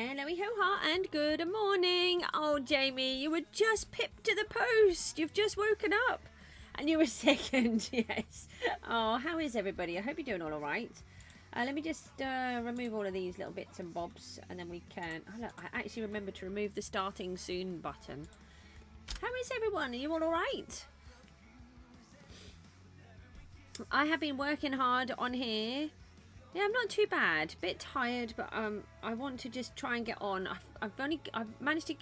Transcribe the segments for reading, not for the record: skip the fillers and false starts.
Hello, ho-ha, and good morning. Oh, Jamie, you were just pipped to the post. You've just woken up. And you were second, yes. Oh, how is everybody? I hope you're doing all right. Let me just remove all of these little bits and bobs, and then we can... Oh, look, I actually remember to remove the starting soon button. How is everyone? Are you all right? I have been working hard on here. Yeah, I'm not too bad. Bit tired, but I want to just try and get on. I've managed to.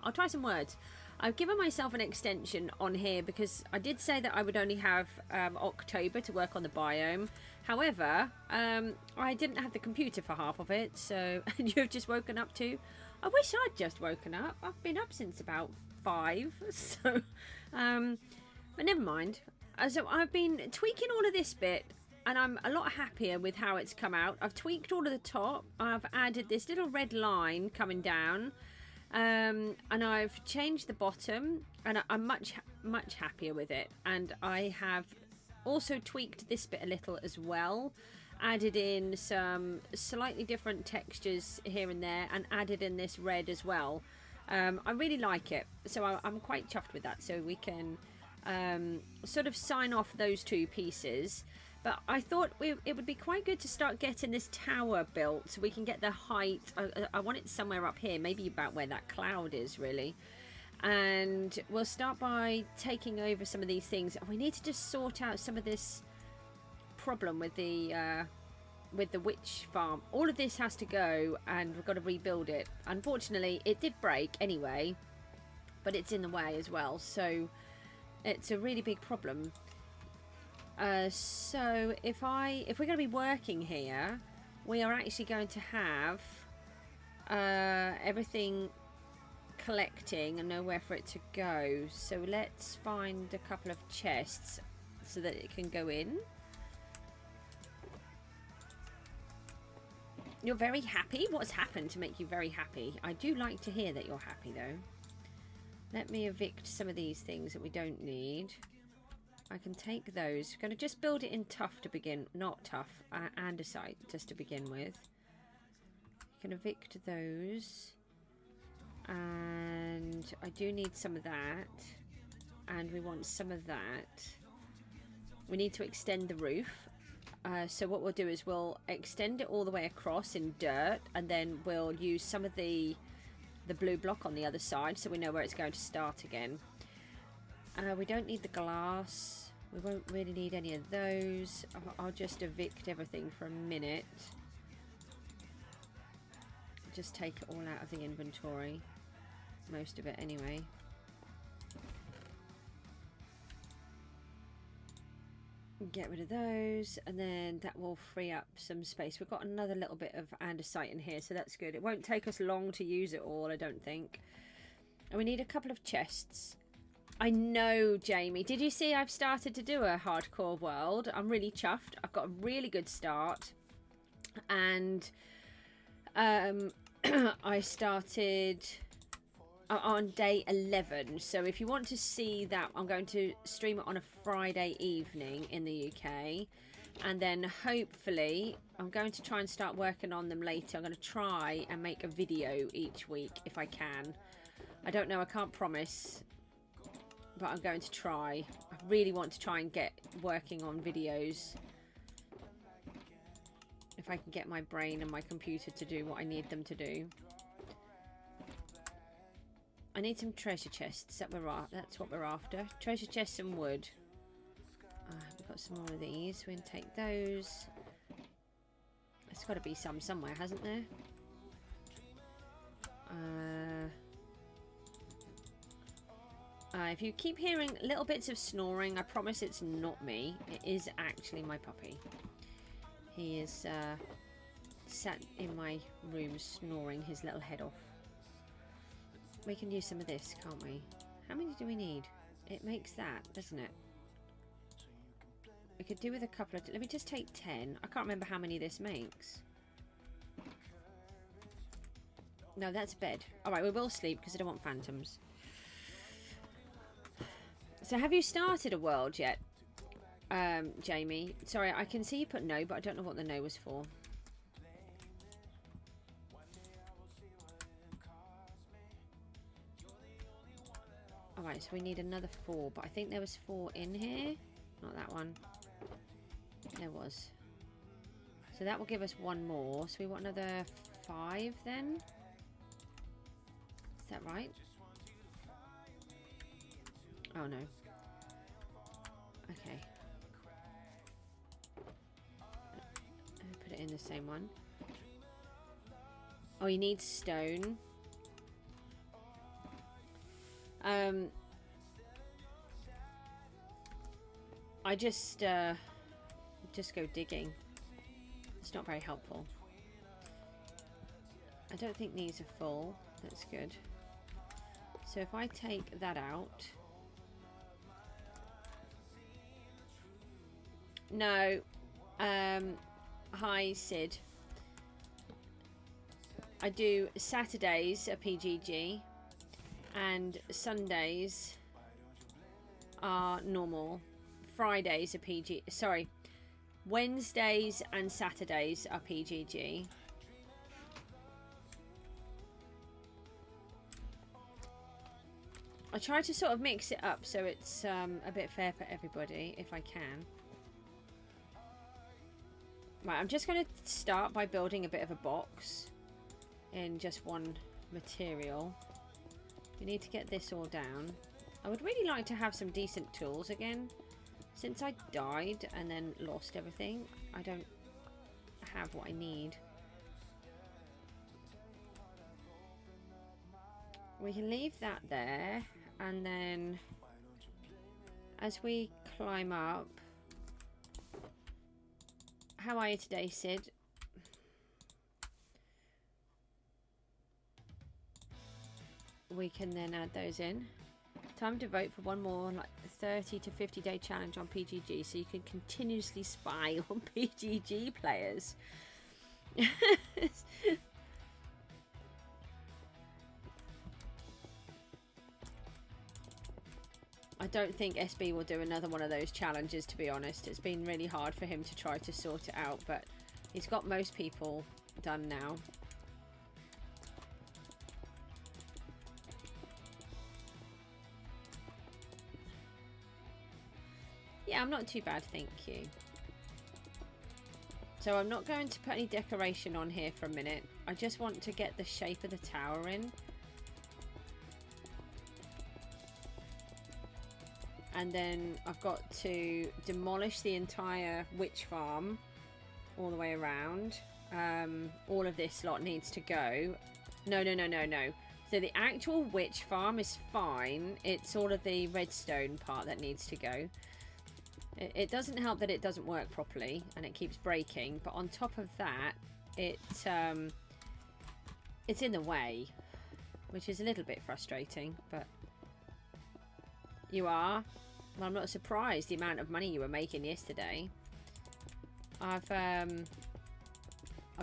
I'll try some words. I've given myself an extension on here because I did say that I would only have October to work on the biome. However, I didn't have the computer for half of it, so and you've just woken up too. I wish I'd just woken up. I've been up since about 5, so but never mind. So I've been tweaking all of this bit. And I'm a lot happier with how it's come out. I've tweaked all of the top. I've added this little red line coming down. And I've changed the bottom. And I'm much happier with it. And I have also tweaked this bit a little as well. Added in some slightly different textures here and there. And added in this red as well. I really like it. So I'm quite chuffed with that. So we can sort of sign off those two pieces. But I thought it would be quite good to start getting this tower built so we can get the height. I want it somewhere up here, maybe about where that cloud is, really. And we'll start by taking over some of these things. We need to just sort out some of this problem with the witch farm. All of this has to go, and we've got to rebuild it. Unfortunately, it did break anyway, but it's in the way as well. So it's a really big problem. So if we're going to be working here, we are actually going to have everything collecting and nowhere for it to go. So let's find a couple of chests so that it can go in. You're very happy? What's happened to make you very happy? I do like to hear that you're happy though. Let me evict some of these things that we don't need. I can take those. Going to just build it in tough to begin, not tough, andesite just to begin with. You can evict those, and I do need some of that, and we want some of that. We need to extend the roof. So what we'll do is we'll extend it all the way across in dirt, and then we'll use some of the blue block on the other side, so we know where it's going to start again. We don't need the glass. We won't really need any of those. I'll just evict everything for a minute. Just take it all out of the inventory. Most of it anyway. Get rid of those, and then that will free up some space. We've got another little bit of andesite in here, so that's good. It won't take us long to use it all, I don't think. And we need a couple of chests. I know, Jamie. Did you see I've started to do a hardcore world? I'm really chuffed. I've got a really good start. And I started on day 11. So if you want to see that, I'm going to stream it on a Friday evening in the UK. And then hopefully I'm going to try and start working on them later. I'm going to try and make a video each week if I can. I don't know. I can't promise. But I'm going to try. I really want to try and get working on videos. If I can get my brain and my computer to do what I need them to do. I need some treasure chests. That's what we're after. Treasure chests and wood. We've got some more of these. We can take those. There's got to be some somewhere, hasn't there? If you keep hearing little bits of snoring, I promise it's not me. It is actually my puppy. He is sat in my room snoring his little head off. We can use some of this, can't we? How many do we need? It makes that, doesn't it? We could do with a couple of... Let me just take 10. I can't remember how many this makes. No, that's a bed. Alright, we will sleep because I don't want phantoms. So have you started a world yet, Jamie? Sorry, I can see you put no, but I don't know what the no was for. Alright, so we need another 4, but I think there was 4 in here. Not that one. There was. So that will give us 1 more. So we want another 5 then? Is that right? Oh no. Okay. Put it in the same one. Oh, you need stone. I just go digging. It's not very helpful. I don't think these are full. That's good. So if I take that out. No. Hi, Sid. I do Saturdays are PGG and Sundays are normal. Fridays are PG. Sorry. Wednesdays and Saturdays are PGG. I try to sort of mix it up so it's a bit fair for everybody if I can. Right, I'm just going to start by building a bit of a box in just one material. We need to get this all down. I would really like to have some decent tools again. Since I died and then lost everything, I don't have what I need. We can leave that there, and then as we climb up... How are you today, Sid? We can then add those in. Time to vote for one more like 30 to 50 day challenge on PGG so you can continuously spy on PGG players. I don't think SB will do another one of those challenges, to be honest. It's been really hard for him to try to sort it out, but he's got most people done now. Yeah, I'm not too bad, thank you. So I'm not going to put any decoration on here for a minute. I just want to get the shape of the tower in. And then I've got to demolish the entire witch farm all the way around. All of this lot needs to go. No. So the actual witch farm is fine. It's all of the redstone part that needs to go. It doesn't help that it doesn't work properly and it keeps breaking. But on top of that, it's in the way, which is a little bit frustrating. But you are. Well, I'm not surprised the amount of money you were making yesterday. I've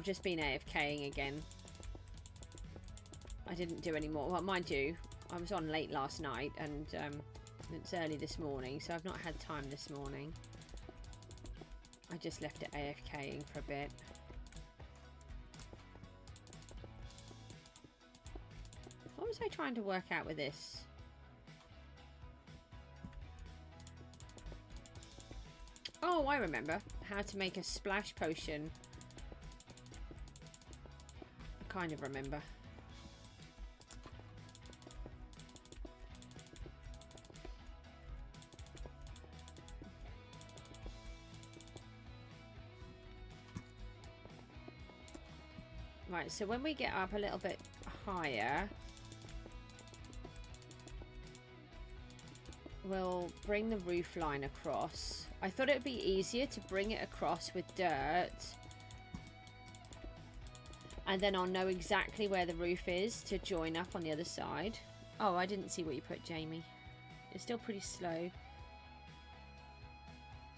just been AFKing again. I didn't do any more. Well, mind you, I was on late last night and it's early this morning, so I've not had time this morning. I just left it AFKing for a bit. What was I trying to work out with this? Oh, I remember how to make a splash potion. I kind of remember. Right, so when we get up a little bit higher, we'll bring the roof line across. I thought it would be easier to bring it across with dirt. And then I'll know exactly where the roof is to join up on the other side. Oh, I didn't see what you put, Jamie. It's still pretty slow.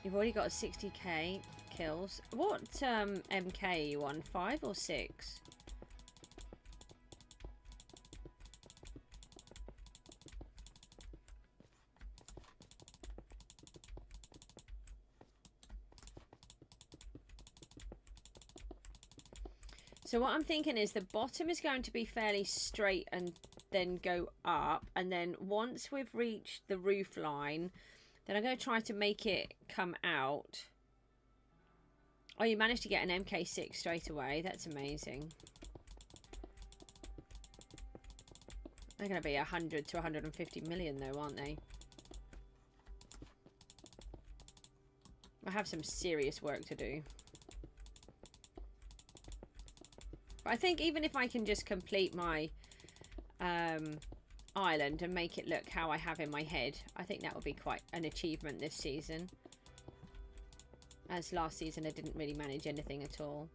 You've already got 60k kills. What MK are you on? 5 or 6? So what I'm thinking is the bottom is going to be fairly straight and then go up, and then once we've reached the roof line, then I'm going to try to make it come out. Oh, you managed to get an MK6 straight away. That's amazing. They're going to be 100 to 150 million though, aren't they? I have some serious work to do. But I think even if I can just complete my island and make it look how I have in my head, I think that would be quite an achievement this season. As last season I didn't really manage anything at all.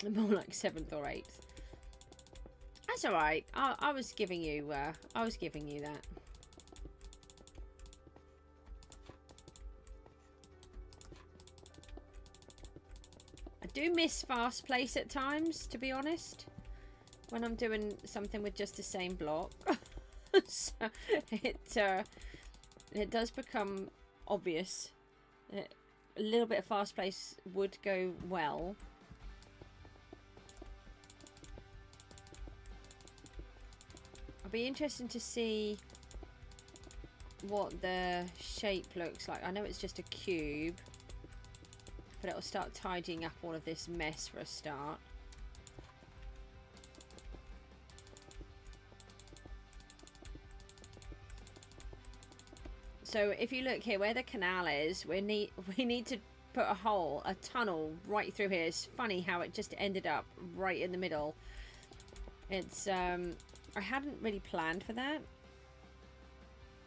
More like 7th or 8th. That's all right. I was giving you that. I do miss fast place at times, to be honest, when I'm doing something with just the same block. So it does become obvious that a little bit of fast place would go well. It'll be interesting to see what the shape looks like. I know it's just a cube, but it'll start tidying up all of this mess for a start. So if you look here where the canal is, we need to put a tunnel right through here. It's funny how it just ended up right in the middle. It's I hadn't really planned for that.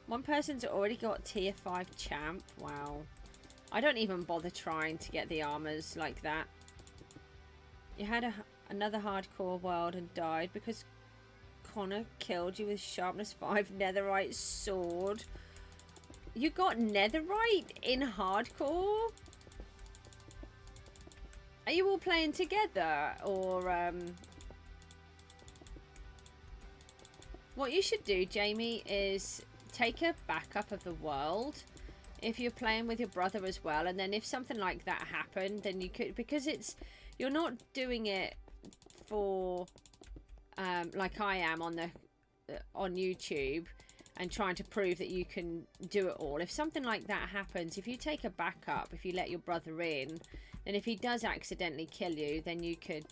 One person's already got tier 5 champ. Wow. I don't even bother trying to get the armors like that. You had another hardcore world and died because Connor killed you with sharpness 5 netherite sword. You got netherite in hardcore? Are you all playing together, or what you should do, Jamie, is take a backup of the world if you're playing with your brother as well, and then if something like that happened, then you could, because you're not doing it for like I am on YouTube and trying to prove that you can do it all. If something like that happens, if you take a backup, if you let your brother in, then if he does accidentally kill you, then you could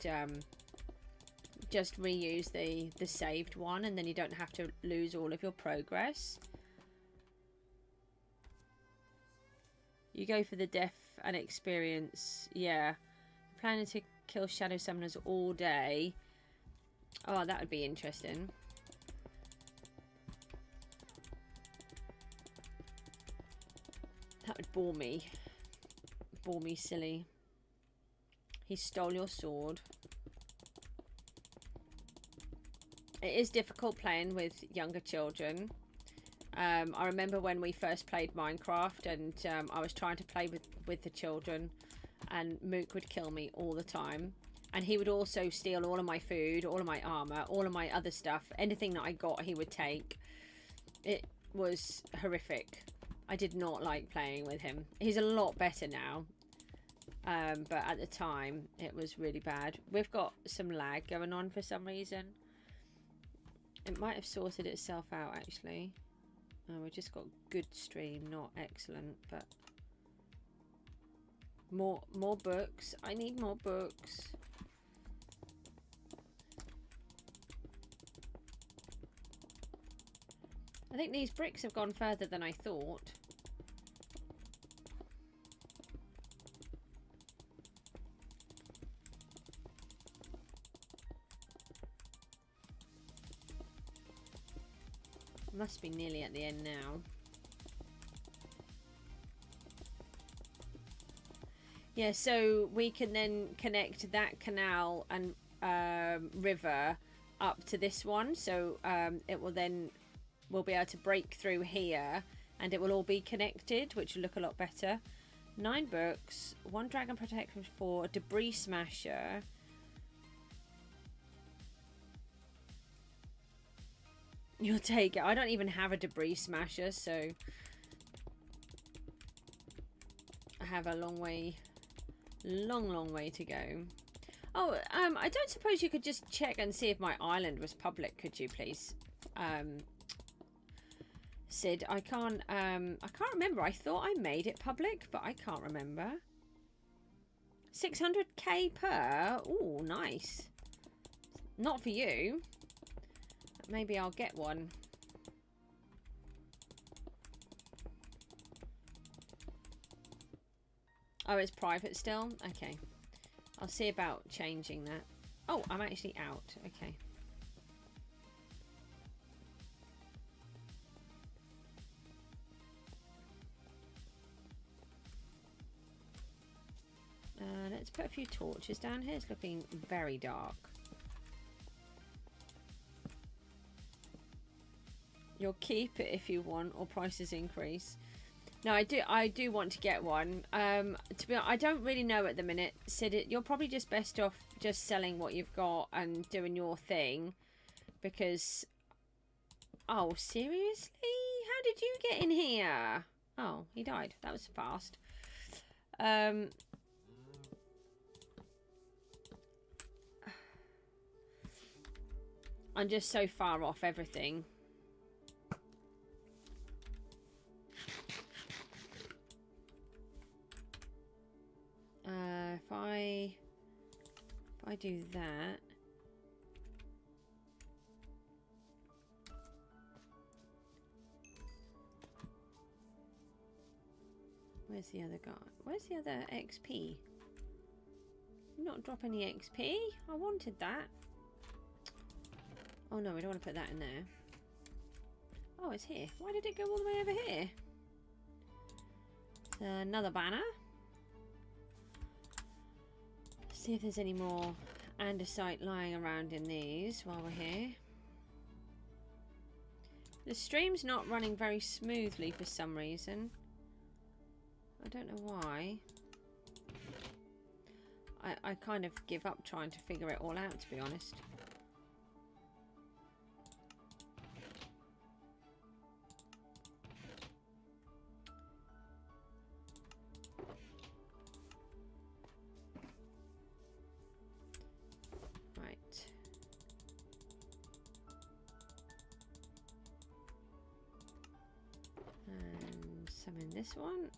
just reuse the saved one, and then you don't have to lose all of your progress. You go for the death and experience. Yeah, planning to kill shadow summoners all day. Oh, that would be interesting. That would bore me silly. He stole your sword. It is difficult playing with younger children. I remember when we first played Minecraft, and I was trying to play with the children, and Mook would kill me all the time, and he would also steal all of my food, all of my armor, all of my other stuff. Anything that I got he would take. It was horrific. I did not like playing with him. He's a lot better now, but at the time it was really bad. We've got some lag going on for some reason. It might have sorted itself out, actually. Oh, we just got good stream, not excellent, but more books. I need more books. I think these bricks have gone further than I thought. Must be nearly at the end now. Yeah, so we can then connect that canal and river up to this one. So it will then, we'll be able to break through here, and it will all be connected, which will look a lot better. 9 books, 1 dragon protection, 4 debris smasher. You'll take it. I don't even have a debris smasher, so I have a long way, long way to go. Oh, I don't suppose you could just check and see if my island was public, could you please? Sid, I can't remember. I thought I made it public, but I can't remember. 600k per? Ooh, nice. Not for you. Maybe I'll get one. Oh, it's private still? Okay. I'll see about changing that. Oh, I'm actually out. Okay. Let's put a few torches down here. It's looking very dark. You'll keep it if you want, or prices increase. No, I do want to get one. To be honest, I don't really know at the minute. Sid, you're probably just best off just selling what you've got and doing your thing, because. Oh, seriously? How did you get in here? Oh, he died. That was fast. I'm just so far off everything. If I do that, where's the other guy? Where's the other XP? Not drop any XP. I wanted that. Oh no, we don't want to put that in there. Oh, it's here. Why did it go all the way over here? Another banner. See if there's any more andesite lying around in these while we're here. The stream's not running very smoothly for some reason. I don't know why. I kind of give up trying to figure it all out, to be honest. This one.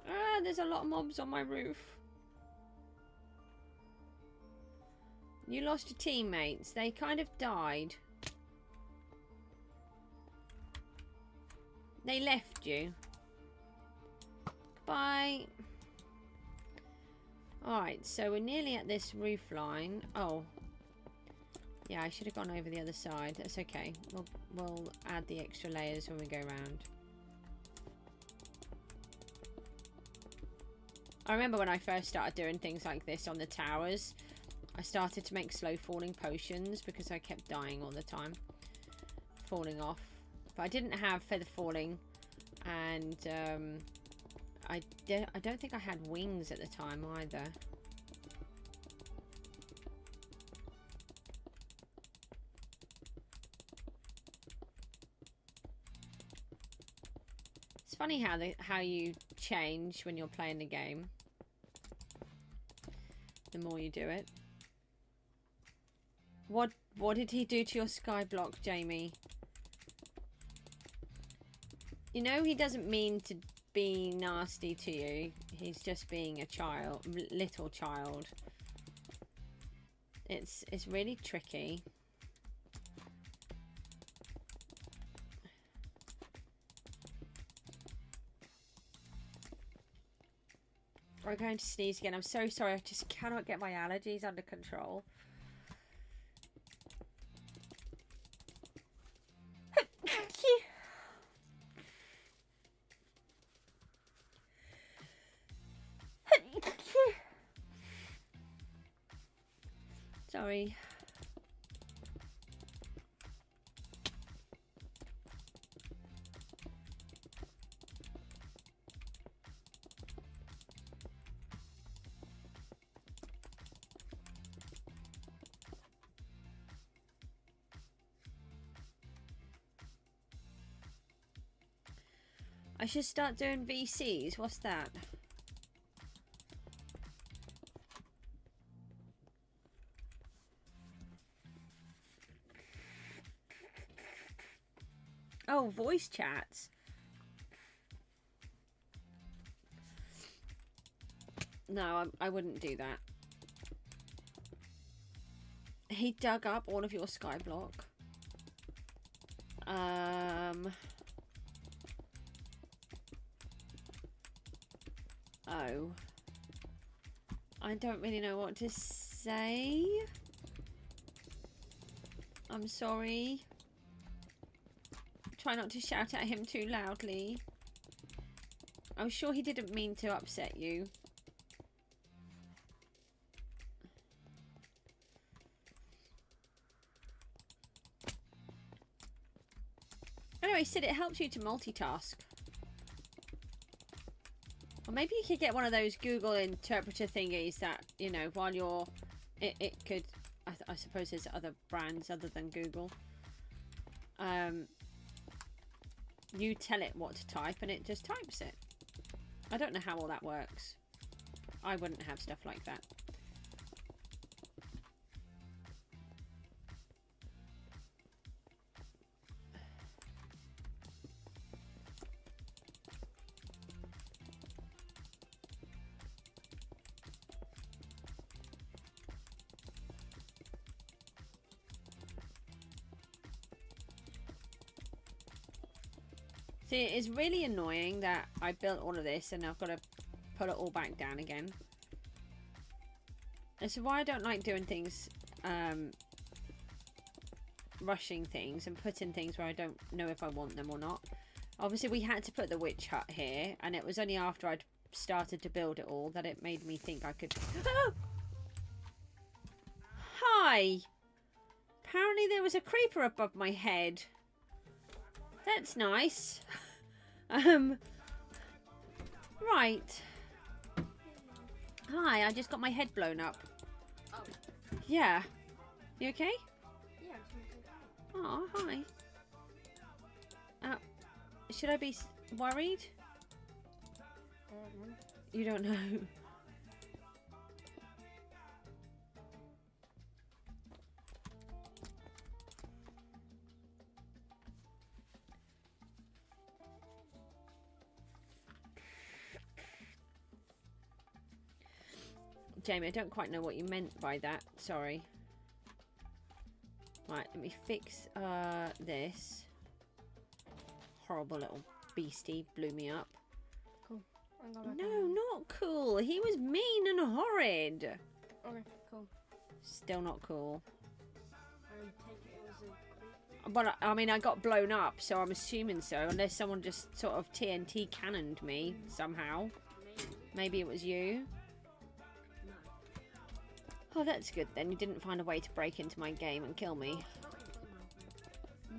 Ah, there's a lot of mobs on my roof. You lost your teammates. They kind of died. They left you. Goodbye. Alright, so we're nearly at this roof line. Oh. Yeah, I should have gone over the other side. That's okay. We'll add the extra layers when we go around. I remember when I first started doing things like this on the towers, I started to make slow falling potions because I kept dying all the time. Falling off. But I didn't have feather falling, and I don't think I had wings at the time either. Funny how you change when you're playing the game. The more you do it. What did he do to your skyblock, Jamie? You know he doesn't mean to be nasty to you. He's just being a child, little child. It's really tricky. I'm going to sneeze again. I'm so sorry. I just cannot get my allergies under control. Sorry. I should start doing VCs. What's that? Oh, voice chats. No, I wouldn't do that. He dug up all of your skyblock. Oh. I don't really know what to say. I'm sorry. Try not to shout at him too loudly. I'm sure he didn't mean to upset you. Anyway, Sid, it helps you to multitask. Or maybe you could get one of those Google interpreter thingies that, you know, while you're... It could... I suppose there's other brands other than Google. You tell it what to type and it just types it. I don't know how all that works. I wouldn't have stuff like that. See, it's really annoying that I built all of this and I've got to put it all back down again. This is why I don't like doing things, rushing things and putting things where I don't know if I want them or not. Obviously, we had to put the witch hut here, and it was only after I'd started to build it all that it made me think I could... Oh! Hi! Apparently there was a creeper above my head. That's nice. Right. Hi, I just got my head blown up. Oh. Yeah. You okay? Yeah. Oh, hi. Should I be worried? You don't know. Jamie, I don't quite know what you meant by that. Sorry. Right, let me fix this. Horrible little beastie blew me up. Cool. No, not cool. He was mean and horrid. Okay, cool. Still not cool. Take it was a creep. But I mean, I got blown up, so I'm assuming so. Unless someone just sort of TNT cannoned me somehow. Maybe it was you. Oh, that's good then. You didn't find a way to break into my game and kill me.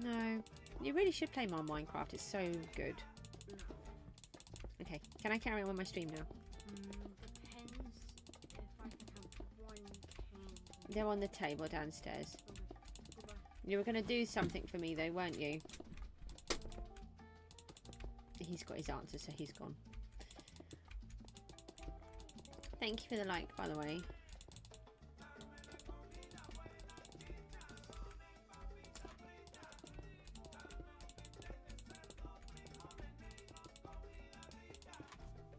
No. You really should play more Minecraft. It's so good. Okay. Can I carry on with my stream now? Depends if I can have one can. They're on the table downstairs. Goodbye. You were going to do something for me though, weren't you? He's got his answer, so he's gone. Thank you for the like, by the way.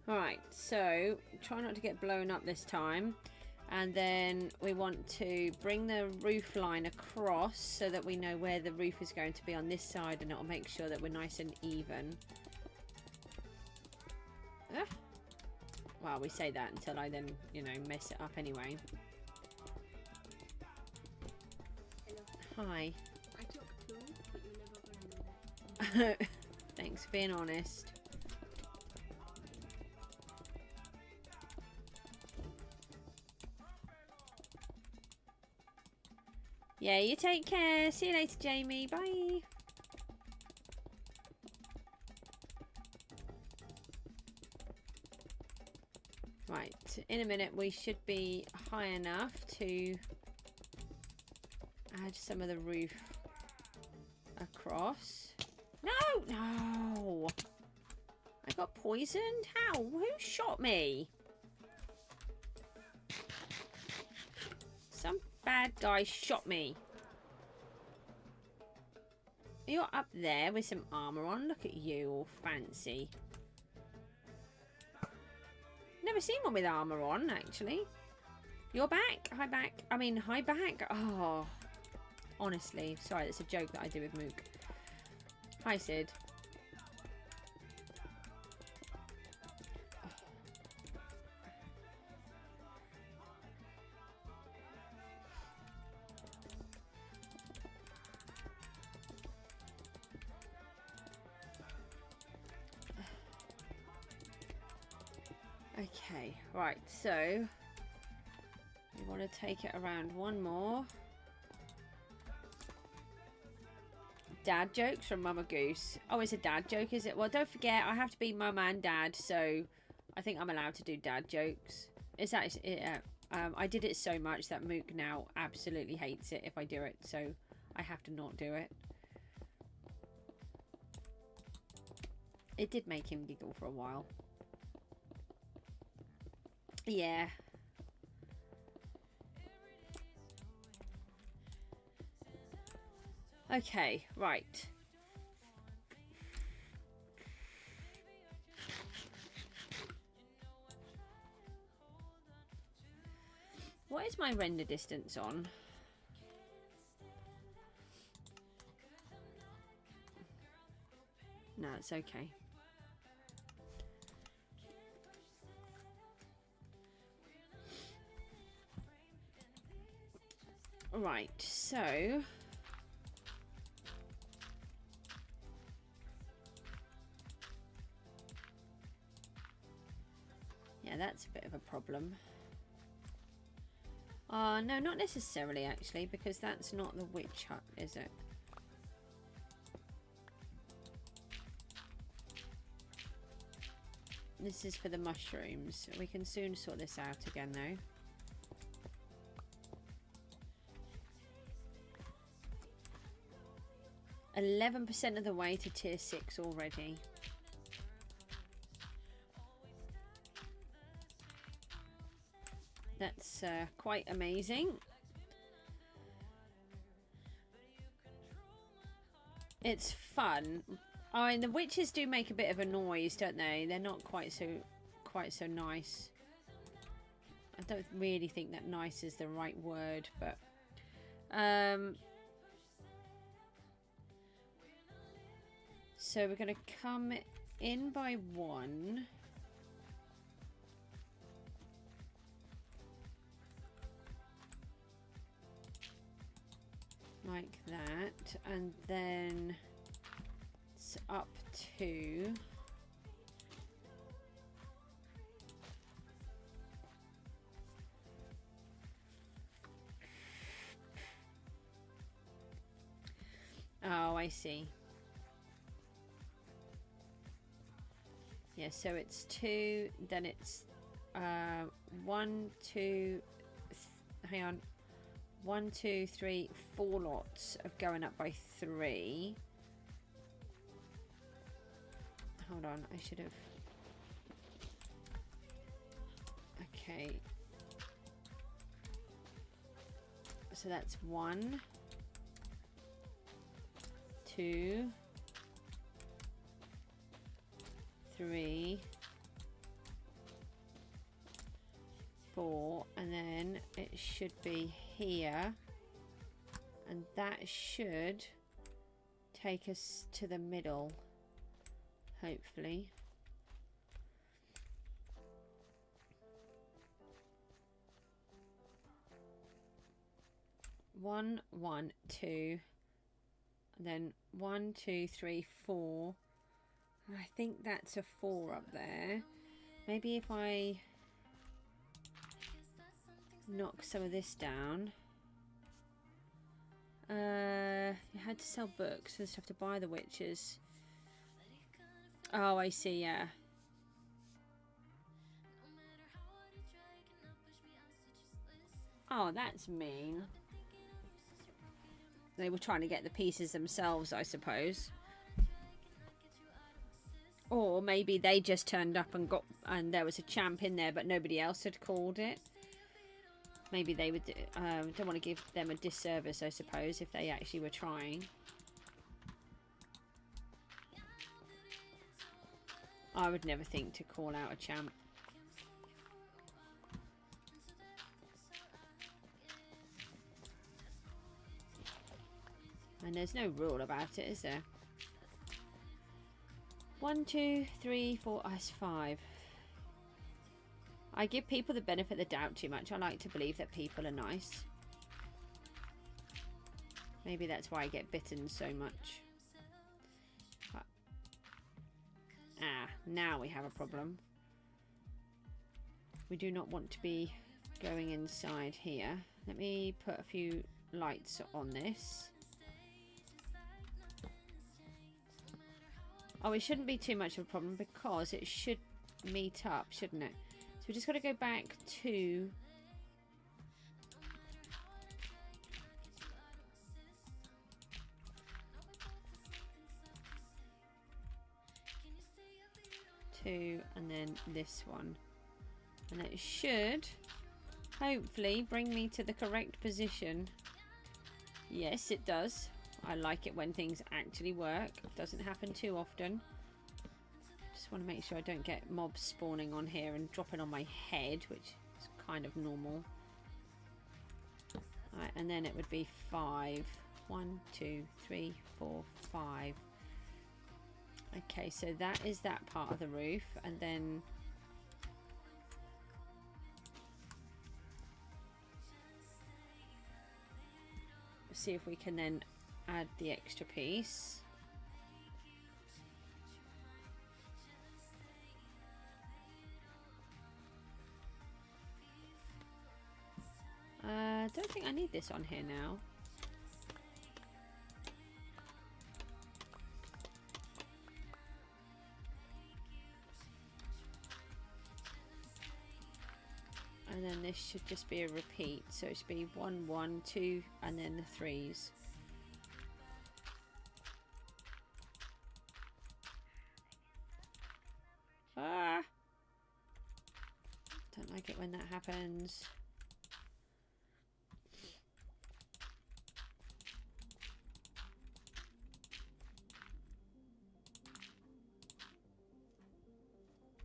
Alright, so try not to get blown up this time. And then we want to bring the roof line across so that we know where the roof is going to be on this side, and it'll make sure that we're nice and even. Ah. Well, we say that until I then, you know, mess it up anyway. Hello. Hi. I took two, but you're never gonna know that. Thanks for being honest. Yeah, you take care. See you later, Jamie. Bye. Right, in a minute we should be high enough to add some of the roof across. No! No! got poisoned? How? Who shot me? Some bad guy shot me. You're up there with some armor on. Look at you, all fancy. Never seen one with armor on, actually. You're back? Hi back. I mean, hi back. Oh, honestly. Sorry, that's a joke that I do with Mook. Hi, Sid. Okay, right, so we want to take it around one more. Dad jokes from Mama Goose. Oh, it's a dad joke, is it? Well, don't forget, I have to be mum and dad, so I think I'm allowed to do dad jokes. It's actually, I did it so much that Mook now absolutely hates it if I do it, so I have to not do it. It did make him giggle for a while. Yeah. Okay, right. What is my render distance on? No, it's okay. Right, so yeah, that's a bit of a problem. No, not necessarily actually, because that's not the witch hut, is it? This is for the mushrooms. We can soon sort this out again though. 11% of the way to tier 6 already. That's quite amazing. It's fun. I mean, the witches do make a bit of a noise, don't they? They're not quite so nice. I don't really think that nice is the right word, but so we're going to come in by one. Like that. And then it's up to... Oh, I see. Yeah, so it's 2, then it's 1, 2, hang on, 1, 2, 3, 4 lots of going up by 3. Hold on, I should have. Okay. So that's 1, 2, 3, 4, and then it should be here, and that should take us to the middle, hopefully. One, 1, 2, and then 1, 2, 3, 4. I think that's a 4 up there. Maybe if I knock some of this down. You had to sell books, so you have to buy the witches. Oh, I see, yeah. Oh, that's mean. They were trying to get the pieces themselves, I suppose. Or maybe they just turned up and there was a champ in there, but nobody else had called it. Maybe they would. Don't want to give them a disservice, I suppose, if they actually were trying. I would never think to call out a champ. And there's no rule about it, is there? 1, 2, 3, 4, that's 5. I give people the benefit of the doubt too much. I like to believe that people are nice. Maybe that's why I get bitten so much. But, now we have a problem. We do not want to be going inside here. Let me put a few lights on this. Oh, it shouldn't be too much of a problem because it should meet up, shouldn't it? So we just got to go back to... and then this one. And it should hopefully bring me to the correct position. Yes, it does. I like it when things actually work. It doesn't happen too often. Just want to make sure I don't get mobs spawning on here and dropping on my head, which is kind of normal. Right, and then it would be 5. 1, 2, 3, 4, 5. Okay, so that is that part of the roof, and then see if we can then add the extra piece. I don't think I need this on here now. And then this should just be a repeat, so it should be 1, 1, 2, and then the 3s. Ah! Don't like it when that happens.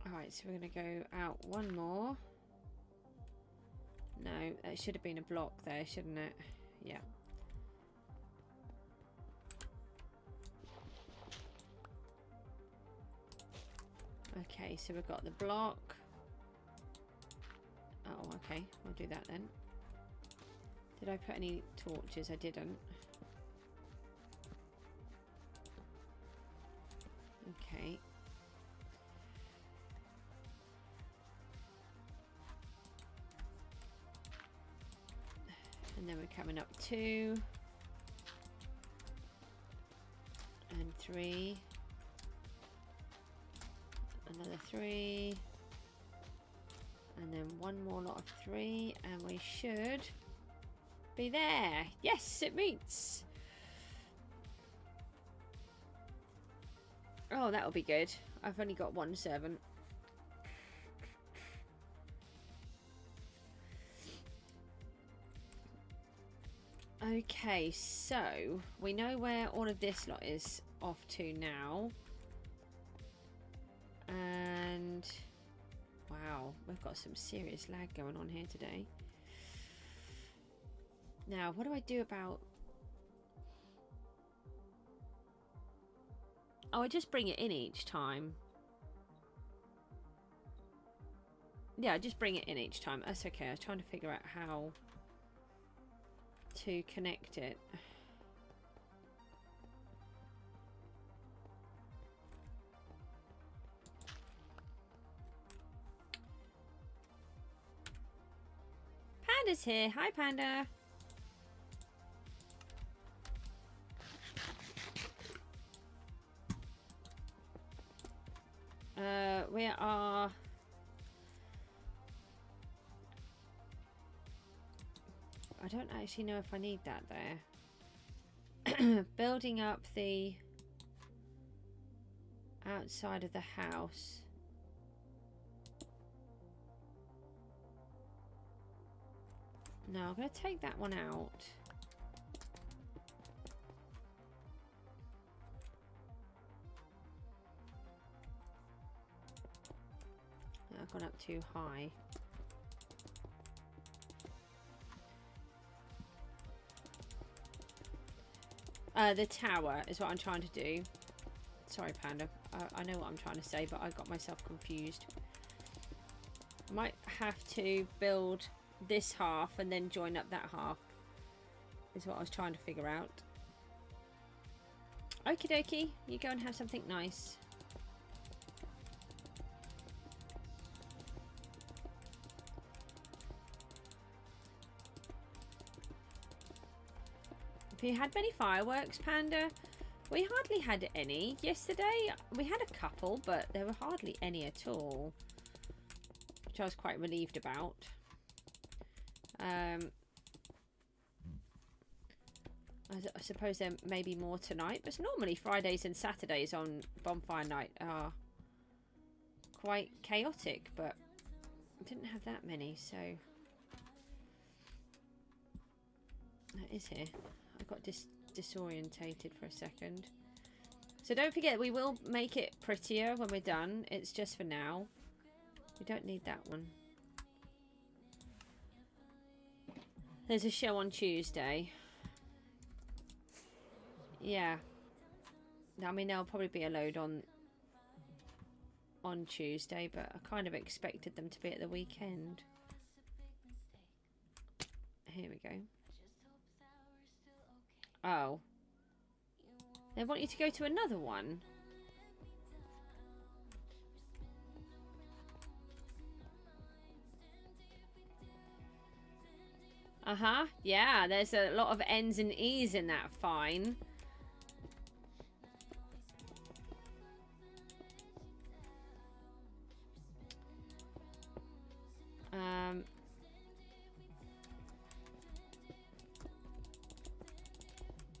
Alright, so we're going to go out one more. No, that should have been a block there, shouldn't it? Yeah. Okay, so we've got the block. Oh, okay. I'll do that then. Did I put any torches? I didn't. Okay. And then we're coming up 2 and 3, another 3, and then one more lot of 3, and we should be there. Yes, it meets. Oh, that'll be good. I've only got one servant. Okay, so we know where all of this lot is off to now. And wow, we've got some serious lag going on here today. Now, what do I do about... Oh, I just bring it in each time. Yeah, I just bring it in each time. That's okay. I was trying to figure out how to connect it. Panda's here. Hi, Panda. We are... I don't actually know if I need that there. Building up the outside of the house. No, I'm going to take that one out. I've gone up too high. The tower is what I'm trying to do. Sorry, Panda. I know what I'm trying to say, but I got myself confused. Might have to build this half and then join up that half. Is what I was trying to figure out. Okie dokie. You go and have something nice. Have you had many fireworks, Panda? We hardly had any. Yesterday we had a couple, but there were hardly any at all, which I was quite relieved about. I suppose there may be more tonight, but normally Fridays and Saturdays on bonfire night are quite chaotic, but I didn't have that many, so that is here. I got disorientated for a second. So don't forget, we will make it prettier when we're done. It's just for now. We don't need that one. There's a show on Tuesday. Yeah. I mean, there'll probably be a load on Tuesday, but I kind of expected them to be at the weekend. Here we go. Oh. They want you to go to another one? Uh-huh. Yeah, there's a lot of N's and E's in that fine.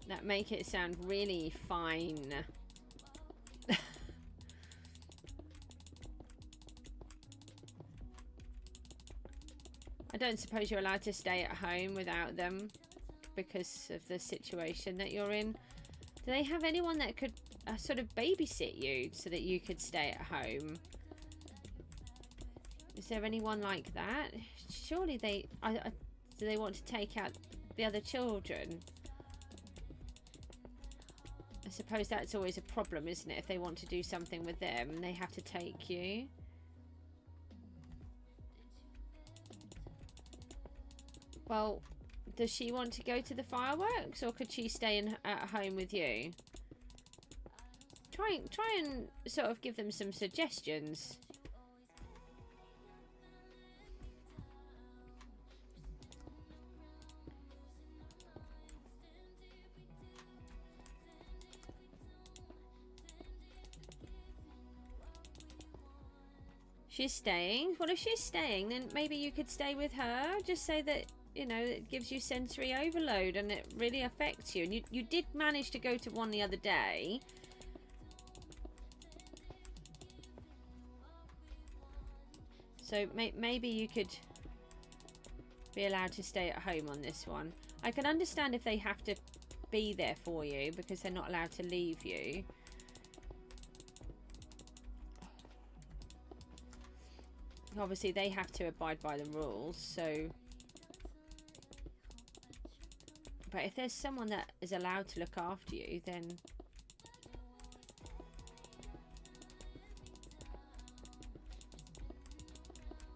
That make it sound really fine. I don't suppose you're allowed to stay at home without them because of the situation that you're in. Do they have anyone that could sort of babysit you so that you could stay at home? Is there anyone like that? Surely they... do they want to take out the other children? I suppose that's always a problem, isn't it? If they want to do something with them, they have to take you. Well, does she want to go to the fireworks, or could she stay at home with you? Try and sort of give them some suggestions. She's staying. Well, if she's staying, then maybe you could stay with her. Just say that, you know, it gives you sensory overload and it really affects you. And you did manage to go to one the other day. So maybe you could be allowed to stay at home on this one. I can understand if they have to be there for you because they're not allowed to leave you. Obviously, they have to abide by the rules, so... But if there's someone that is allowed to look after you, then...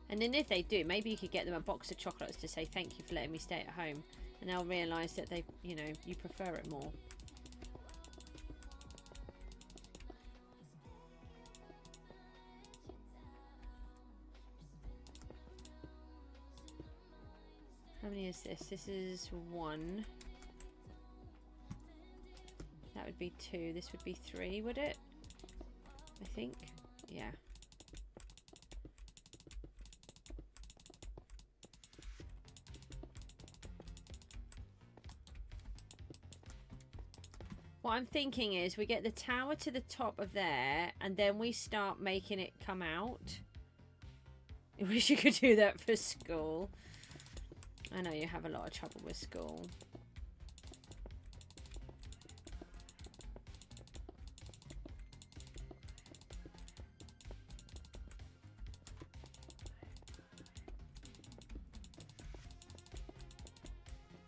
And then if they do, maybe you could get them a box of chocolates to say thank you for letting me stay at home. And they'll realise that they, you know, you prefer it more. How many is this? This is 1. That would be 2. This would be 3, would it? I think. Yeah. What I'm thinking is we get the tower to the top of there, and then we start making it come out. I wish you could do that for school. I know you have a lot of trouble with school.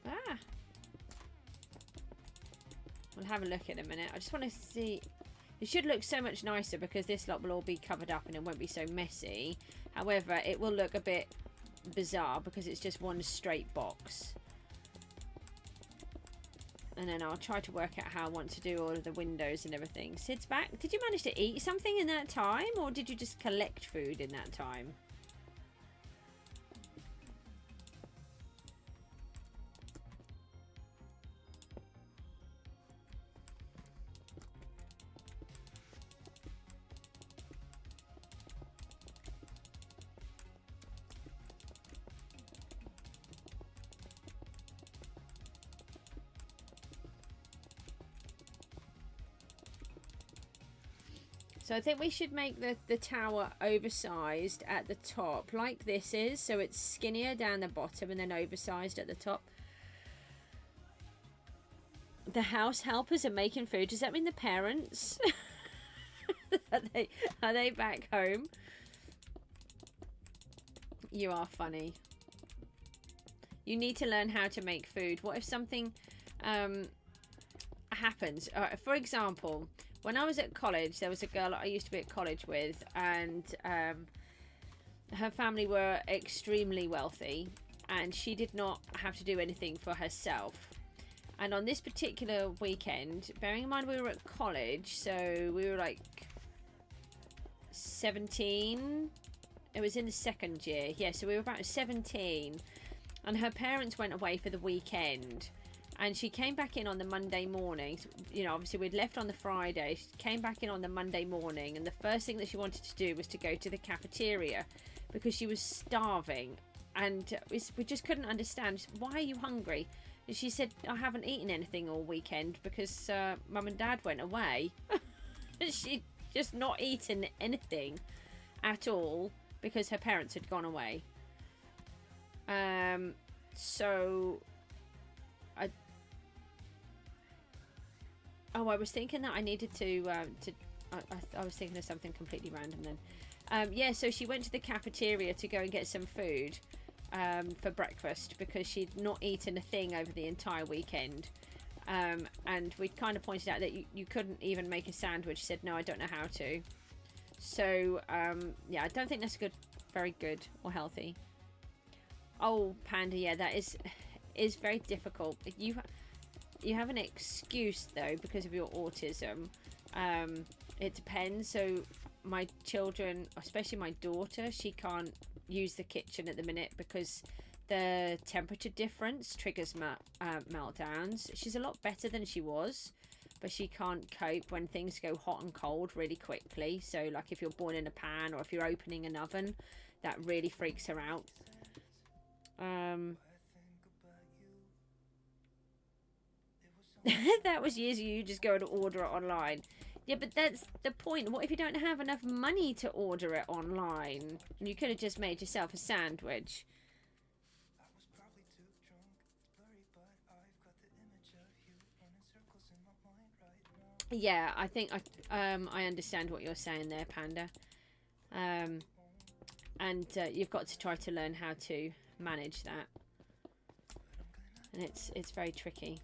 Ah. We'll have a look in a minute. I just want to see. It should look so much nicer because this lot will all be covered up and it won't be so messy. However, it will look a bit bizarre because it's just one straight box. And then I'll try to work out how I want to do all of the windows and everything. Sid's back. Did you manage to eat something in that time, or did you just collect food in that time? So I think we should make the tower oversized at the top, like this is. So it's skinnier down the bottom and then oversized at the top. The house helpers are making food. Does that mean the parents? Are they back home? You are funny. You need to learn how to make food. What if something happens? For example, when I was at college, there was a girl I used to be at college with, and her family were extremely wealthy, and she did not have to do anything for herself. And on this particular weekend, bearing in mind we were at college, so we were like 17. It was in the second year. Yeah, so we were about 17. And her parents went away for the weekend. And she came back in on the Monday morning. You know, obviously we'd left on the Friday. She came back in on the Monday morning. And the first thing that she wanted to do was to go to the cafeteria. Because she was starving. And we just couldn't understand. She said, why are you hungry? And she said, I haven't eaten anything all weekend. Because Mum and Dad went away. She'd just not eaten anything at all. Because her parents had gone away. So... I was thinking that I needed to I was thinking of something completely random then. Yeah, so she went to the cafeteria to go and get some food for breakfast because she'd not eaten a thing over the entire weekend. And we kind of pointed out that you couldn't even make a sandwich. She said, no, I don't know how to. So, yeah, I don't think that's good, very good or healthy. Oh, Panda, yeah, that is very difficult. You have an excuse though because of your autism. It depends. So my children, especially my daughter, she can't use the kitchen at the minute because the temperature difference triggers meltdowns. She's a lot better than she was, but she can't cope when things go hot and cold really quickly. So like if you're boiling a pan or if you're opening an oven, that really freaks her out. That was years ago. You just go to order it online. Yeah, but that's the point. What if you don't have enough money to order it online? You could have just made yourself a sandwich. Yeah, I think I understand what you're saying there, Panda. And you've got to try to learn how to manage that. And it's very tricky.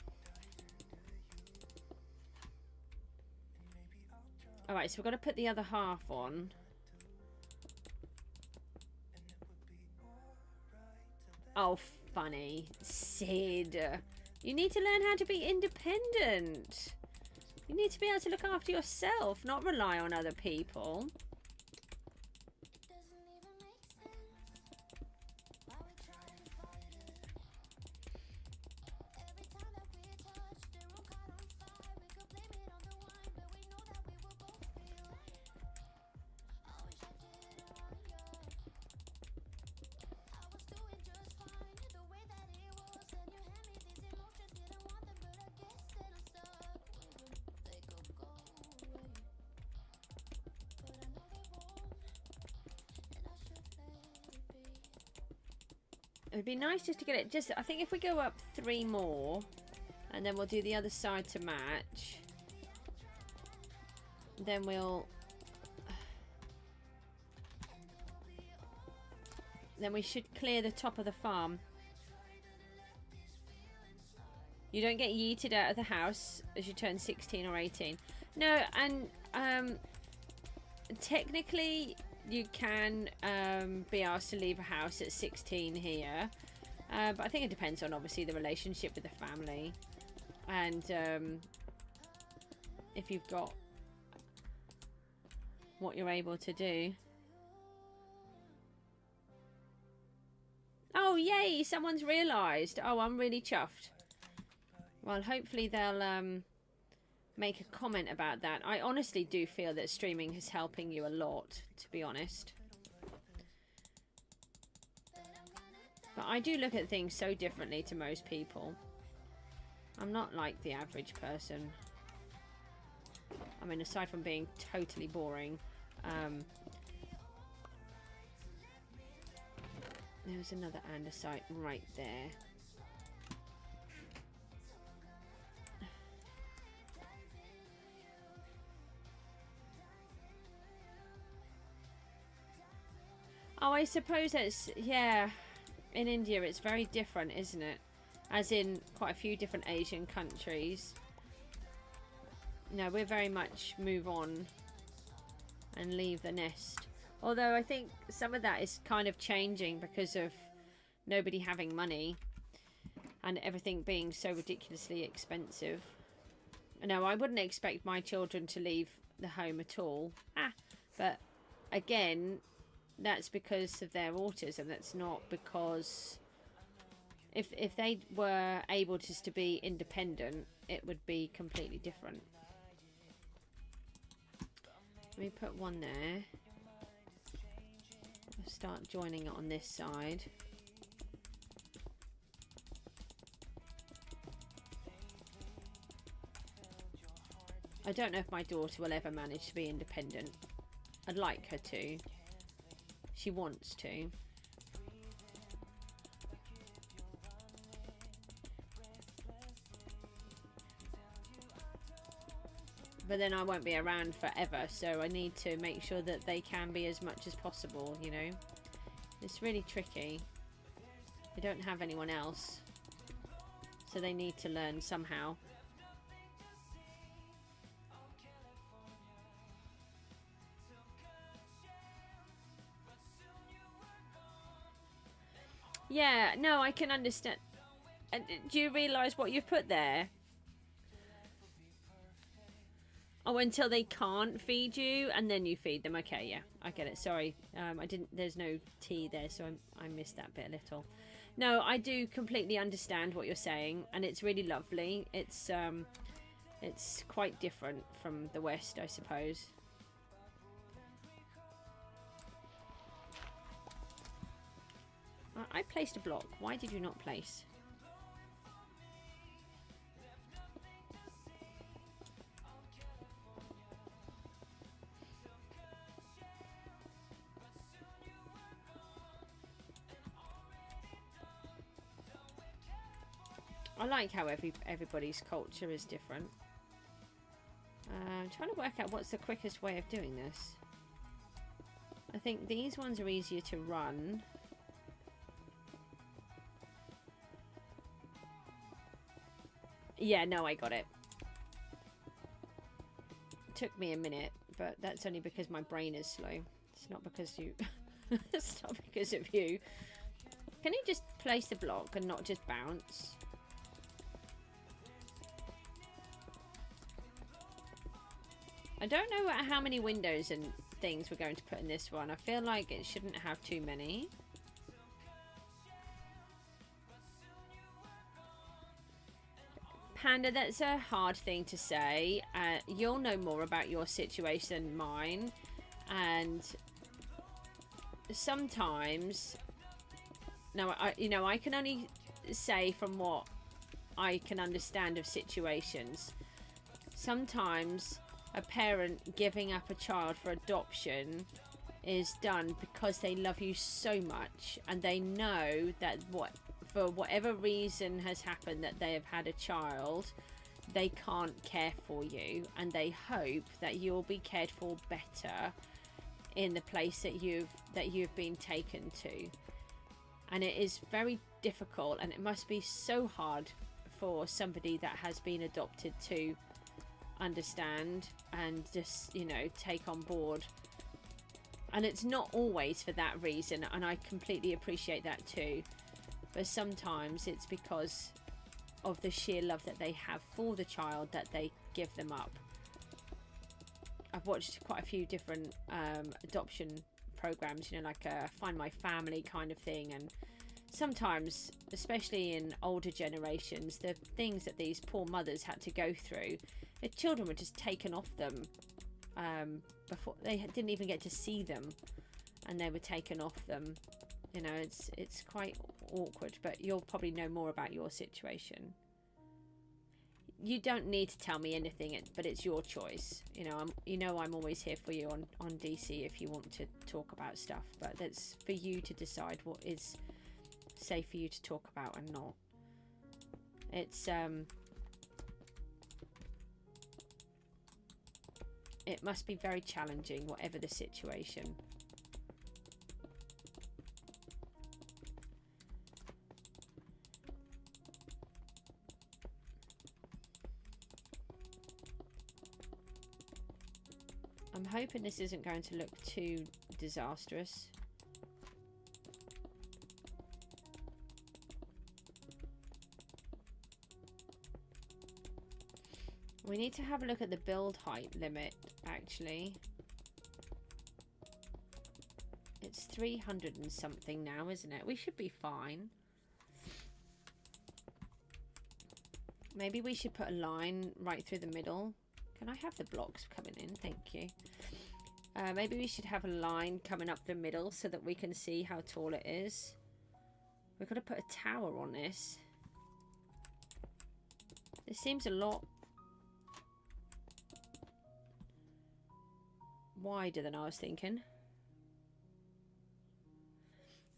Alright, so we've got to put the other half on. Oh, funny. Sid. You need to learn how to be independent. You need to be able to look after yourself, not rely on other people. It'd be nice just to get it. Just I think if we go up 3 more, and then we'll do the other side to match. Then we'll. Then we should clear the top of the farm. You don't get yeeted out of the house as you turn 16 or 18. No, and technically you can be asked to leave a house at 16 here. But I think it depends on obviously the relationship with the family. And if you've got what you're able to do. Oh, yay! Someone's realised. Oh, I'm really chuffed. Well, hopefully they'll make a comment about that. I honestly do feel that streaming is helping you a lot, to be honest. But I do look at things so differently to most people. I'm not like the average person. I mean, aside from being totally boring. There's another andesite right there. Oh, I suppose it's, yeah, in India it's very different, isn't it? As in quite a few different Asian countries. No, we're very much move on and leave the nest. Although I think some of that is kind of changing because of nobody having money and everything being so ridiculously expensive. No, I wouldn't expect my children to leave the home at all. But again, that's because of their autism. That's not because if they were able just to be independent, it would be completely different. Let me put one there. I'll start joining it on this side. I don't know if my daughter will ever manage to be independent. I'd like her to. She wants to. But then I won't be around forever, so I need to make sure that they can be as much as possible, you know. It's really tricky. They don't have anyone else, so they need to learn somehow. Yeah, no, I can understand. Do you realise what you've put there? Oh, until they can't feed you, and then you feed them. Okay, yeah, I get it. Sorry, I didn't. There's no T there, so I missed that bit a little. No, I do completely understand what you're saying, and it's really lovely. It's quite different from the West, I suppose. I placed a block. Why did you not place? I like how everybody's culture is different. I'm trying to work out what's the quickest way of doing this. I think these ones are easier to run. Yeah, no, I got it. It took me a minute, but that's only because my brain is slow. It's not because you... It's not because of you. Can you just place the block and not just bounce? I don't know how many windows and things we're going to put in this one. I feel like it shouldn't have too many. Panda, that's a hard thing to say. You'll know more about your situation than mine. And sometimes... No, I can only say from what I can understand of situations. Sometimes... a parent giving up a child for adoption is done because they love you so much, and they know that for whatever reason has happened, that they have had a child, they can't care for you, and they hope that you'll be cared for better in the place that you've been taken to. And it is very difficult, and it must be so hard for somebody that has been adopted to understand and just, you know, take on board. And it's not always for that reason, and I completely appreciate that too, but sometimes it's because of the sheer love that they have for the child that they give them up. I've watched quite a few different adoption programs, you know, like a Find My Family kind of thing, and sometimes, especially in older generations, the things that these poor mothers had to go through, the children were just taken off them before they didn't even get to see them, and they were taken off them. You know, it's quite awkward, but you'll probably know more about your situation. You don't need to tell me anything, but it's your choice. You know, I'm always here for you on DC if you want to talk about stuff, but that's for you to decide what is safe for you to talk about and not. It's it must be very challenging, whatever the situation. I'm hoping this isn't going to look too disastrous. We need to have a look at the build height limit, actually. It's 300 and something now, isn't it? We should be fine. Maybe we should put a line right through the middle. Can I have the blocks coming in? Thank you. Maybe we should have a line coming up the middle so that we can see how tall it is. We've got to put a tower on this. This seems a lot wider than I was thinking.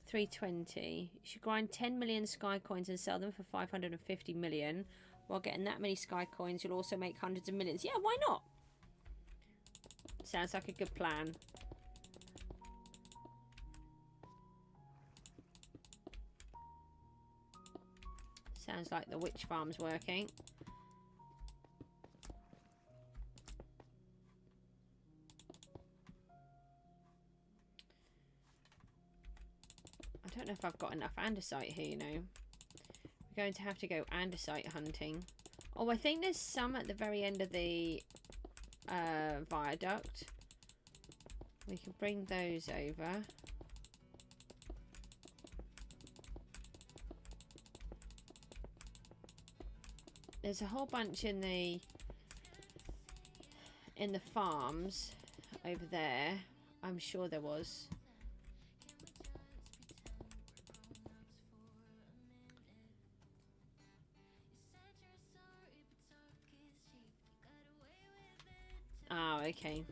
320. You should grind 10 million sky coins and sell them for 550 million. While getting that many sky coins, you'll also make hundreds of millions. Yeah, why not? Sounds like a good plan. Sounds like the witch farm's working. I don't know if I've got enough andesite here, you know. We're going to have to go andesite hunting. Oh, I think there's some at the very end of the viaduct. We can bring those over. There's a whole bunch in the farms over there. I'm sure there was. Oh, okay.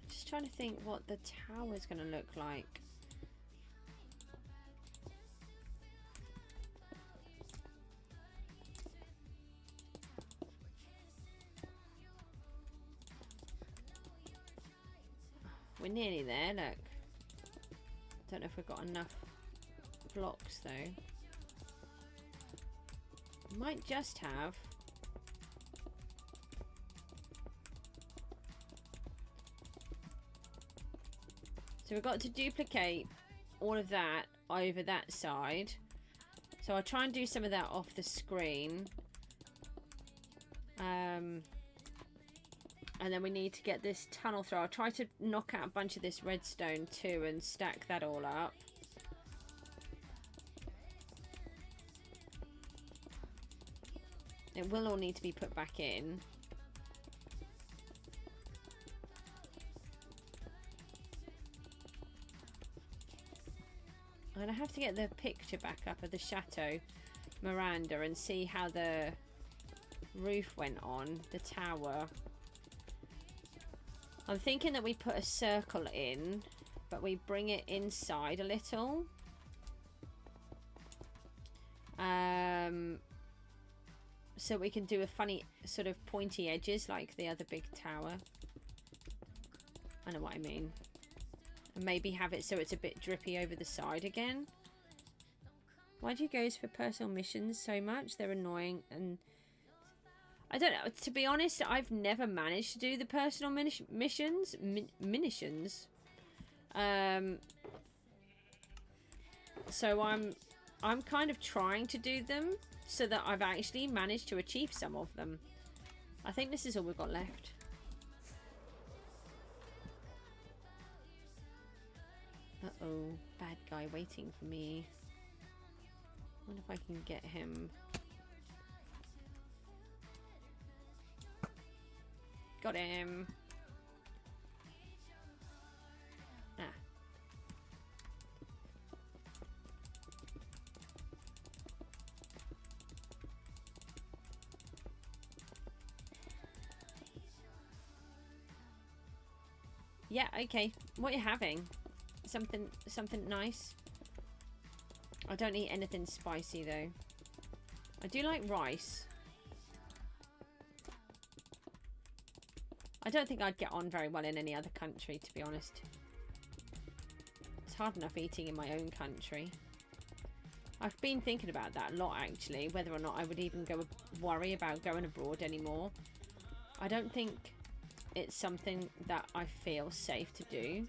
Just trying to think what the tower's going to look like. We're nearly there, look. Don't know if we've got enough blocks though. Might just have. So we've got to duplicate all of that over that side. So I'll try and do some of that off the screen. And then we need to get this tunnel through. I'll try to knock out a bunch of this redstone too and stack that all up. It will all need to be put back in. I'm going to have to get the picture back up of the Chateau Miranda and see how the roof went on, the tower. I'm thinking that we put a circle in, but we bring it inside a little. So we can do a funny sort of pointy edges like the other big tower. I know what I mean. And maybe have it so it's a bit drippy over the side again. Why do you go for personal missions so much? They're annoying, and I don't know. To be honest, I've never managed to do the personal missions. So I'm kind of trying to do them so that I've actually managed to achieve some of them. I think this is all we've got left. Uh-oh, bad guy waiting for me. I wonder if I can get him. Got him. Ah. Yeah, okay. What are you having? Something nice? I don't eat anything spicy though. I do like rice. I don't think I'd get on very well in any other country, to be honest. It's hard enough eating in my own country. I've been thinking about that a lot actually, whether or not I would even worry about going abroad anymore. I don't think it's something that I feel safe to do.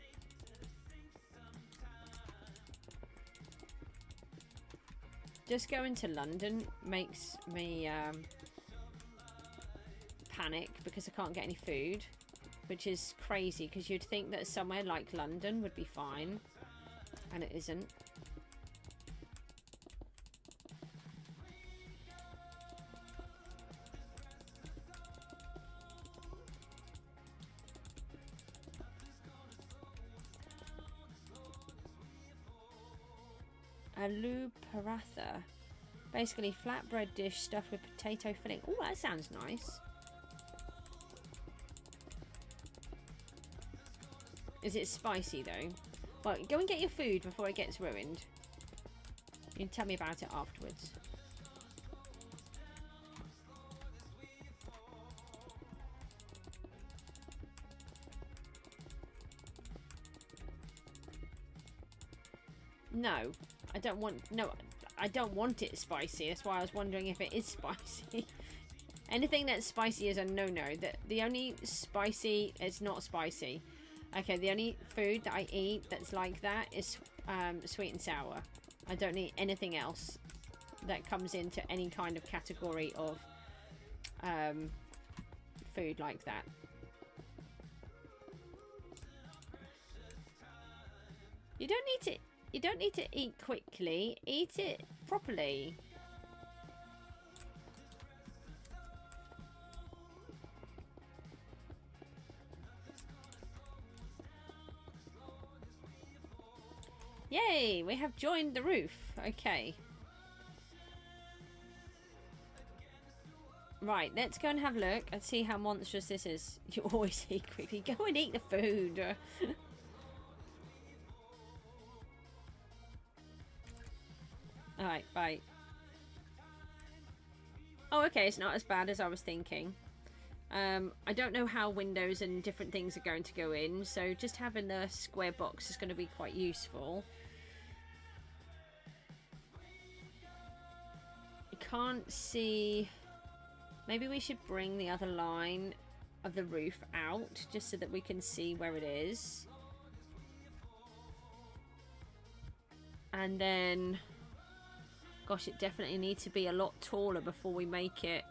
Just going to London makes me panic because I can't get any food, which is crazy because you'd think that somewhere like London would be fine, and it isn't. Aloo paratha. Basically flatbread dish stuffed with potato filling. Oh, that sounds nice. Is it spicy though? Well, go and get your food before it gets ruined. You can tell me about it afterwards. No, I don't want. No, I don't want it spicy. That's why I was wondering if it is spicy. Anything that's spicy is a no-no. The only spicy, it's not spicy. Okay, the only food that I eat that's like that is sweet and sour. I don't eat anything else that comes into any kind of category of food like that. You don't need to. You don't need to eat quickly. Eat it properly. Yay! We have joined the roof. Okay. Right, let's go and have a look and see how monstrous this is. You always eat quickly. Go and eat the food. Alright, bye. Oh, okay, it's not as bad as I was thinking. I don't know how windows and different things are going to go in, so just having the square box is going to be quite useful. I can't see... Maybe we should bring the other line of the roof out, just so that we can see where it is. And then... Gosh, it definitely needs to be a lot taller before we make it.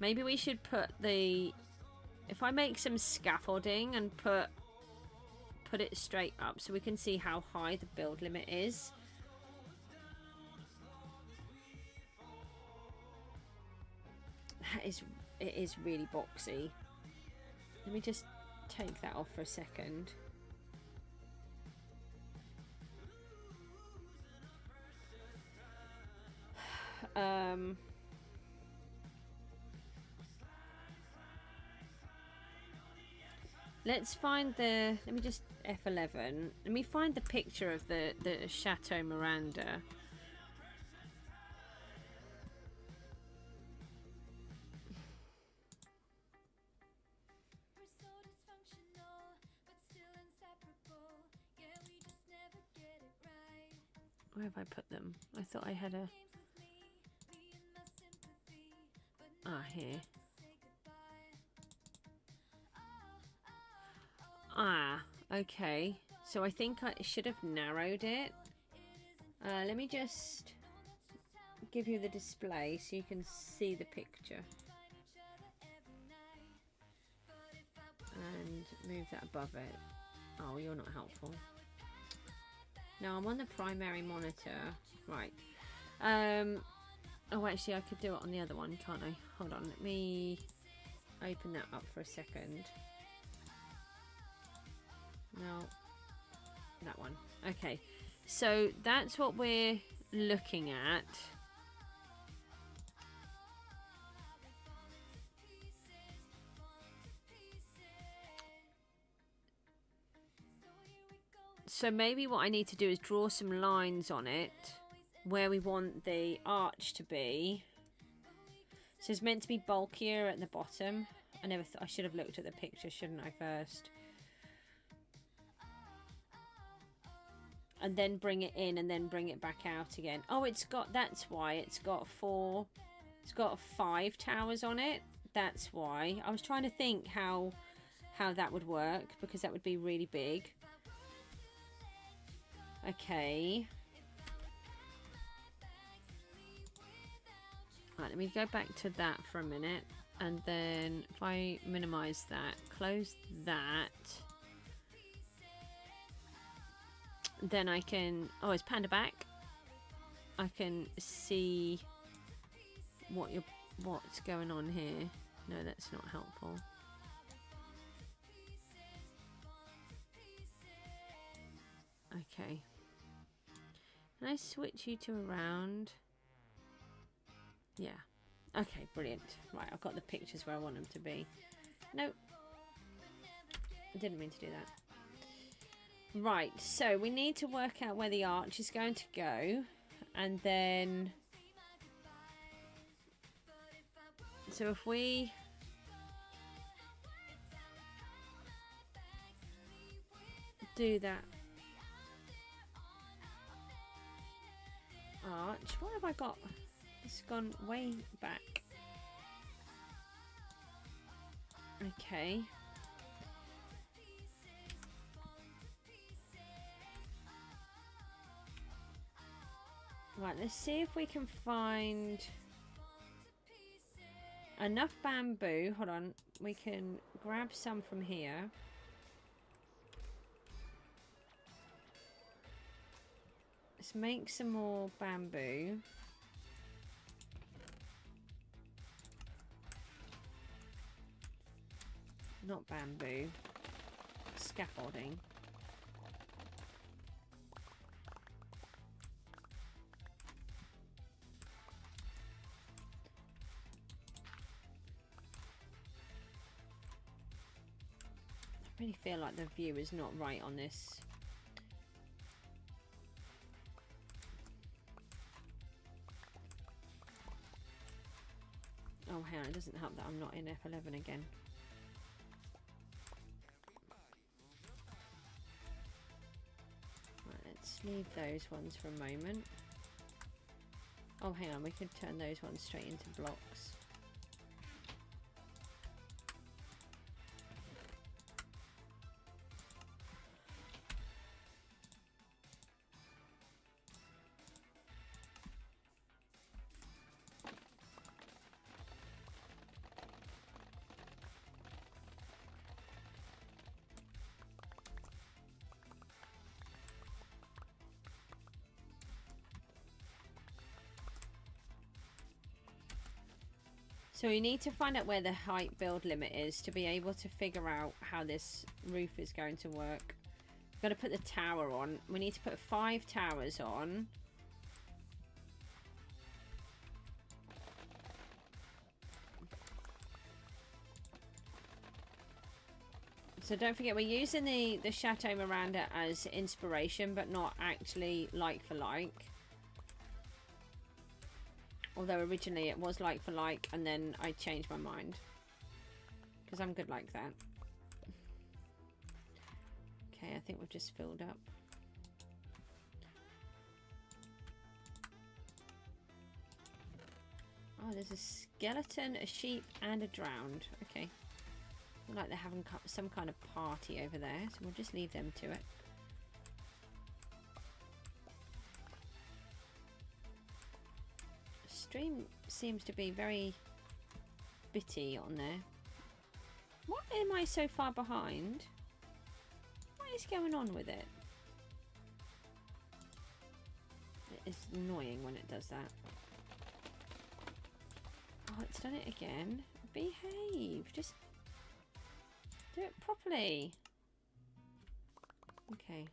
Maybe we should put the... If I make some scaffolding and put it straight up so we can see how high the build limit is. it is really boxy. Let me just take that off for a second. Let's find the, let me just F11. Let me find the picture of the Chateau Miranda. Where have I put them? I thought I had a... Ah, here. Ah, okay. So I think I should have narrowed it. Let me just give you the display so you can see the picture. And move that above it. Oh, you're not helpful. No, I'm on the primary monitor. Right. Oh, actually, I could do it on the other one, can't I? Hold on, let me open that up for a second. No, that one. Okay, so that's what we're looking at. So maybe what I need to do is draw some lines on it where we want the arch to be. So it's meant to be bulkier at the bottom. I should have looked at the picture, shouldn't I, first? And then bring it in and then bring it back out again. Oh, that's why it's got 5 towers on it. That's why. I was trying to think how that would work, because that would be really big. Okay. Right, let me go back to that for a minute. And then if I minimize that, close that. Then I can... Oh, it's panda back. I can see what's going on here. No, that's not helpful. Okay. Can I switch you to around? Yeah. Okay, brilliant. Right, I've got the pictures where I want them to be. Nope. I didn't mean to do that. Right, so we need to work out where the arch is going to go. And then... So if we... do that arch. What have I got? It's gone way back. Okay. Right, let's see if we can find enough bamboo. Hold on. We can grab some from here. Let's make some more bamboo. Not bamboo. Scaffolding. I really feel like the view is not right on this. Oh, hang on, it doesn't help that I'm not in F11 again. Right, let's leave those ones for a moment. Oh, hang on, we could turn those ones straight into blocks. So we need to find out where the height build limit is to be able to figure out how this roof is going to work. We've got to put the tower on. We need to put 5 towers on. So don't forget, we're using the Chateau Miranda as inspiration, but not actually like for like. Although originally it was like for like, and then I changed my mind. Because I'm good like that. Okay, I think we've just filled up. Oh, there's a skeleton, a sheep, and a drowned. Okay. Look like they're having some kind of party over there, so we'll just leave them to it. The stream seems to be very bitty on there. What am I so far behind? What is going on with it? It's annoying when it does that. Oh, it's done it again. Behave. Just do it properly. Okay.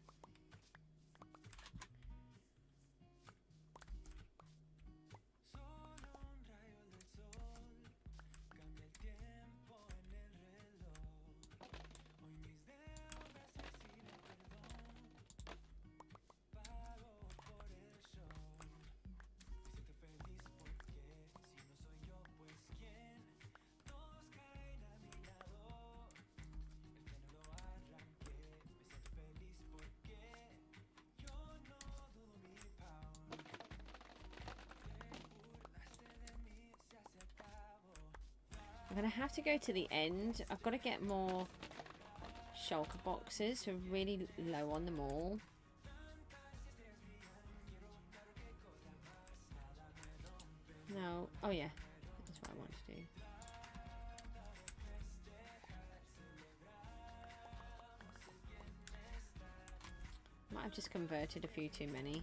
I'm going to have to go to the end. I've got to get more shulker boxes. We're really low on them all. No. Oh, yeah. That's what I want to do. Might have just converted a few too many.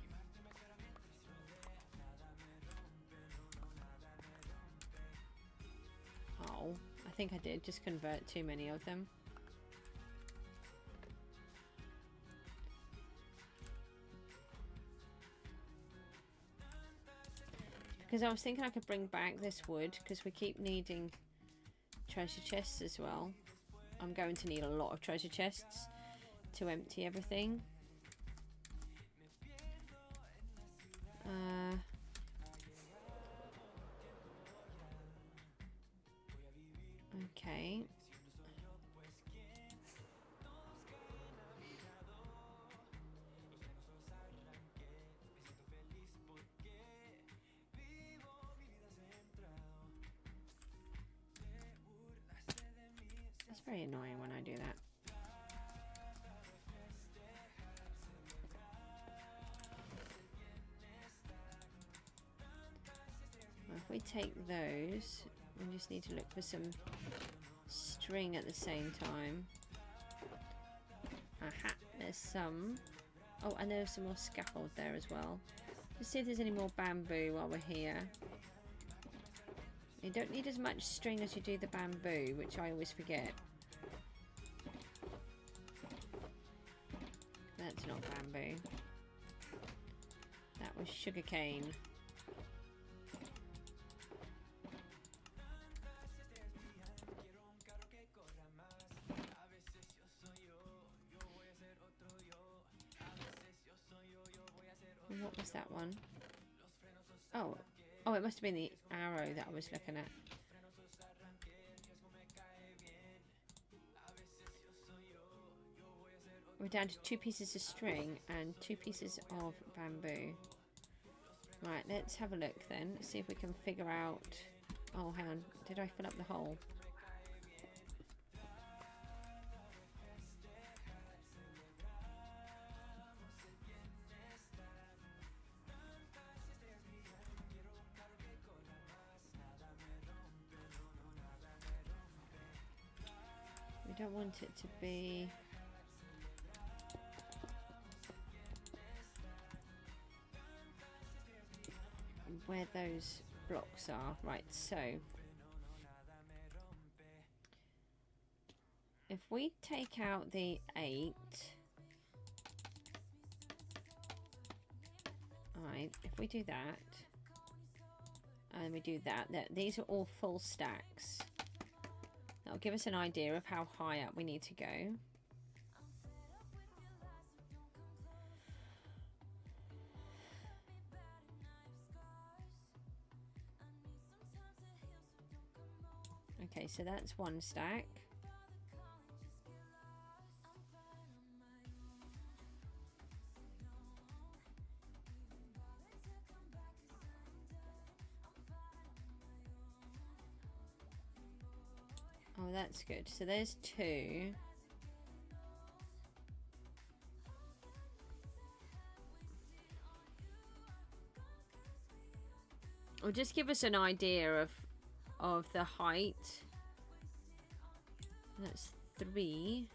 I think I did just convert too many of them. Because I was thinking I could bring back this wood because we keep needing treasure chests as well. I'm going to need a lot of treasure chests to empty everything. Okay. It's very annoying when I do that. Well, if we take those, we just need to look for some string at the same time. Aha, there's some. Oh, and there's some more scaffold there as well. Let's see if there's any more bamboo while we're here. You don't need as much string as you do the bamboo, which I always forget. That's not bamboo. That was sugarcane. What was that one? Oh, it must have been the arrow that I was looking at. We're down to 2 pieces of string and 2 pieces of bamboo. Right, let's have a look then. Let's see if we can figure out... Oh, hang on. Did I fill up the hole? We don't want it to be... where those blocks are. Right, so if we take out the 8, right, if we do that, and we do that, these are all full stacks. That'll give us an idea of how high up we need to go. Okay, so that's one stack. Oh, that's good. So there's 2. Or just give us an idea of the height. That's 3.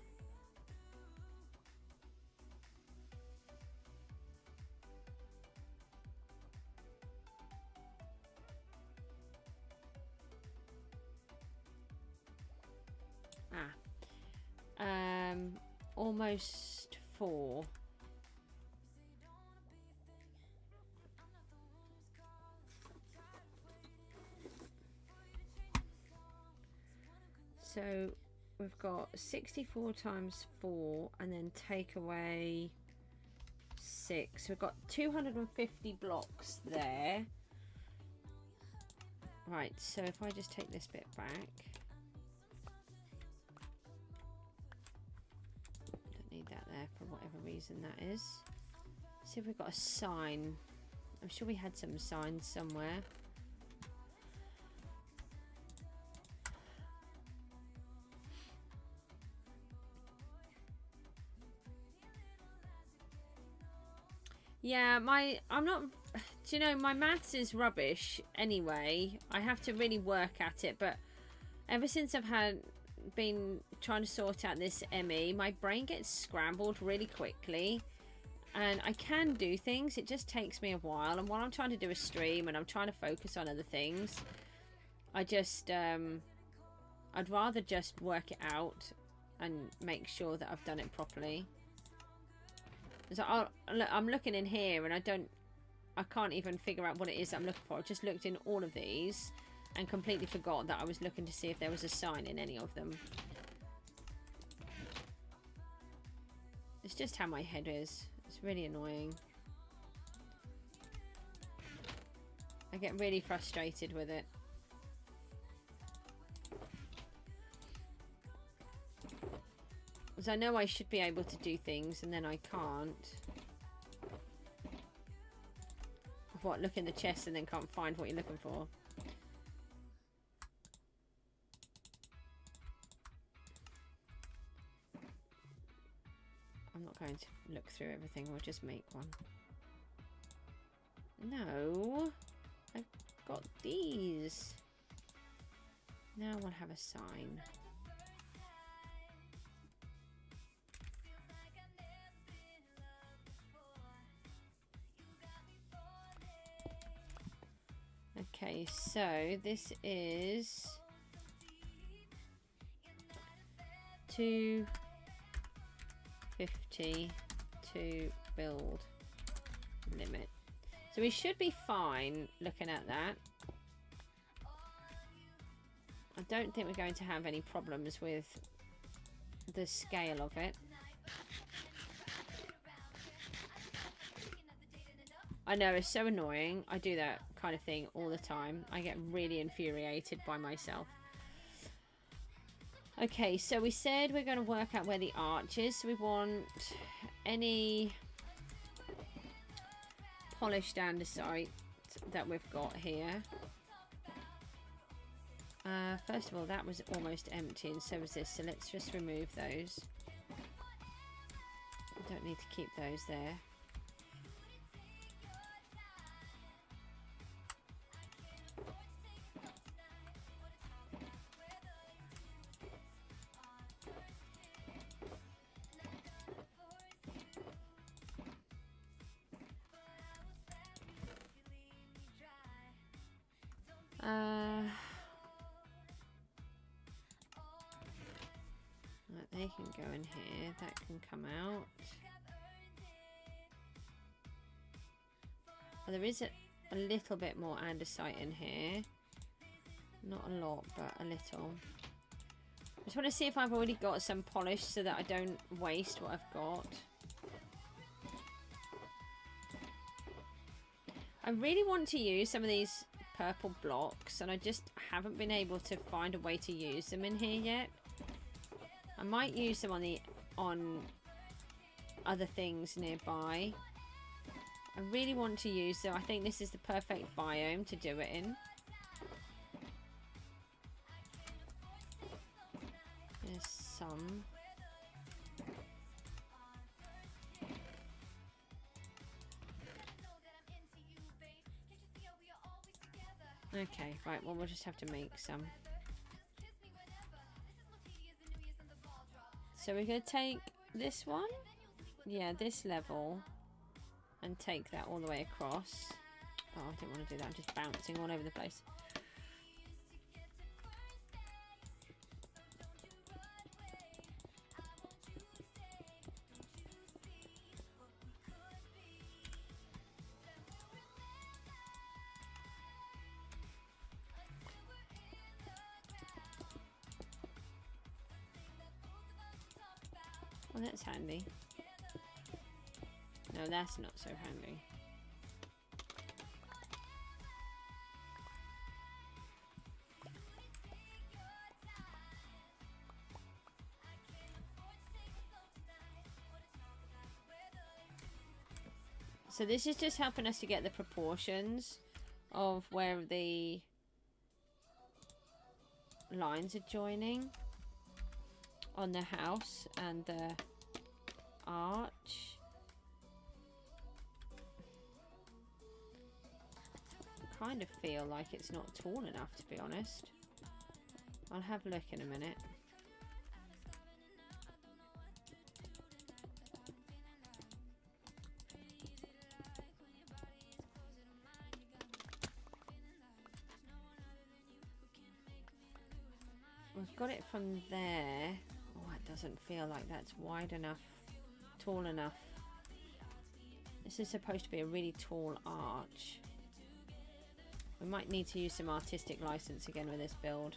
Almost 4. So we've got 64 times 4 and then take away 6. We've got 250 blocks there. Right, so if I just take this bit back. Don't need that there for whatever reason that is. See if we've got a sign. I'm sure we had some signs somewhere. Yeah, I'm not, do you know, my maths is rubbish anyway. I have to really work at it, but ever since I've been trying to sort out this ME, my brain gets scrambled really quickly. And I can do things, it just takes me a while. And while I'm trying to do a stream and I'm trying to focus on other things, I just, I'd rather just work it out and make sure that I've done it properly. So I'm looking in here and I can't even figure out what it is that I'm looking for. I just looked in all of these and completely forgot that I was looking to see if there was a sign in any of them. It's just how my head is. It's really annoying. I get really frustrated with it. Because I know I should be able to do things and then I can't. What, look in the chest and then can't find what you're looking for? I'm not going to look through everything, we'll just make one. No, I've got these. Now we'll have a sign. Okay, so this is 250 to build limit. So we should be fine looking at that. I don't think we're going to have any problems with the scale of it. I know, it's so annoying. I do that kind of thing all the time. I get really infuriated by myself. Okay, so we said we're going to work out where the arch is. So we want any polished andesite that we've got here. First of all, that was almost empty and so was this. So let's just remove those. I don't need to keep those there. They can go in here. That can come out. Well, there is a little bit more andesite in here. Not a lot, but a little. I just want to see if I've already got some polish so that I don't waste what I've got. I really want to use some of these purple blocks, and I just haven't been able to find a way to use them in here yet. I might use them on other things nearby. I really want to use them. I think this is the perfect biome to do it in. There's some. Okay, right, well, we'll just have to make some. So we're going to take this one. Yeah, this level. And take that all the way across. Oh, I didn't want to do that. I'm just bouncing all over the place. Well, that's handy. No, that's not so handy. So this is just helping us to get the proportions of where the lines are joining on the house and the arch. Kind of feel like it's not tall enough, to be honest. I'll have a look in a minute. We've got it from there. Oh, it doesn't feel like that's wide enough, tall enough. This is supposed to be a really tall arch. We might need to use some artistic license again with this build.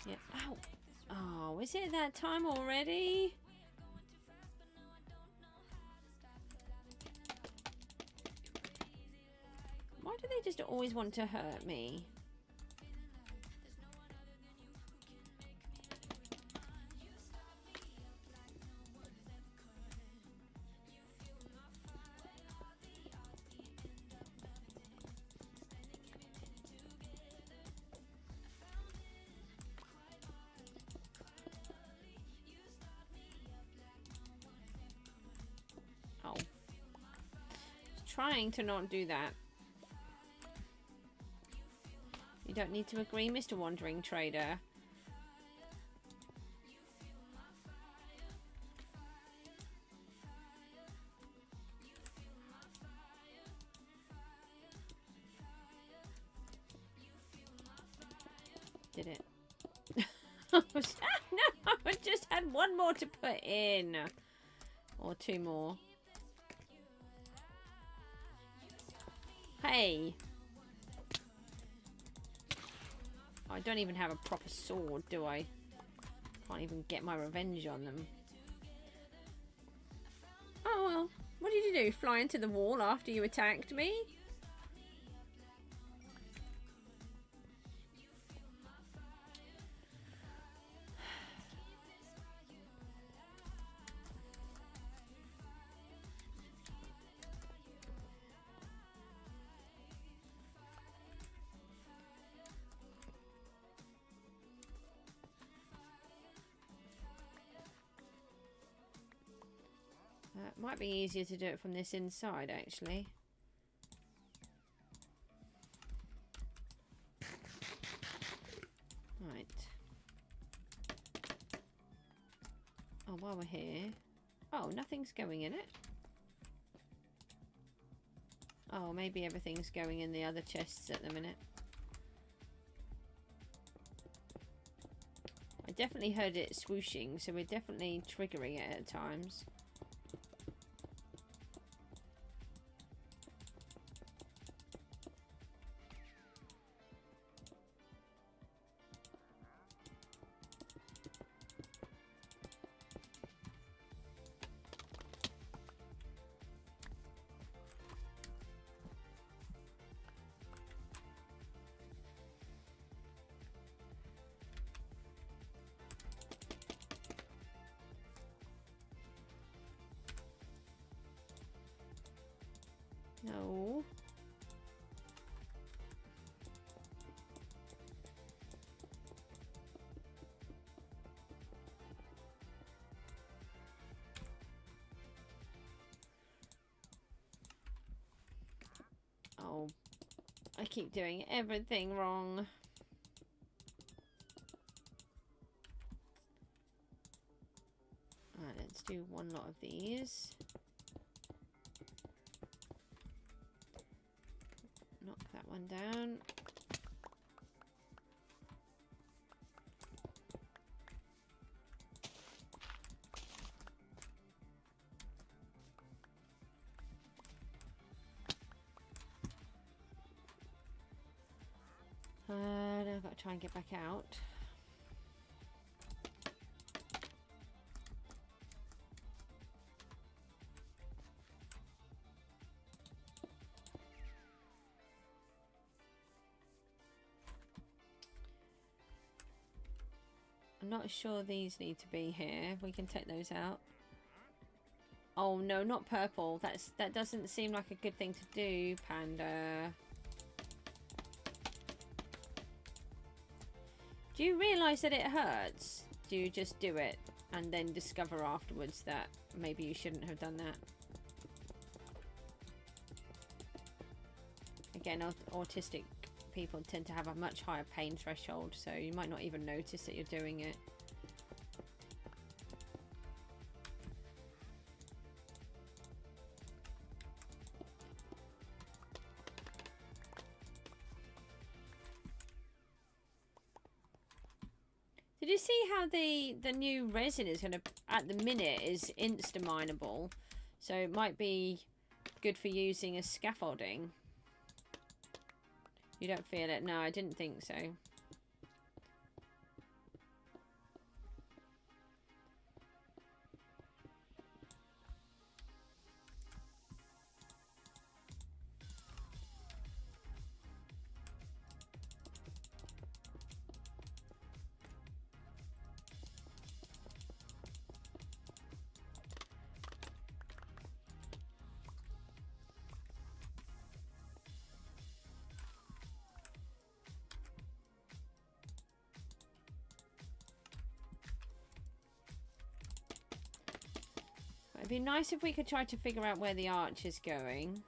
Yeah. Ow. Oh, is it that time already? Why do they just always want to hurt me? Oh. Trying to not do that. You don't need to agree, Mr. Wandering Trader. Did it? No, I just had one more to put in. Or two more. Hey. I don't even have a proper sword, do I? Can't even get my revenge on them. Oh well, what did you do? Fly into the wall after you attacked me? It might be easier to do it from this inside, actually. Oh, while we're here. Oh, nothing's going in it. Oh, maybe everything's going in the other chests at the minute. I definitely heard it swooshing, so we're definitely triggering it at times. No. Oh, I keep doing everything wrong. Alright, let's do one lot of these. Knock that one down. Now I've got to try and get back out. I'm not sure these need to be here. We can take those out. Oh no, not purple. That doesn't seem like a good thing to do, Panda. Do you realise that it hurts? Do you just do it and then discover afterwards that maybe you shouldn't have done that? Again, autistic people tend to have a much higher pain threshold, so you might not even notice that you're doing it. Did you see how the new resin is going to, at the minute, is insta-mineable? So it might be good for using as scaffolding. You don't feel it? No, I didn't think so. It'd be nice if we could try to figure out where the arch is going.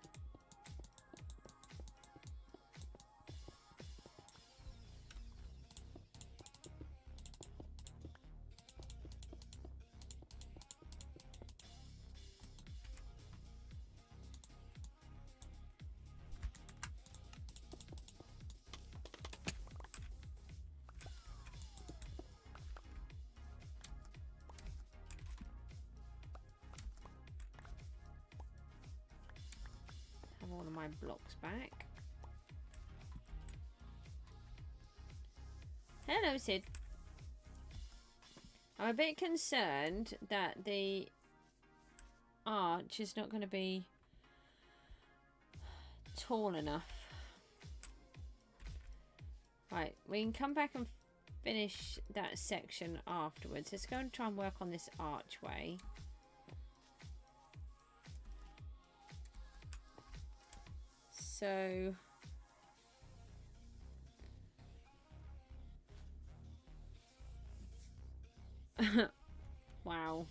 All of my blocks back. Hello, Sid. I'm a bit concerned that the arch is not going to be tall enough. Right, we can come back and finish that section afterwards. Let's go and try and work on this archway. So wow.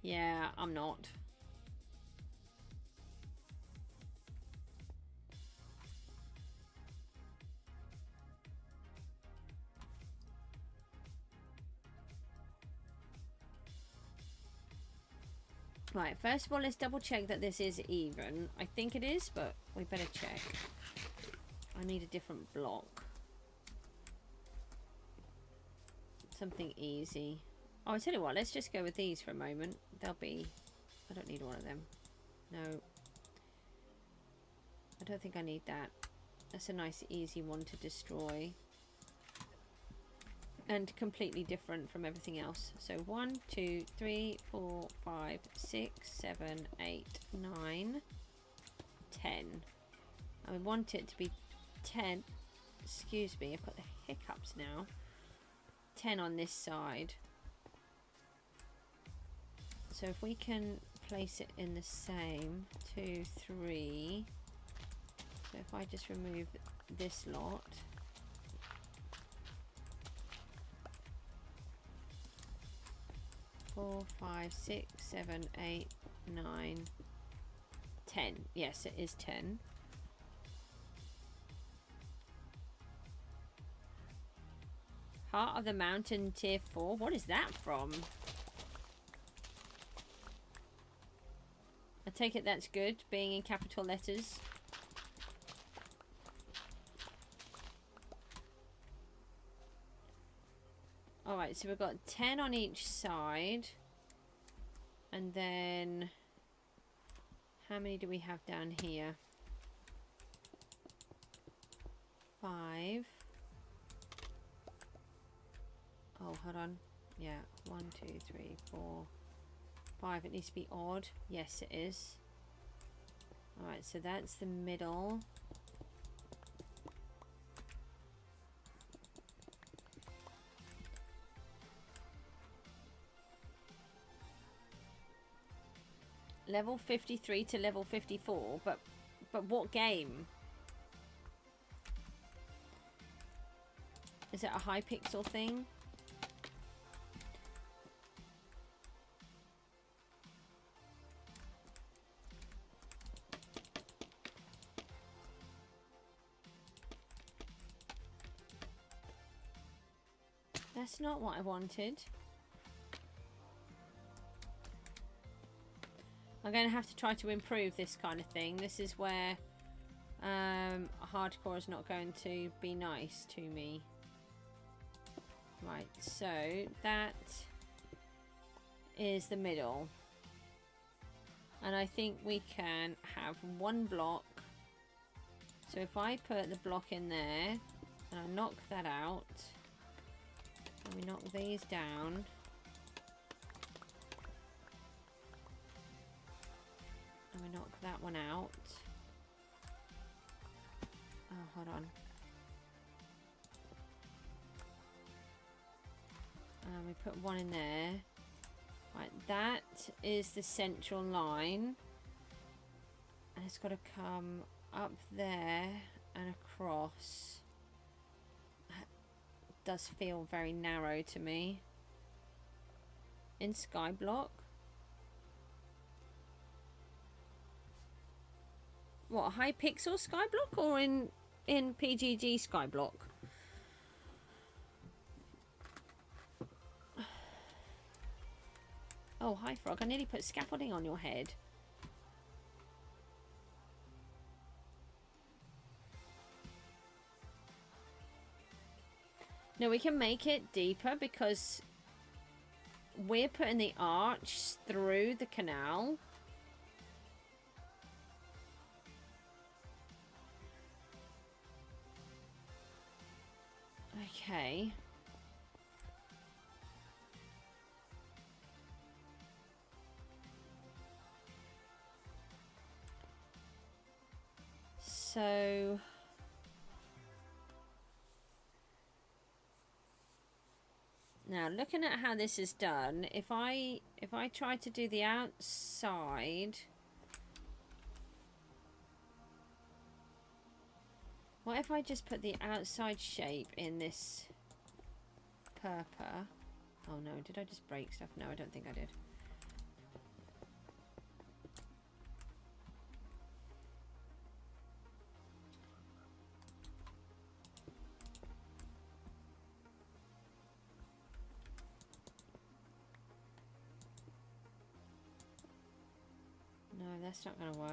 Yeah, I'm not. Right, first of all, let's double check that this is even. I think it is, but we better check. I need a different block. Something easy. Oh, I tell you what, let's just go with these for a moment. They'll be... I don't need one of them. No. I don't think I need that. That's a nice, easy one to destroy. And completely different from everything else. So 1, 2, 3, 4, 5, 6, 7, 8, 9, 10. I want it to be 10. Excuse me, I've got the hiccups now. 10 on this side. So if we can place it in the same 2, 3. So if I just remove this lot. 4, 5, 6, 7, 8, 9, 10. Yes, it is 10. Heart of the Mountain Tier 4. What is that from? I take it that's good, being in capital letters. Alright, so we've got 10 on each side. And then... how many do we have down here? 5. Oh, hold on. Yeah, 1, 2, 3, 4, 5. It needs to be odd. Yes, it is. Alright, so that's the middle. Level 53 to level 54, but what game? Is it a high pixel thing? That's not what I wanted. I'm going to have to try to improve this kind of thing. This is where hardcore is not going to be nice to me. Right, so that is the middle. And I think we can have one block. So if I put the block in there and I knock that out, and we knock these down. And we knock that one out. Oh, hold on. And we put one in there. Right, that is the central line. And it's got to come up there and across. That does feel very narrow to me. In SKYBLOCK. What, high pixel SKYBLOCK or in PGG SKYBLOCK? Oh, hi Frog, I nearly put scaffolding on your head. No, we can make it deeper because we're putting the arch through the canal. Okay. So now looking at how this is done, if I try to do the outside, what if I just put the outside shape in this purple? Oh no, did I just break stuff? No, I don't think I did. That's not going to work.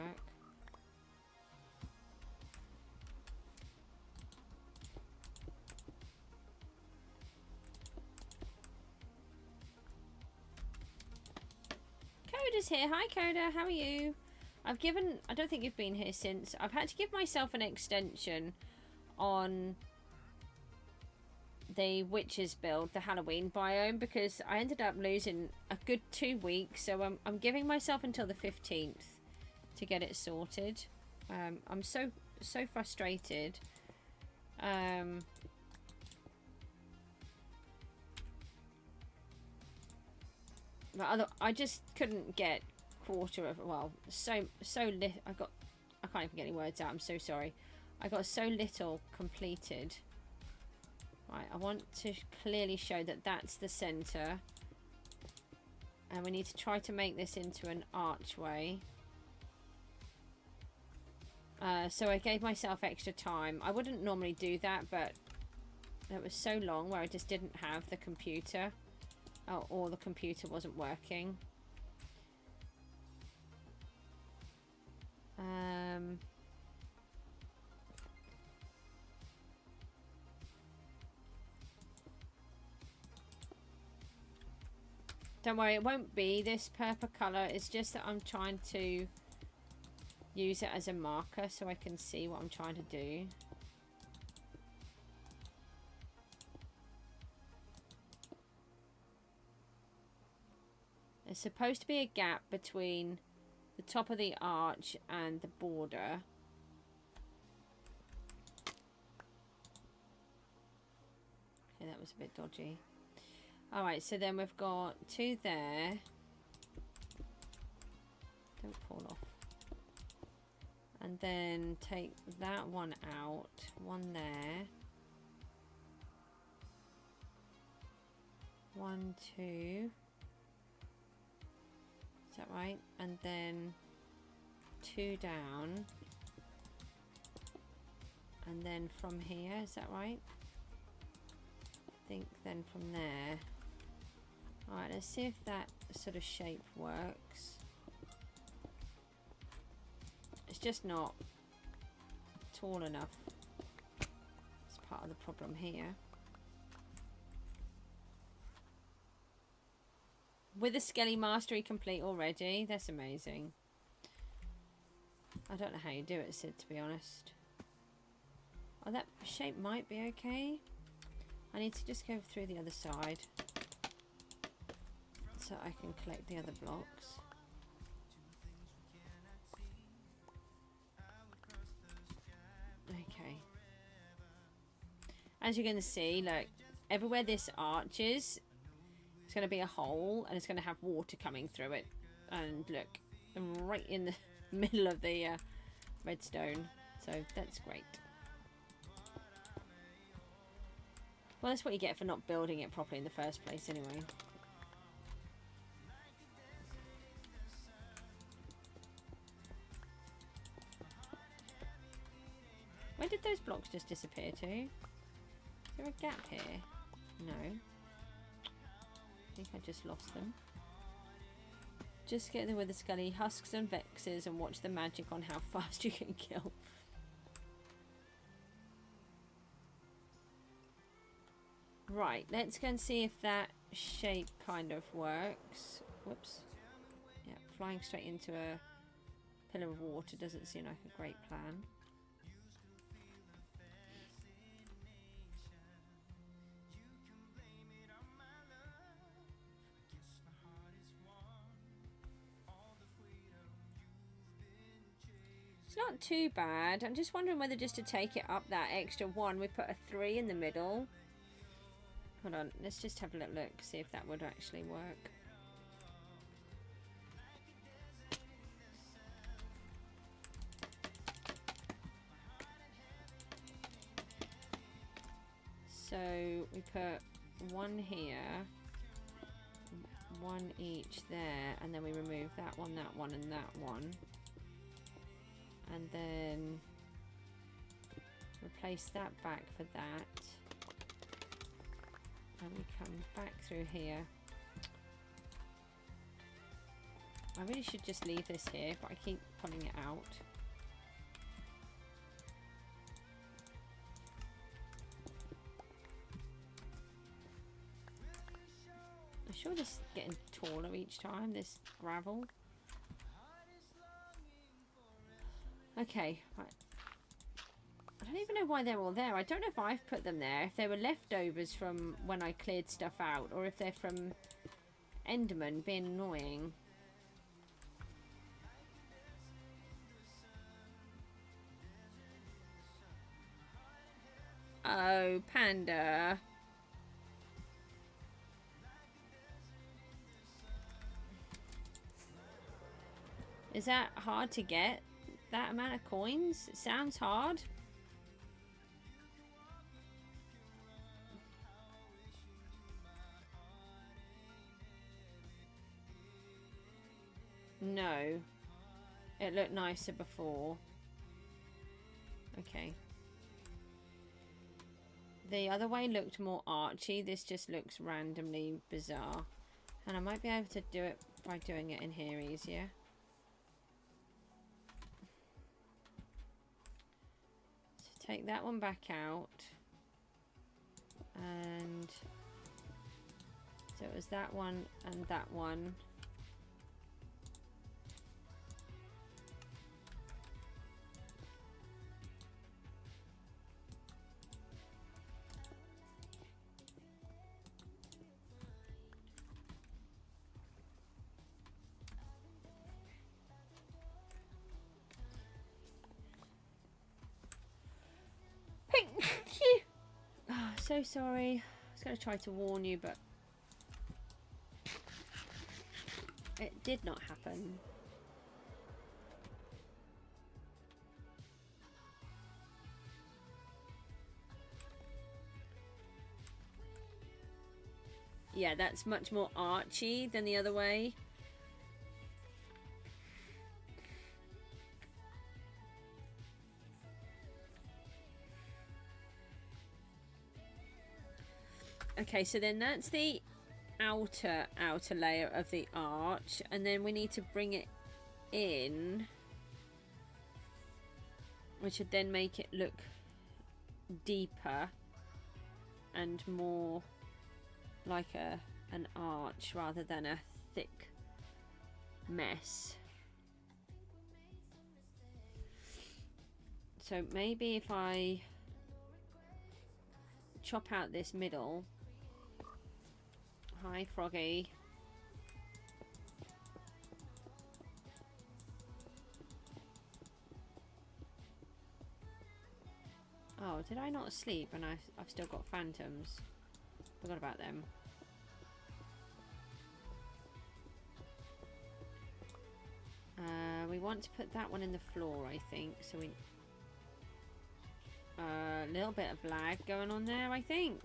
Coda's here. Hi Coda, how are you? I don't think you've been here since. I've had to give myself an extension on the witches build, the Halloween biome, because I ended up losing a good 2 weeks. So I'm giving myself until the 15th to get it sorted. I'm so frustrated. But I just couldn't get quarter of, well, so little. I can't even get any words out. I'm so sorry. I got so little completed. Right, I want to clearly show that that's the center, and we need to try to make this into an archway. So I gave myself extra time. I wouldn't normally do that, but it was so long where I just didn't have the computer, or the computer wasn't working. Don't worry, it won't be this purple colour. It's just that I'm trying to use it as a marker so I can see what I'm trying to do. There's supposed to be a gap between the top of the arch and the border. Okay, that was a bit dodgy. Alright, so then we've got 2 there. Don't fall off. And then take that one out. 1 there. 1, 2. Is that right? And then 2 down. And then from here, is that right? I think then from there. Alright, let's see if that sort of shape works. It's just not tall enough. It's part of the problem here. With the Skelly Mastery complete already? That's amazing. I don't know how you do it, Sid, to be honest. Oh, that shape might be okay. I need to just go through the other side so I can collect the other blocks. Okay. As you're going to see, look, everywhere this arches, it's going to be a hole and it's going to have water coming through it. And look, I'm right in the middle of the redstone. So that's great. Well, that's what you get for not building it properly in the first place anyway. Where did those blocks just disappear to? Is there a gap here? No. I think I just lost them. Just get there with the Scully husks and vexes and watch the magic on how fast you can kill. Right, let's go and see if that shape kind of works. Whoops. Yeah, flying straight into a pillar of water doesn't seem like a great plan. It's not too bad. I'm just wondering whether just to take it up that extra 1, we put a 3 in the middle. Hold on, let's just have a little look, see if that would actually work. So we put 1 here, 1 each there, and then we remove that one, and that one. And then replace that back for that. And we come back through here. I really should just leave this here, but I keep pulling it out. I'm sure this is getting taller each time, this gravel. Okay, right. I don't even know why they're all there. I don't know if I've put them there, if they were leftovers from when I cleared stuff out, or if they're from Enderman being annoying. Oh, Panda. Is that hard to get? That amount of coins? It sounds hard. No. It looked nicer before. Okay. The other way looked more archy. This just looks randomly bizarre. And I might be able to do it by doing it in here easier. So take that one back out. And so it was that one and that one. Oh, so sorry. I was going to try to warn you, but it did not happen. Yeah, that's much more archy than the other way. Okay, so then that's the outer layer of the arch, and then we need to bring it in, which would then make it look deeper and more like an arch rather than a thick mess. So maybe if I chop out this middle. Hi, Froggy. Oh, did I not sleep and I've still got phantoms? Forgot about them. We want to put that one in the floor, I think. So we... a little bit of lag going on there, I think.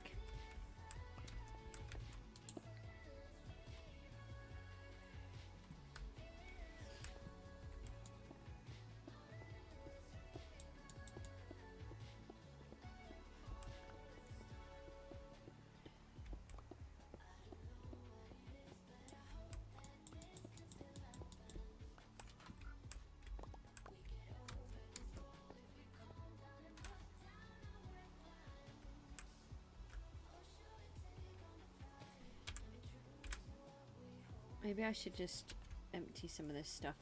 Maybe I should just empty some of this stuff.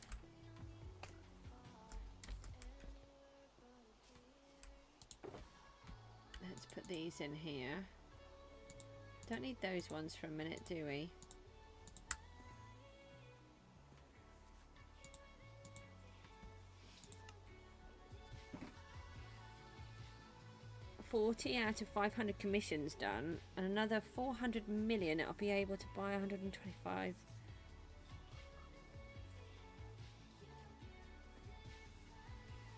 Let's put these in here. Don't need those ones for a minute, do we? $40 out of 500 commissions done, and another 400 million. I'll be able to buy 125.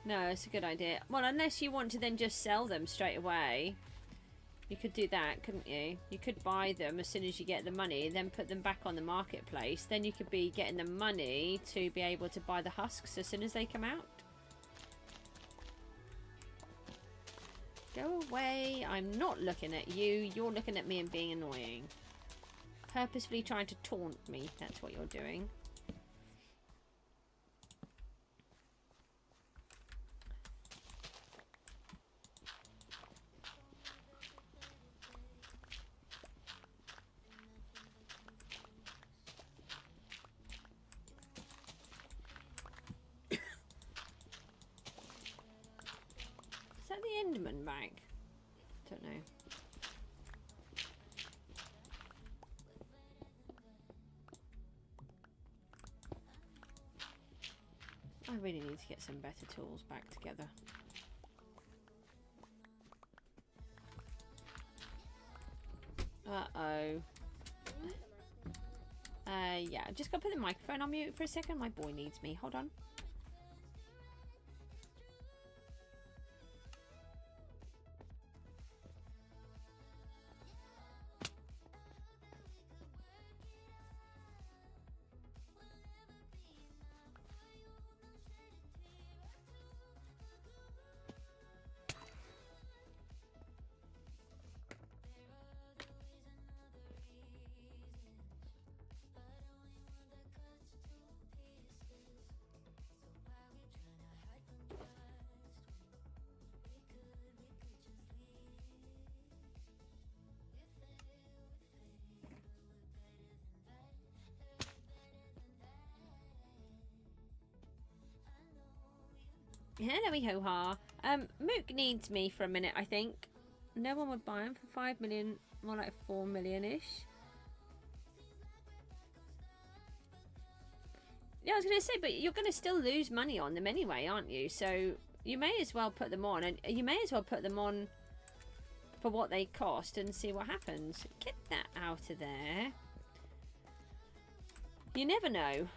No, it's a good idea. Well, unless you want to then just sell them straight away. You could do that, couldn't you? You could buy them as soon as you get the money, then put them back on the marketplace. Then you could be getting the money to be able to buy the husks as soon as they come out. Go away. I'm not looking at you. You're looking at me and being annoying. Purposefully trying to taunt me. That's what you're doing. the Enderman back? Don't know. I really need to get some better tools back together. Uh-oh. Yeah, I'm just gonna put the microphone on mute for a second. My boy needs me. Hold on. Hello, ho-ha. Mook needs me for a minute, I think. No one would buy him for 5 million, more like 4 million-ish. Yeah, I was going to say, but you're going to still lose money on them anyway, aren't you? So you may as well put them on, and you may as well put them on for what they cost and see what happens. Get that out of there. You never know.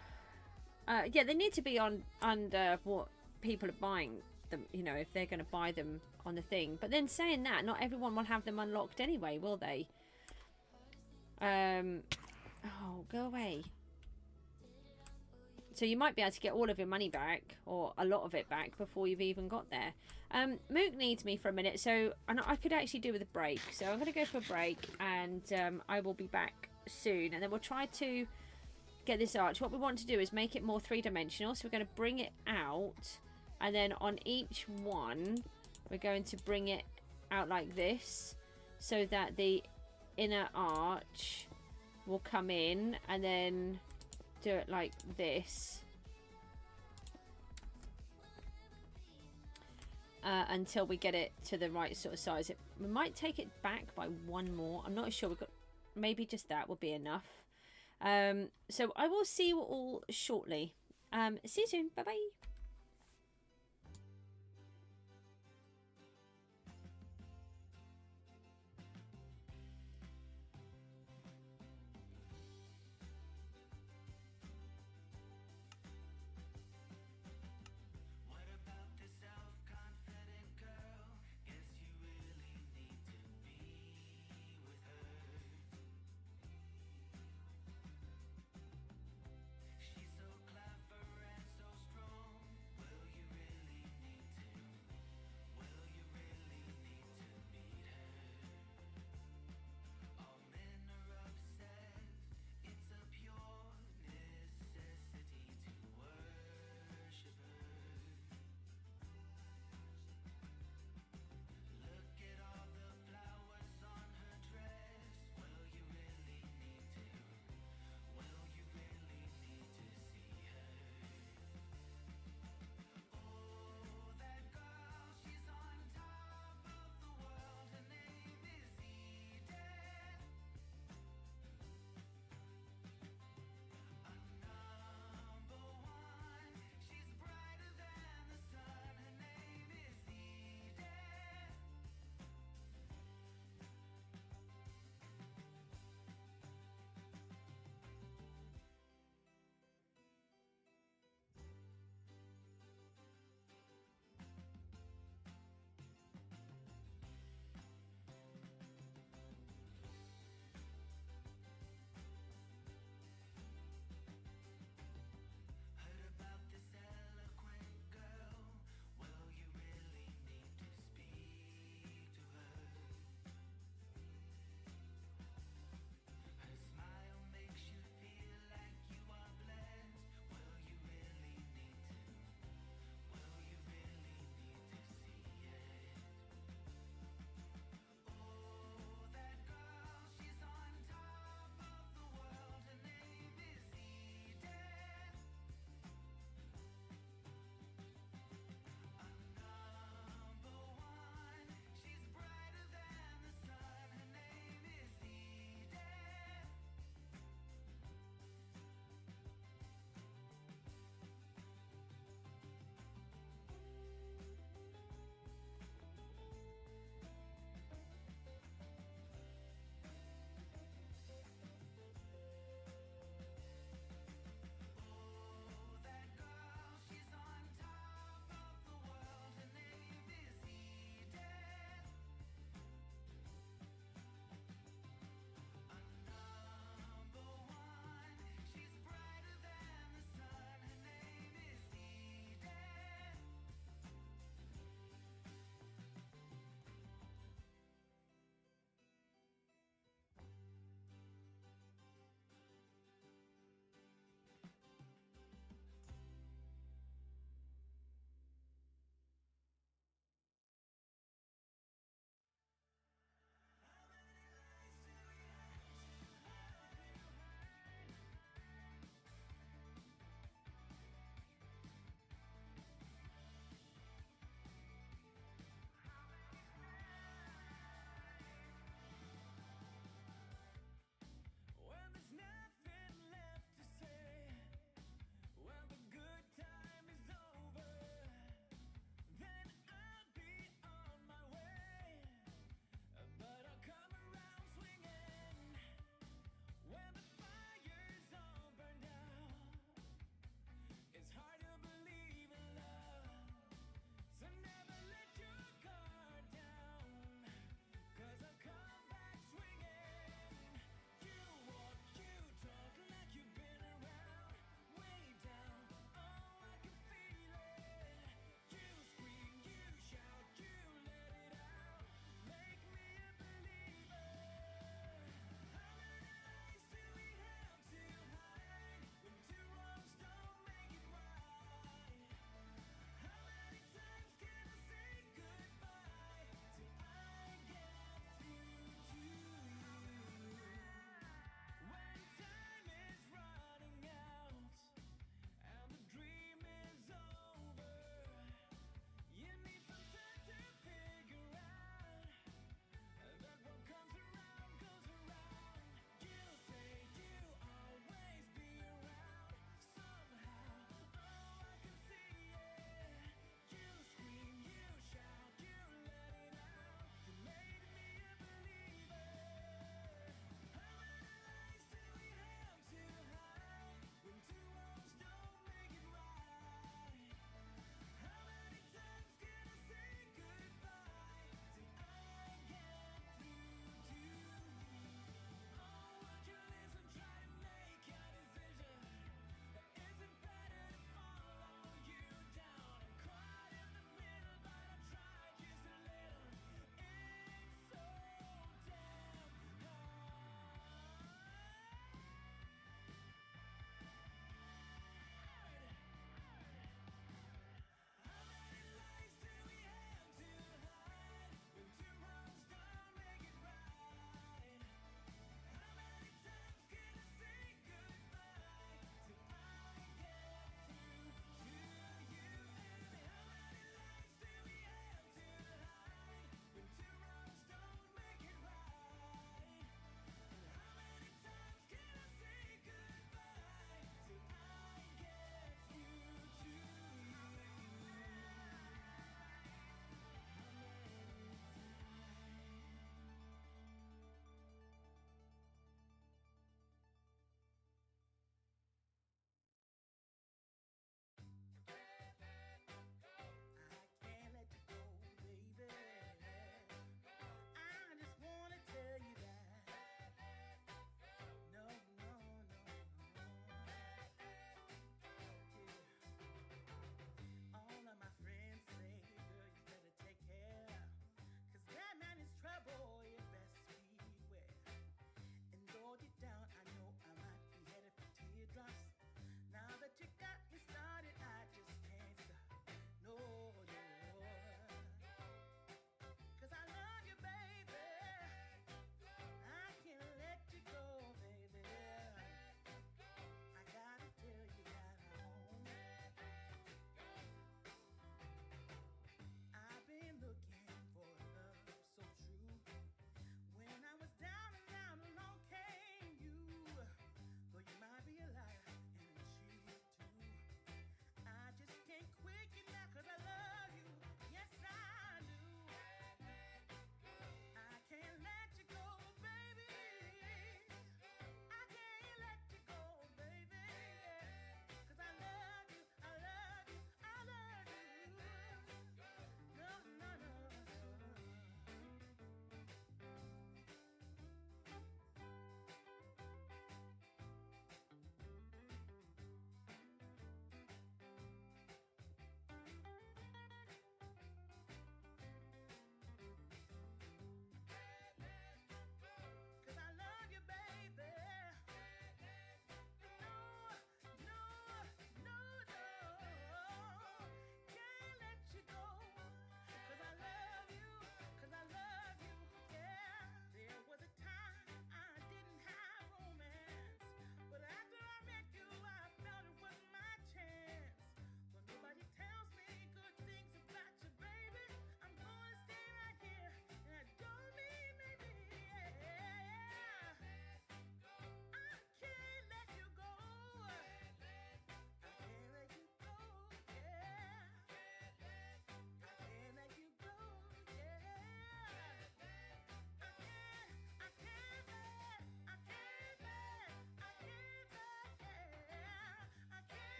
Yeah, they need to be on under what people are buying them, you know, if they're going to buy them on the thing. But then saying that, not everyone will have them unlocked anyway, will they? Oh, go away. So you might be able to get all of your money back, or a lot of it back, before you've even got there. Mook needs me for a minute, so I could actually do with a break. So I'm going to go for a break, and I will be back soon. And then we'll try to get this arch. What we want to do is make it more three-dimensional. So we're going to bring it out, and then on each one, we're going to bring it out like this, so that the inner arch will come in, and then do it like this until we get it to the right sort of size. We might take it back by one more. I'm not sure. We've got maybe just that will be enough. So I will see you all shortly. See you soon. Bye bye.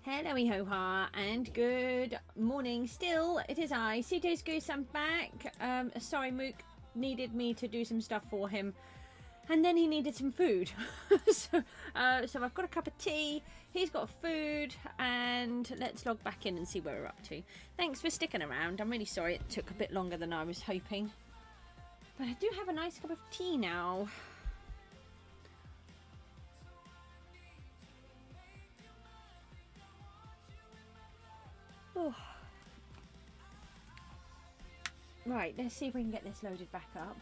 Hello, ho-ha, and good morning. Still, it is I, CJSGOOSE. I'm back. Sorry, Mook needed me to do some stuff for him, and then he needed some food. so I've got a cup of tea. He's got food, and let's log back in and see where we're up to. Thanks for sticking around. I'm really sorry it took a bit longer than I was hoping, but I do have a nice cup of tea now. Oh. Right, let's see if we can get this loaded back up.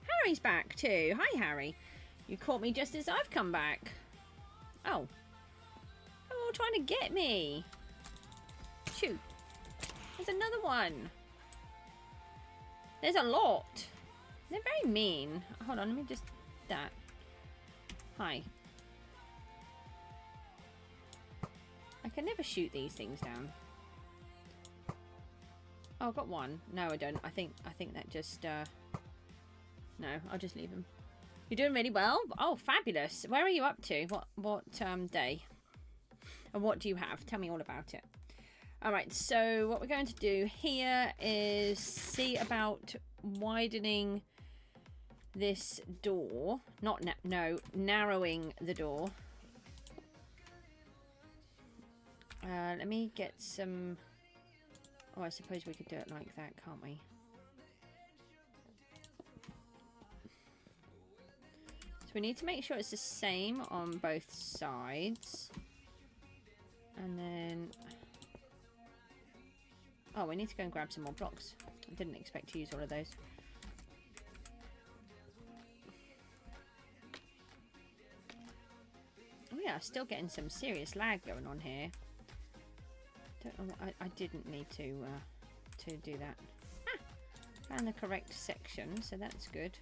Harry's back too. Hi, Harry. You caught me just as I've come back. Oh. They're all trying to get me. Shoot. There's another one. There's a lot. They're very mean. Hold on, let me just... That. Hi. I can never shoot these things down. Oh, I've got one. No, I don't. I think that just... No, I'll just leave him. You're doing really well. Oh, fabulous. Where are you up to? What day? And what do you have? Tell me all about it. All right, so what we're going to do here is see about widening this door. Narrowing the door. Let me get some... Oh, I suppose we could do it like that, can't we? So we need to make sure it's the same on both sides. And then... Oh, we need to go and grab some more blocks. I didn't expect to use all of those. Oh yeah, still getting some serious lag going on here. Don't know what, I didn't need to do that. Ah, found the correct section, so that's good.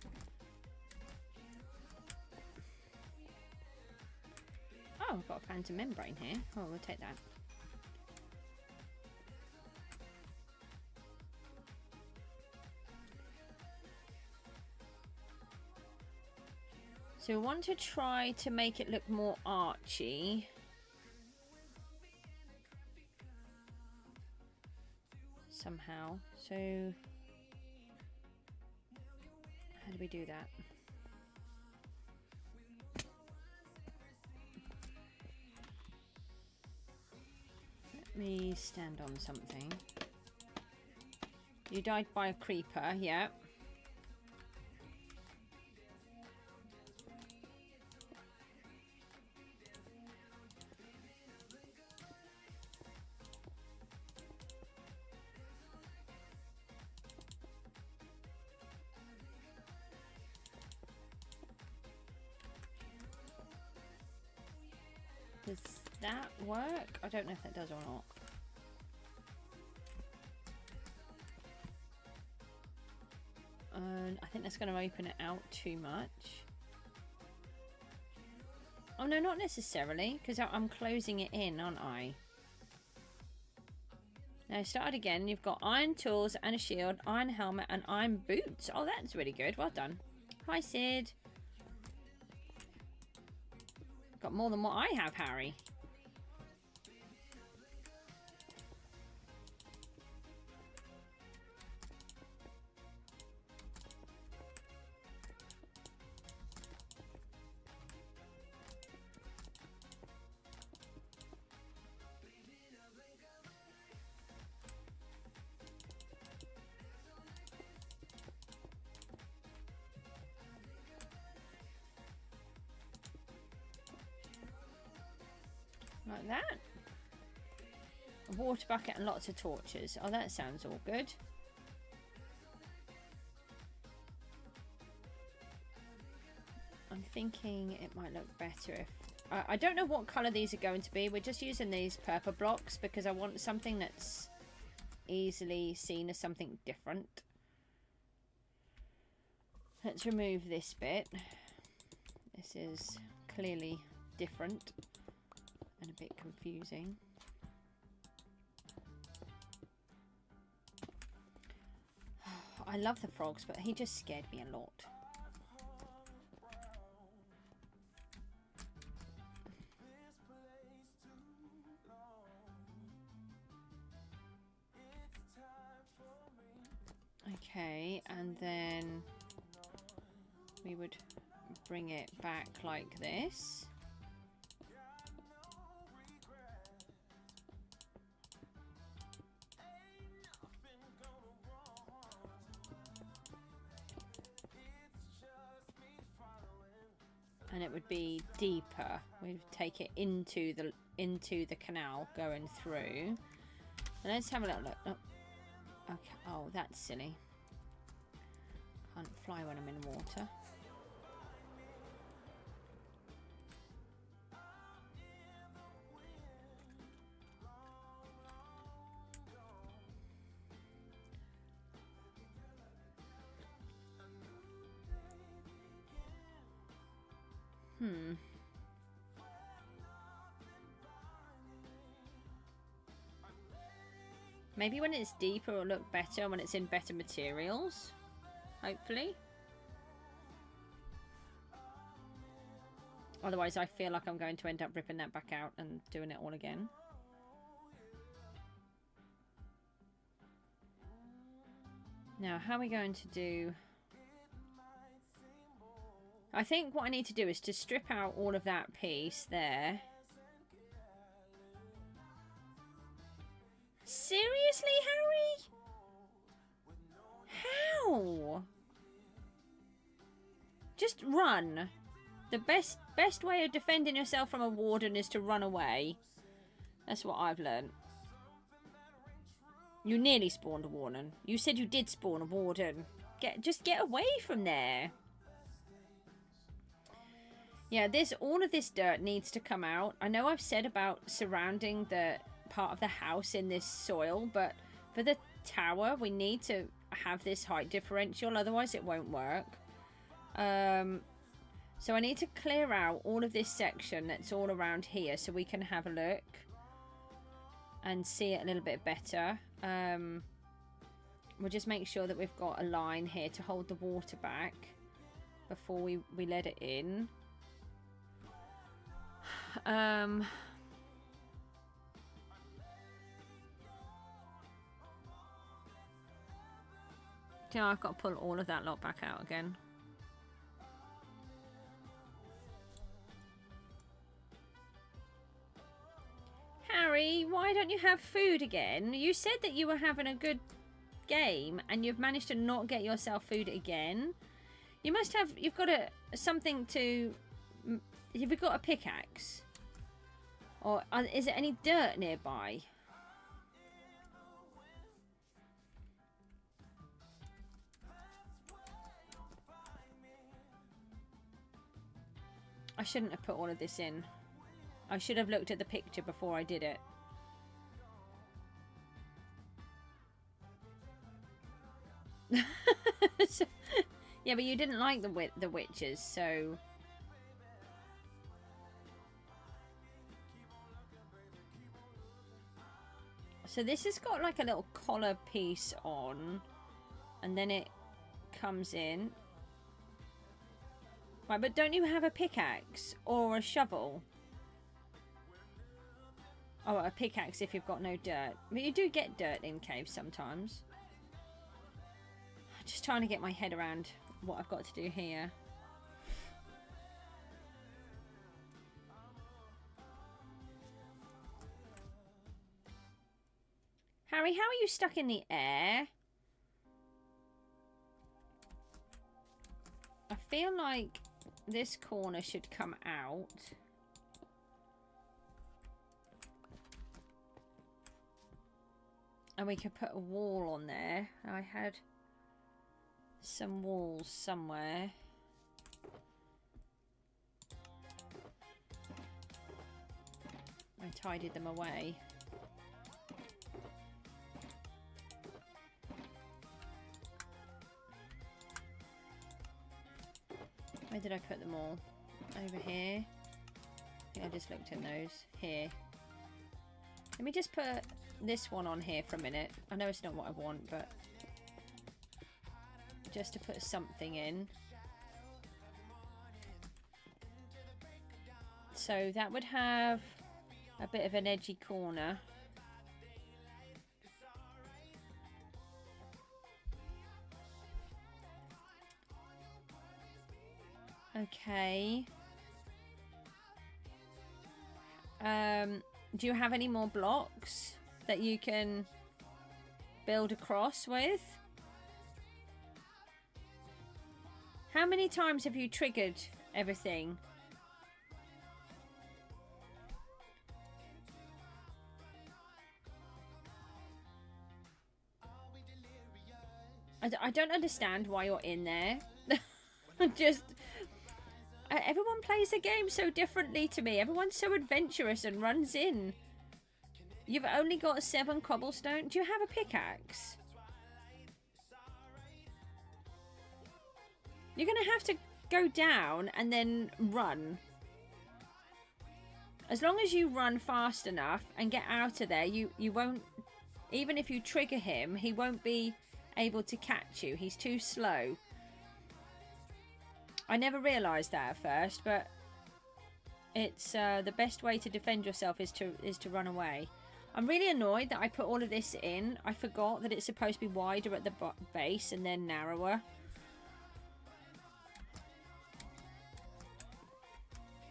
Oh, I've got a phantom membrane here. Oh, we'll take that. So we want to try to make it look more archy. Somehow. So how do we do that? Let me stand on something. You died by a creeper, yeah. Does that work? I don't know if that does or not. I think that's going to open it out too much. Oh no, not necessarily, because I'm closing it in, aren't I? Now start again. You've got iron tools and a shield, iron helmet and iron boots. Oh, that's really good. Well done. Hi, Sid. Got more than what I have, Harry. Like that. A water bucket and lots of torches. Oh, that sounds all good. I'm thinking it might look better if... I don't know what colour these are going to be. We're just using these purple blocks because I want something that's easily seen as something different. Let's remove this bit. This is clearly different. And a bit confusing. I love the frogs, but he just scared me a lot. Okay, and then we would bring it back like this. And it would be deeper. We'd take it into the canal going through. And let's have a little look. Oh. Okay. Oh, that's silly. Can't fly when I'm in water. Maybe when it's deeper it'll look better when it's in better materials. Hopefully. Otherwise I feel like I'm going to end up ripping that back out and doing it all again. Now, how are we going to do... I think what I need to do is to strip out all of that piece there. Seriously, Harry? How? Just run. The best way of defending yourself from a warden is to run away. That's what I've learned. You nearly spawned a warden. You said you did spawn a warden. Just get away from there. Yeah, all of this dirt needs to come out. I know I've said about surrounding the part of the house in this soil, but for the tower we need to have this height differential, otherwise it won't work. So I need to clear out all of this section that's all around here so we can have a look and see it a little bit better. We'll just make sure that we've got a line here to hold the water back before we let it in. Yeah, I've got to pull all of that lot back out again. Harry, why don't you have food again? You said that you were having a good game and you've managed to not get yourself food again. You must have, you've got something to, you've got a pickaxe. Or is there any dirt nearby? I shouldn't have put all of this in. I should have looked at the picture before I did it. Yeah, but you didn't like the witches, so... So this has got like a little collar piece on, and then it comes in. Right, but don't you have a pickaxe or a shovel? Oh, a pickaxe if you've got no dirt. But you do get dirt in caves sometimes. I'm just trying to get my head around what I've got to do here. Harry, how are you stuck in the air? I feel like this corner should come out. And we could put a wall on there. I had some walls somewhere. I tidied them away. Where did I put them all? Over here. I think I just looked in those. Here. Let me just put this one on here for a minute. I know it's not what I want, but just to put something in. So that would have a bit of an edgy corner. Okay. Do you have any more blocks that you can build a cross with? How many times have you triggered everything? I don't understand why you're in there. Just... everyone plays the game so differently to me. Everyone's so adventurous and runs in. You've only got 7 cobblestone. Do you have a pickaxe? You're going to have to go down and then run. As long as you run fast enough and get out of there, you won't... Even if you trigger him, he won't be able to catch you. He's too slow. I never realised that at first, but it's the best way to defend yourself is to run away. I'm really annoyed that I put all of this in. I forgot that it's supposed to be wider at the base and then narrower.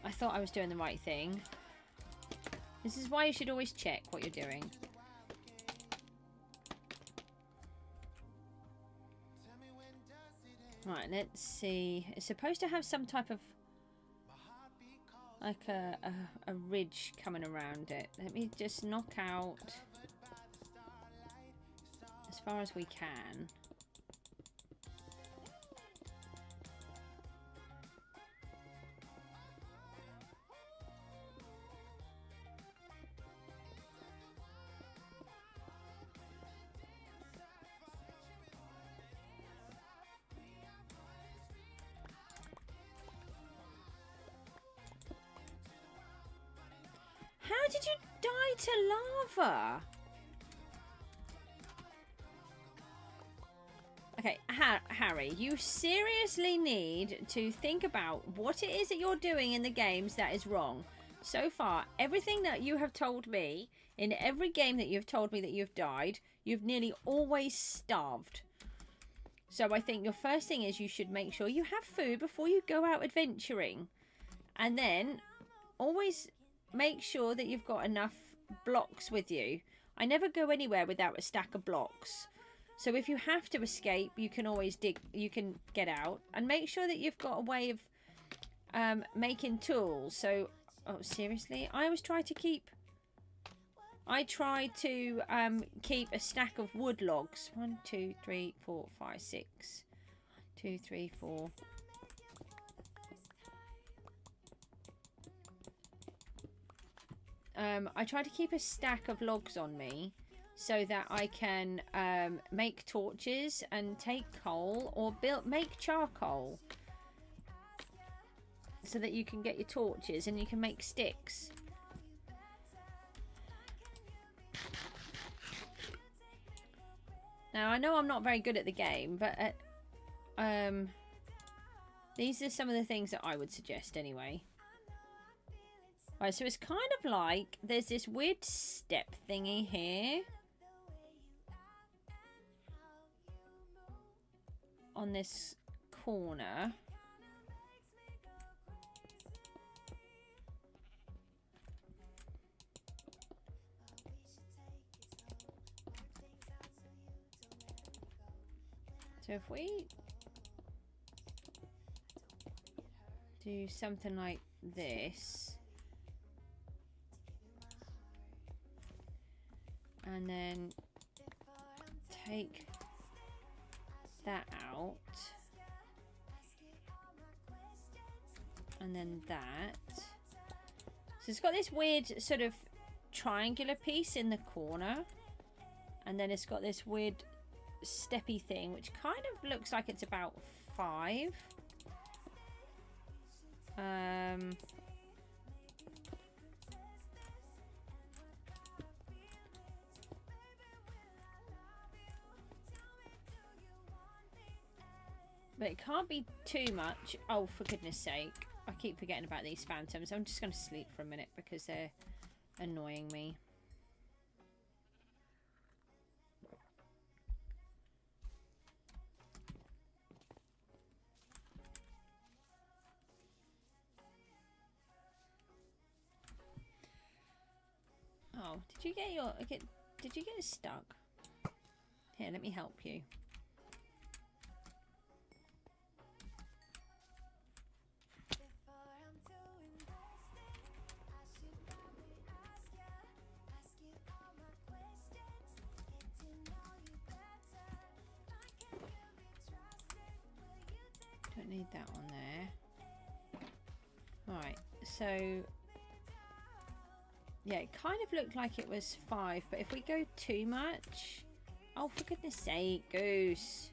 I thought I was doing the right thing. This is why you should always check what you're doing. Right, let's see. It's supposed to have some type of... like a ridge coming around it. Let me just knock out as far as we can. How did you die to lava? Okay, Harry, you seriously need to think about what it is that you're doing in the games that is wrong. So far, everything that you have told me, in every game that you've told me that you've died, you've nearly always starved. So I think your first thing is you should make sure you have food before you go out adventuring. And then always... make sure that you've got enough blocks with you. I never go anywhere without a stack of blocks. So if you have to escape, you can always you can get out. And make sure that you've got a way of making tools. So, oh, seriously? I always try to keep... I try to keep a stack of wood logs. 1, 2, 3, 4, 5, 6. 2, 3, 4... I try to keep a stack of logs on me so that I can make torches and take coal or make charcoal so that you can get your torches and you can make sticks. Now, I know I'm not very good at the game, but these are some of the things that I would suggest anyway. Right, so it's kind of like there's this weird step thingy here on this corner. So if we do something like this, and then take that out, and then that. So it's got this weird sort of triangular piece in the corner, and then it's got this weird steppy thing, which kind of looks like it's about 5. But it can't be too much. Oh, for goodness sake. I keep forgetting about these phantoms. I'm just going to sleep for a minute because they're annoying me. Oh, did you get your... Did you get stuck? Here, let me help you. Don't need that one there. Alright, so... Yeah, it kind of looked like it was 5, but if we go too much... Oh, for goodness sake, Goose.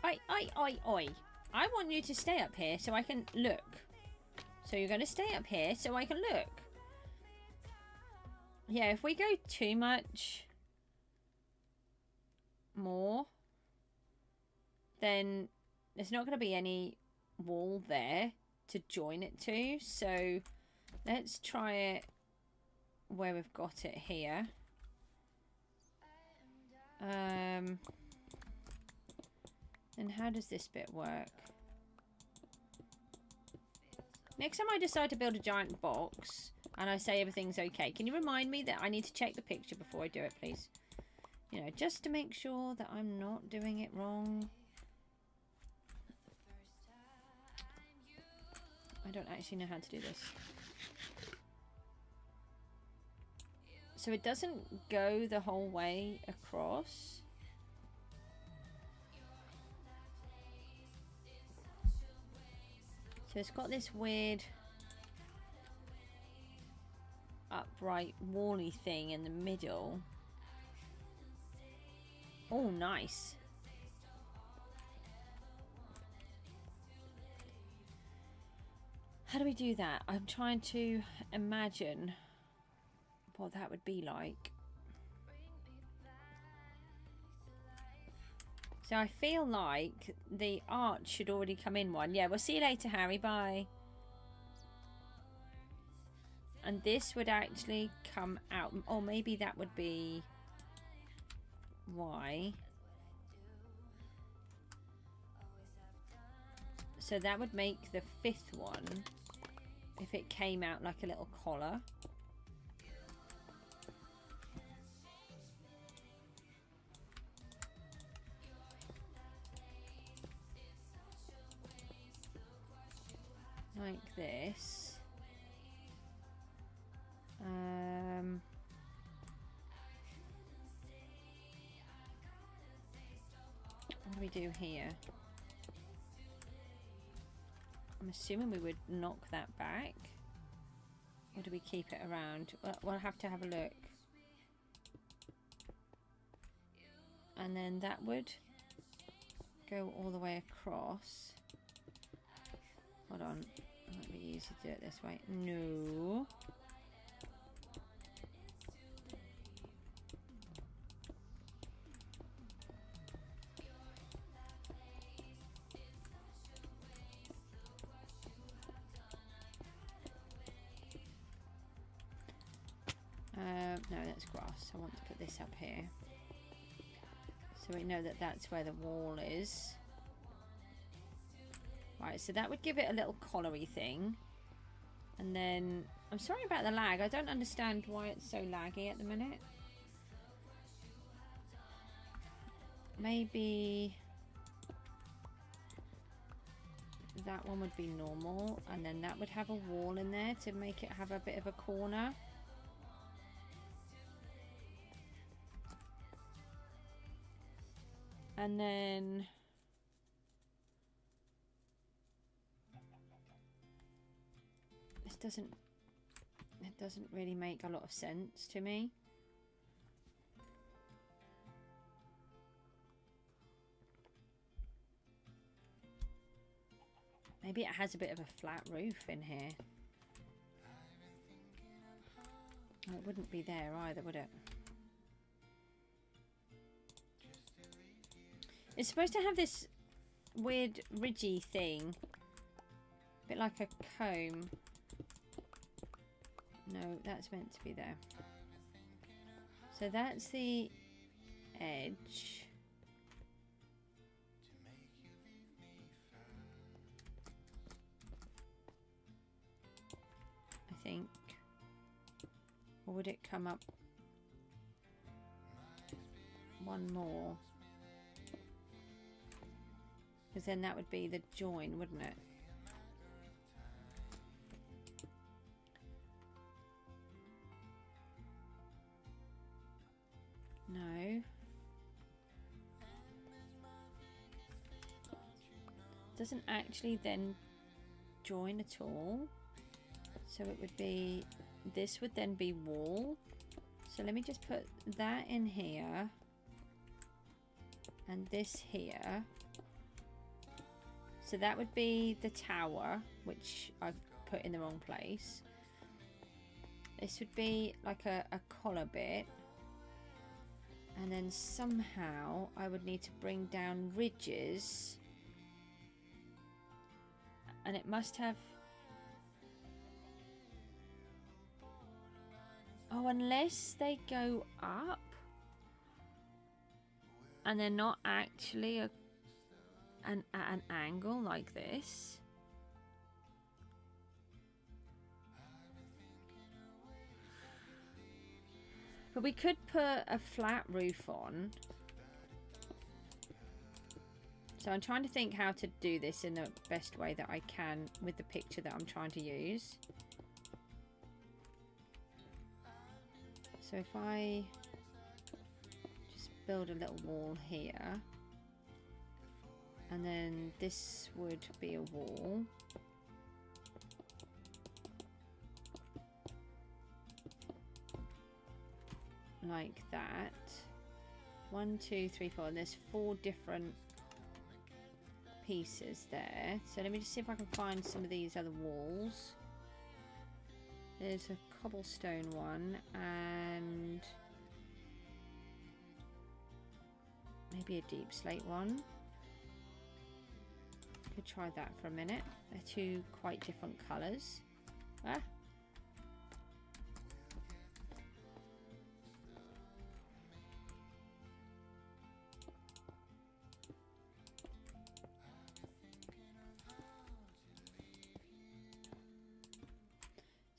Oi, oi, oi, oi. I want you to stay up here so I can look. So you're going to stay up here so I can look. Yeah, if we go too much more, then there's not going to be any wall there to join it to. So let's try it where we've got it here. And how does this bit work? Next time I decide to build a giant box and I say everything's okay, can you remind me that I need to check the picture before I do it, please? You know, just to make sure that I'm not doing it wrong. I don't actually know how to do this. So it doesn't go the whole way across. So it's got this weird upright wall-y thing in the middle. Oh, nice. How do we do that? I'm trying to imagine what that would be like. So I feel like the arch should already come in one. Yeah, we'll see you later, Harry. Bye. And this would actually come out. Or maybe that would be why. So that would make the 5th one if it came out like a little collar. Like this. What do we do here? I'm assuming we would knock that back. Or do we keep it around? We'll have to have a look. And then that would go all the way across. Hold on. It might be easy to do it this way. No. No, that's grass. I want to put this up here. So we know that that's where the wall is. Right, so that would give it a little collary thing. And then, I'm sorry about the lag. I don't understand why it's so laggy at the minute. Maybe that one would be normal. And then that would have a wall in there to make it have a bit of a corner. And then this doesn't really make a lot of sense to me. Maybe it has a bit of a flat roof in here. Oh, it wouldn't be there either, would it? It's supposed to have this weird ridgy thing. A bit like a comb. No, that's meant to be there. So that's the edge. I Or would it come up one more? Because then that would be the join, wouldn't it? No. Doesn't actually then join at all. So it would be, this would then be wall. So let me just put that in here. And this here. So that would be the tower, which I've put in the wrong place. This would be like a collar bit. And then somehow I would need to bring down ridges. And it must have... Oh, unless they go up. And they're not actually at an angle like this. But we could put a flat roof on. So I'm trying to think how to do this in the best way that I can with the picture that I'm trying to use. So if I just build a little wall here, and then this would be a wall. Like that. 1, 2, 3, 4. And there's 4 different pieces there. So let me just see if I can find some of these other walls. There's a cobblestone one and maybe a deep slate one. Could try that for a minute. They're 2 quite different colours. Ah.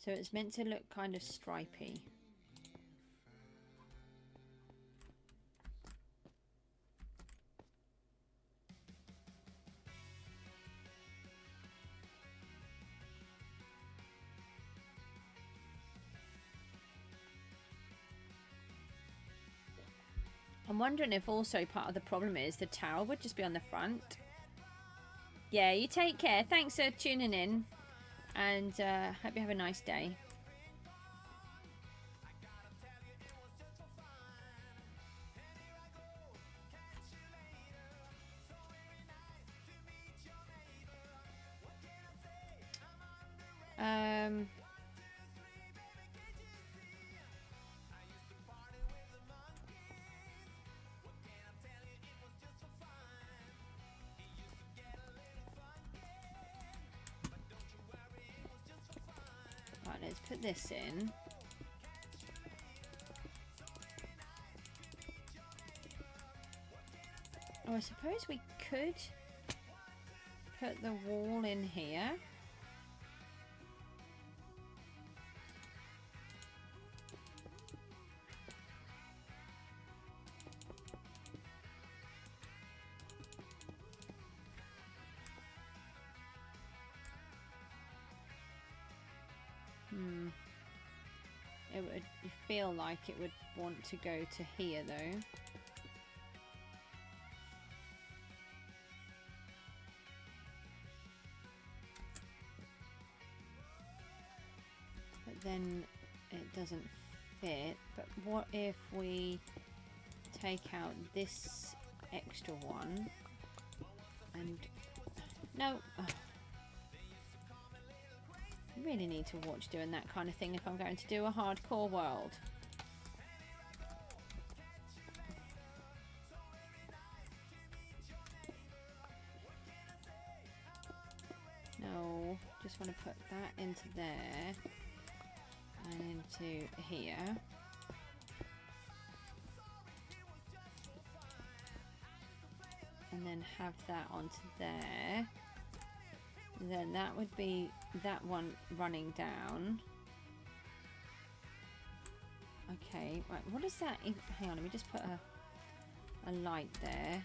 So it's meant to look kind of stripy. I'm wondering if also part of the problem is the tower would just be on the front. Yeah, you take care. Thanks for tuning in. And hope you have a nice day. Right, let's put this in. Oh, I suppose we could put the wall in here. It would feel like it would want to go to here though. But then it doesn't fit. But what if we take out this extra one and no. Oh. I really need to watch doing that kind of thing if I'm going to do a hardcore world. No, just want to put that into there and into here. And then have that onto there. Then that would be that one running down. Okay, right, what is that? Hang on, let me just put a light there,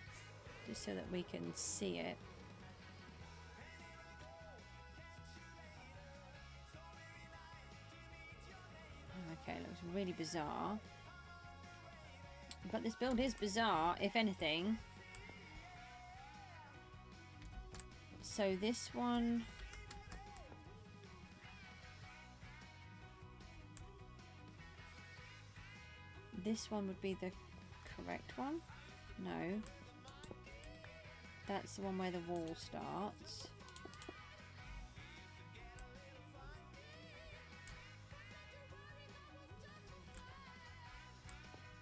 just so that we can see it. Okay, looks really bizarre. But this build is bizarre, if anything. So this one... This one would be the correct one? No. That's the one where the wall starts.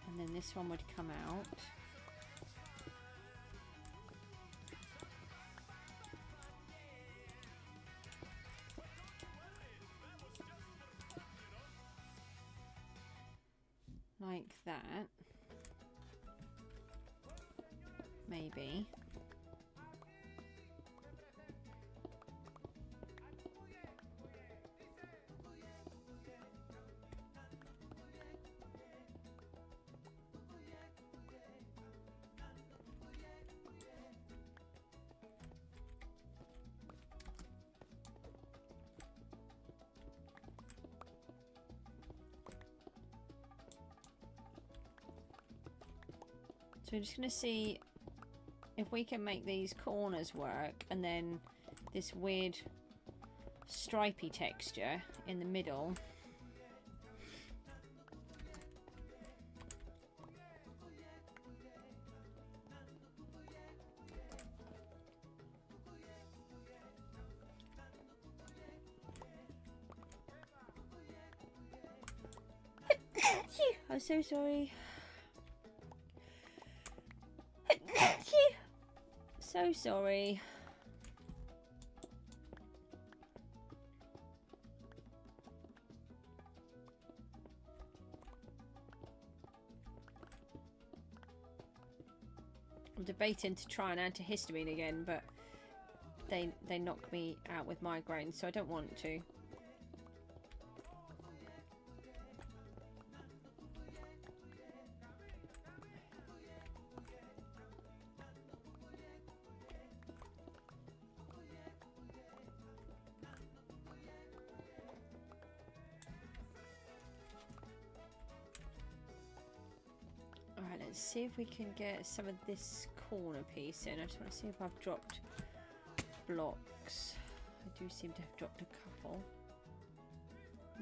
And then this one would come out. Like that. Maybe. So we're just going to see if we can make these corners work, and then this weird stripy texture in the middle. I'm so sorry. So sorry. I'm debating to try an antihistamine again, but they knock me out with migraines, so I don't want to. Let's see if we can get some of this corner piece in. I just want to see if I've dropped blocks. I do seem to have dropped a couple.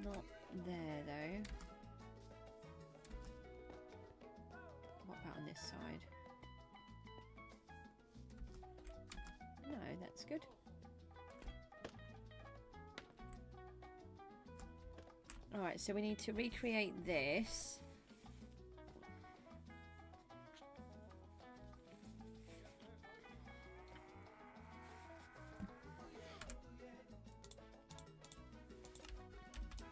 Not there though. What about on this side? No, that's good. Alright, so we need to recreate this.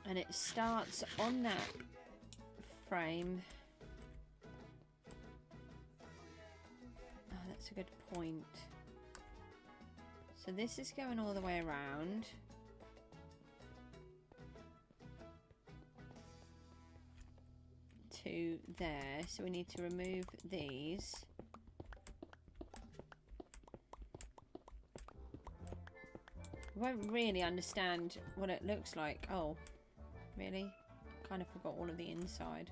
And it starts on that frame. Oh, that's a good point. So this is going all the way around. To there. So we need to remove these. I won't really understand what it looks like. Oh. Really? Kind of forgot all of the inside.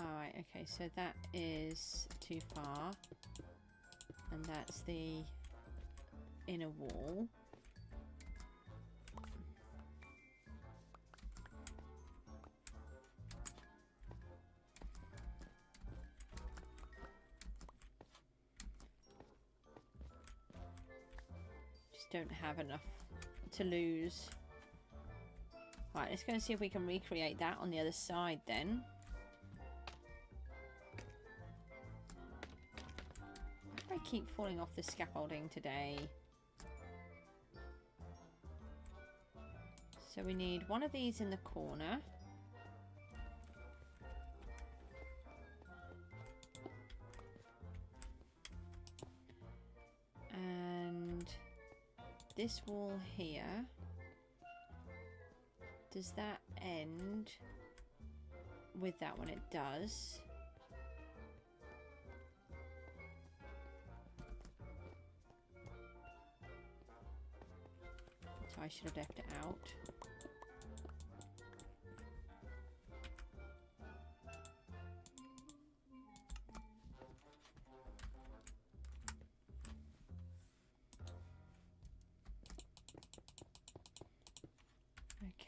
Alright, okay, so that is too far. And that's the inner wall. Just don't have enough to lose. Right, let's go and see if we can recreate that on the other side then. I keep falling off the scaffolding today. So we need one of these in the corner. And this wall here. Does that end with that one? It does. So I should have left it out.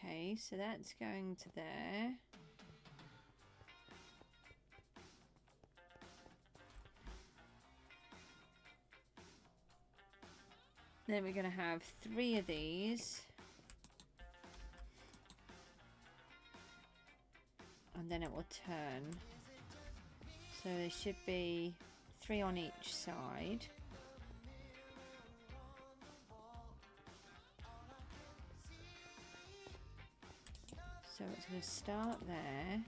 Okay, so that's going to there. Then we're going to have 3 of these. And then it will turn. So there should be 3 on each side. So it's going to start there.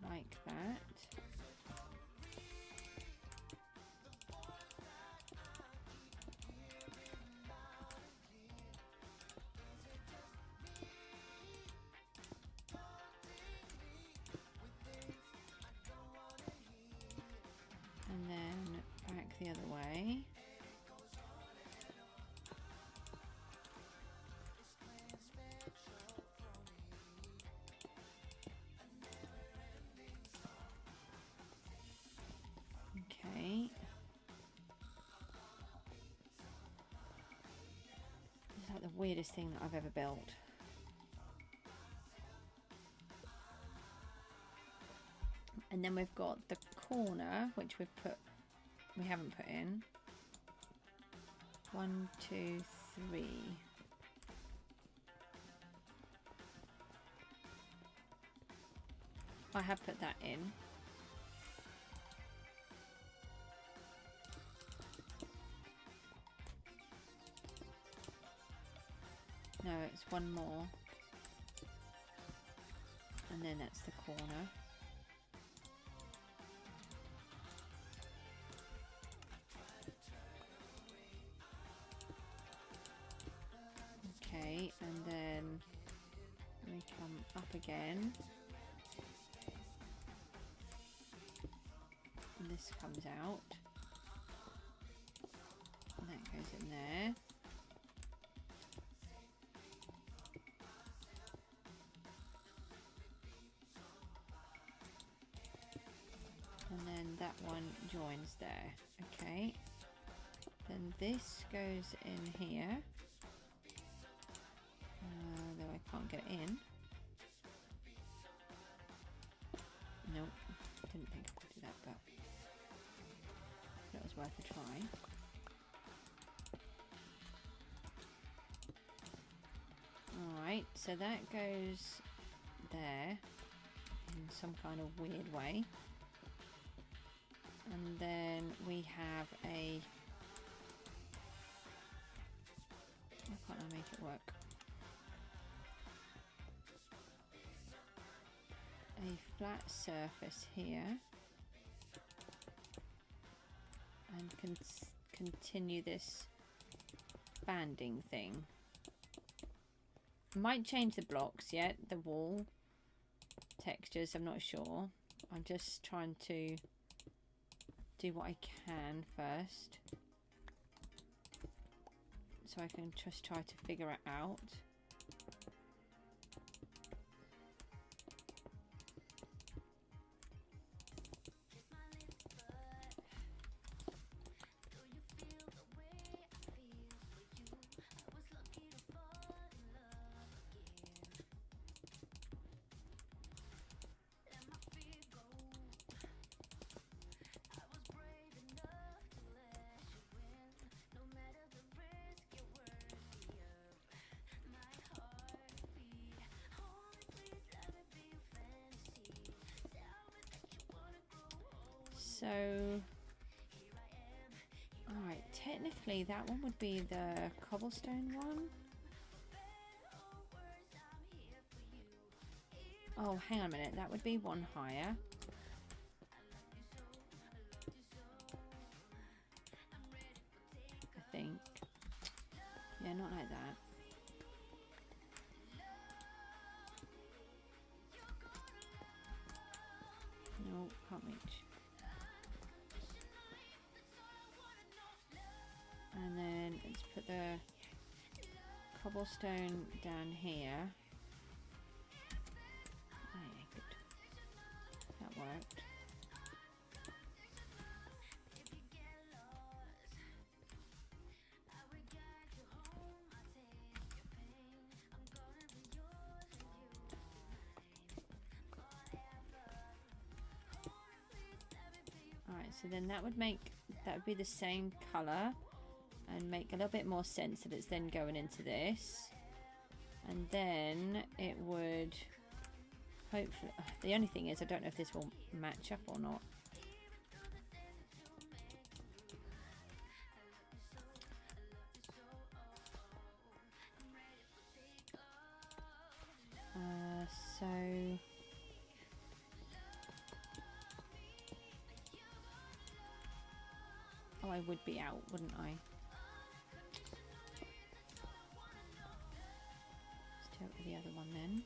Like that. And then back the other way. Okay. This is like the weirdest thing that I've ever built. And then we've got the corner, which we haven't put in. 1, 2, 3. I have put that in. No, it's 1 more. And then that's the corner. Okay, and then we come up again. And this comes out. And that goes in there. And then that one joins there. Okay. Then this goes in here. Though I can't get it in. Nope. Didn't think I could do that, but it was worth a try. Alright, so that goes there in some kind of weird way. And then we have a... Why can't I make it work? A flat surface here. And continue this banding thing. Might change the blocks yet, the wall textures, I'm not sure. I'm just trying to do what I can first, so I can just try to figure it out. So, alright, technically that one would be the cobblestone one. Oh, hang on a minute, that would be one higher. I think. Yeah, not like that. No, can't reach. And then let's put the cobblestone down here. Oh yeah, good. That worked. Alright, so then that would be the same colour and make a little bit more sense that it's then going into this. And then it would hopefully, the only thing is I don't know if this will match up or not. So oh, I would be out, wouldn't I? Let's do it with the other one then.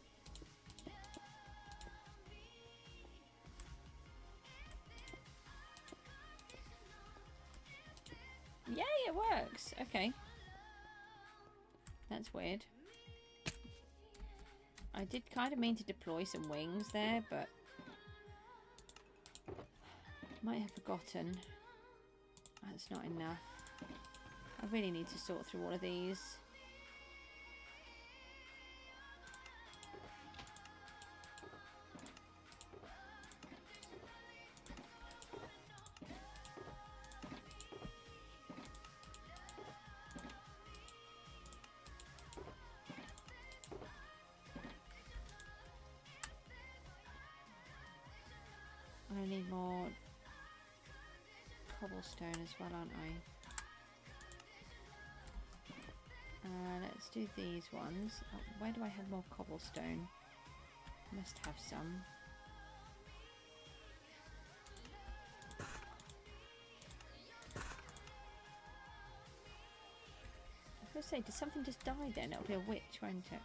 Yay, it works. Okay. That's weird. I did kind of mean to deploy some wings there, but might have forgotten. That's not enough. I really need to sort through all of these. I need more cobblestone as well, aren't I? Let's do these ones. Oh, where do I have more cobblestone? Must have some. I was going to say, did something just die then? It'll be a witch, won't it?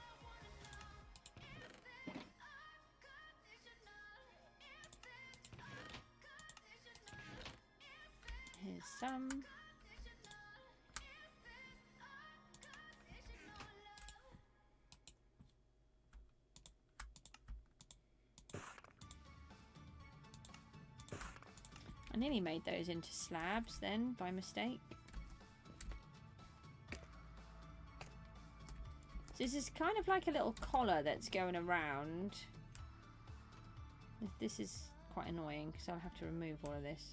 Here's some. I nearly made those into slabs then by mistake. So this is kind of like a little collar that's going around. This is quite annoying because I'll have to remove all of this.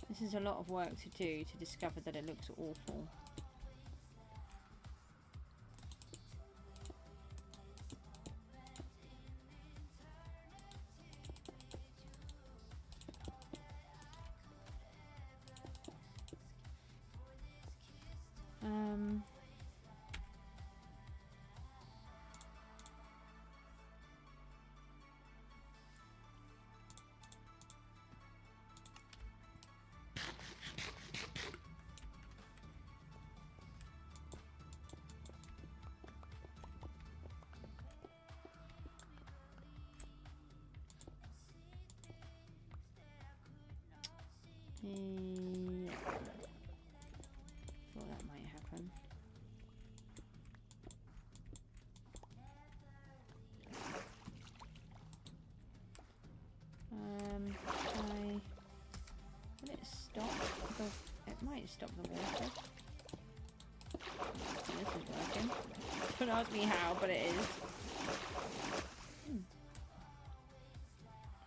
This is a lot of work to do to discover that it looks awful. Yeah. might stop the water. This is working. Don't ask me how, but it is.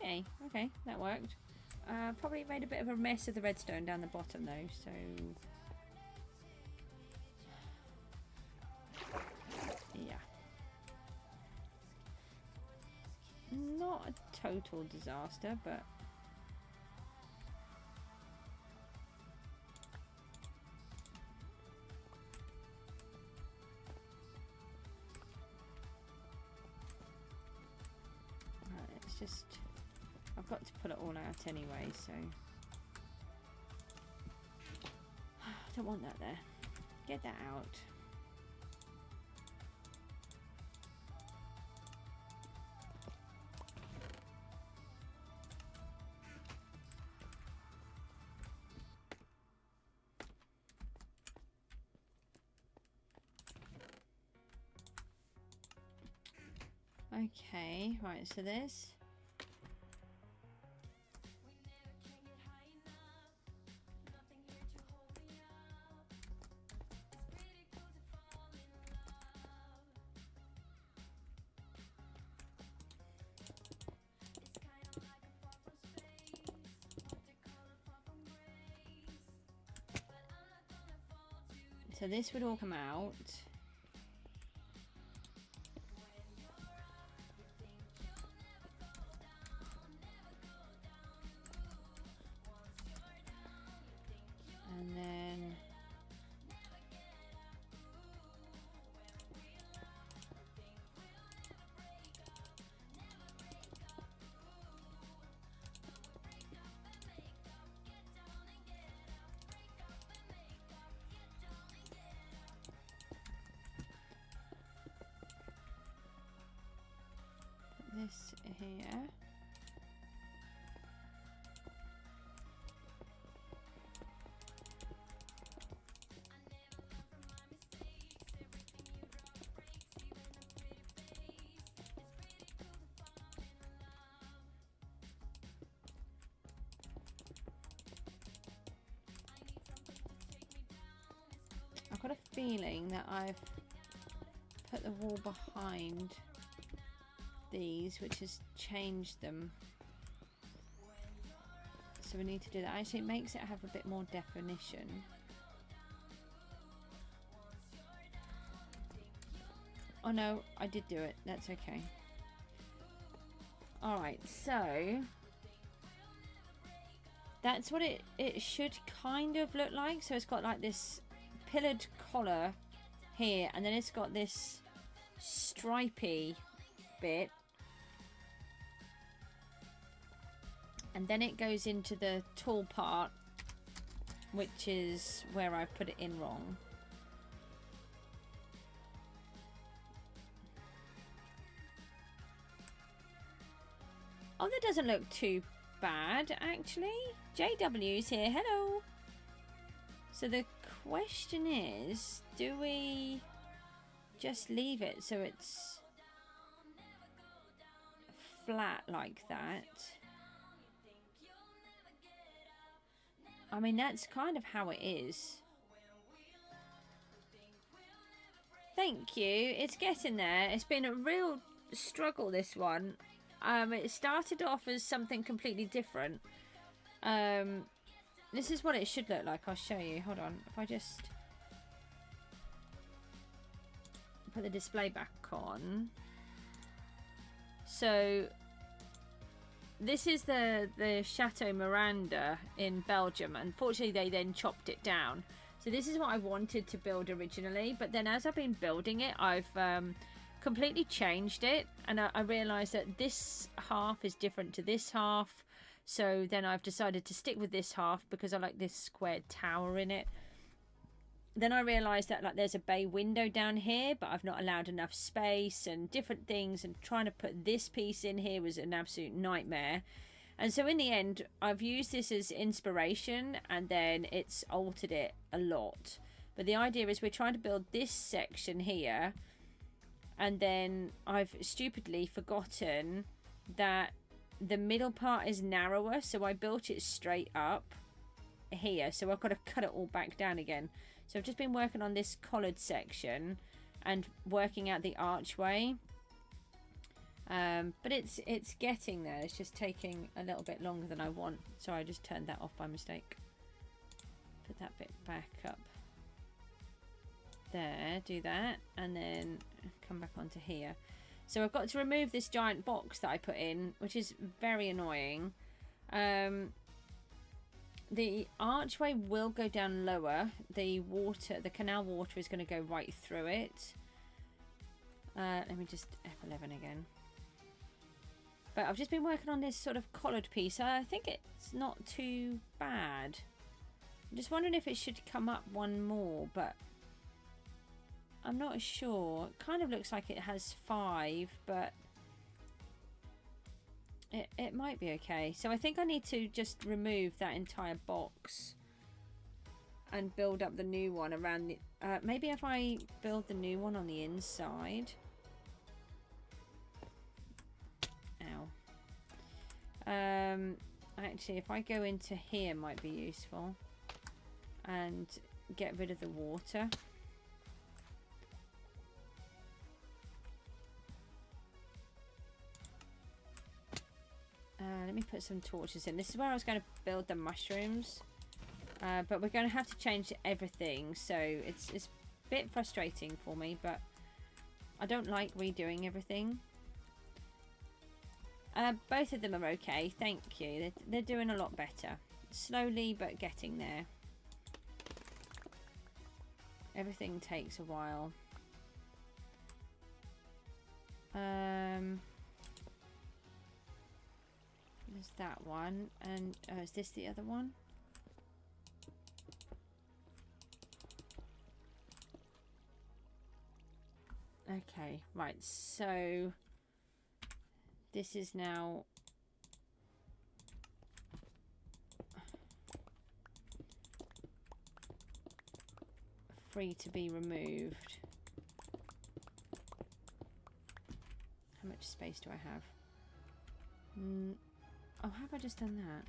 Okay, okay, that worked. Probably made a bit of a mess of the redstone down the bottom though, so... yeah. Not a total disaster, but... right, it's just... I've got to put it all out anyway, so... I don't want that there. Get that out. Okay, right, so this... So this would all come out. And then this here. I've got a feeling that I've put the wall behind these, which has changed them. So we need to do that. Actually, it makes it have a bit more definition. Oh no, I did do it. That's okay. Alright, so that's what it should kind of look like. So it's got like this pillared collar here, and then it's got this stripy bit, and then it goes into the tall part, which is where I've put it in wrong. Oh, that doesn't look too bad actually. JW's here, hello. So the question is, do we just leave it so it's flat like that? I mean, that's kind of how it is. Thank you. It's getting there. It's been a real struggle, this one. It started off as something completely different. This is what it should look like. I'll show you. Hold on. If I just put the display back on. So this is the Chateau Miranda in Belgium. Unfortunately, they then chopped it down. So this is what I wanted to build originally. But then as I've been building it, I've completely changed it. And I realised that this half is different to this half. So then I've decided to stick with this half because I like this squared tower in it. Then I realised that like there's a bay window down here, but I've not allowed enough space and different things, and trying to put this piece in here was an absolute nightmare. And so in the end, I've used this as inspiration, and then it's altered it a lot. But the idea is we're trying to build this section here, and then I've stupidly forgotten that the middle part is narrower, so I built it straight up here, so I've got to cut it all back down again. So I've just been working on this collared section and working out the archway. But it's getting there. It's just taking a little bit longer than I want. So I just turned that off by mistake. Put that bit back up there, do that, and then come back onto here. So I've got to remove this giant box that I put in, which is very annoying. The archway will go down lower. The canal water is going to go right through it. Let me just F11 again. But I've just been working on this sort of collared piece. I think it's not too bad. I'm just wondering if it should come up one more, but I'm not sure. It kind of looks like it has 5, but it might be okay. So I think I need to just remove that entire box and build up the new one around the... maybe if I build the new one on the inside... Actually, if I go into here might be useful and get rid of the water. Let me put some torches in. This is where I was going to build the mushrooms, but we're going to have to change everything, so it's a bit frustrating for me, but I don't like redoing everything. Both of them are okay, thank you. They're doing a lot better. Slowly, but getting there. Everything takes a while. There's that one. And is this the other one? Okay, right, so... this is now free to be removed. How much space do I have? Oh, have I just done that?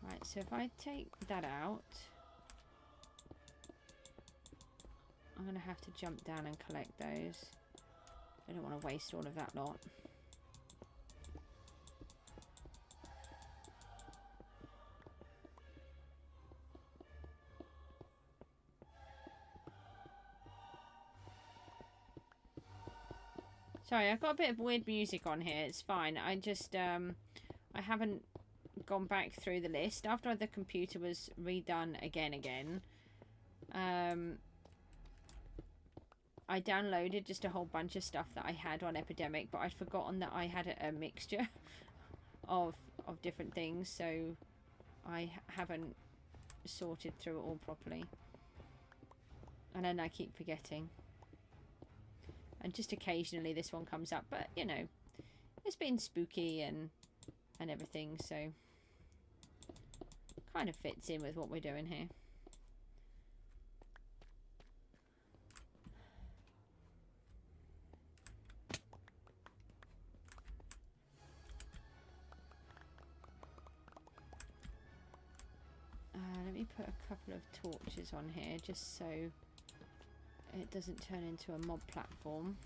Right, so if I take that out, I'm going to have to jump down and collect those. I don't want to waste all of that lot. Sorry, I've got a bit of weird music on here. It's fine. I just, I haven't gone back through the list. After the computer was redone again, I downloaded just a whole bunch of stuff that I had on Epidemic, but I'd forgotten that I had a mixture of different things, so I haven't sorted through it all properly. And then I keep forgetting. And just occasionally this one comes up, but you know, it's been spooky and everything, so kind of fits in with what we're doing here. Let me put a couple of torches on here just so it doesn't turn into a mob platform.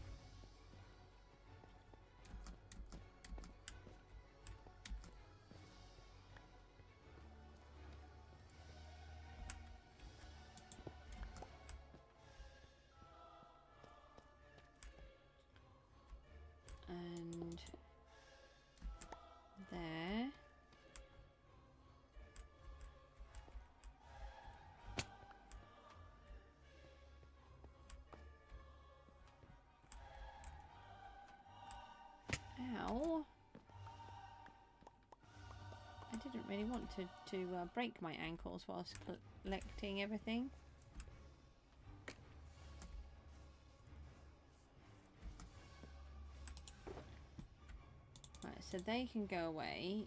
And there. Ow. I didn't really want to break my ankles whilst collecting everything. Right, so they can go away.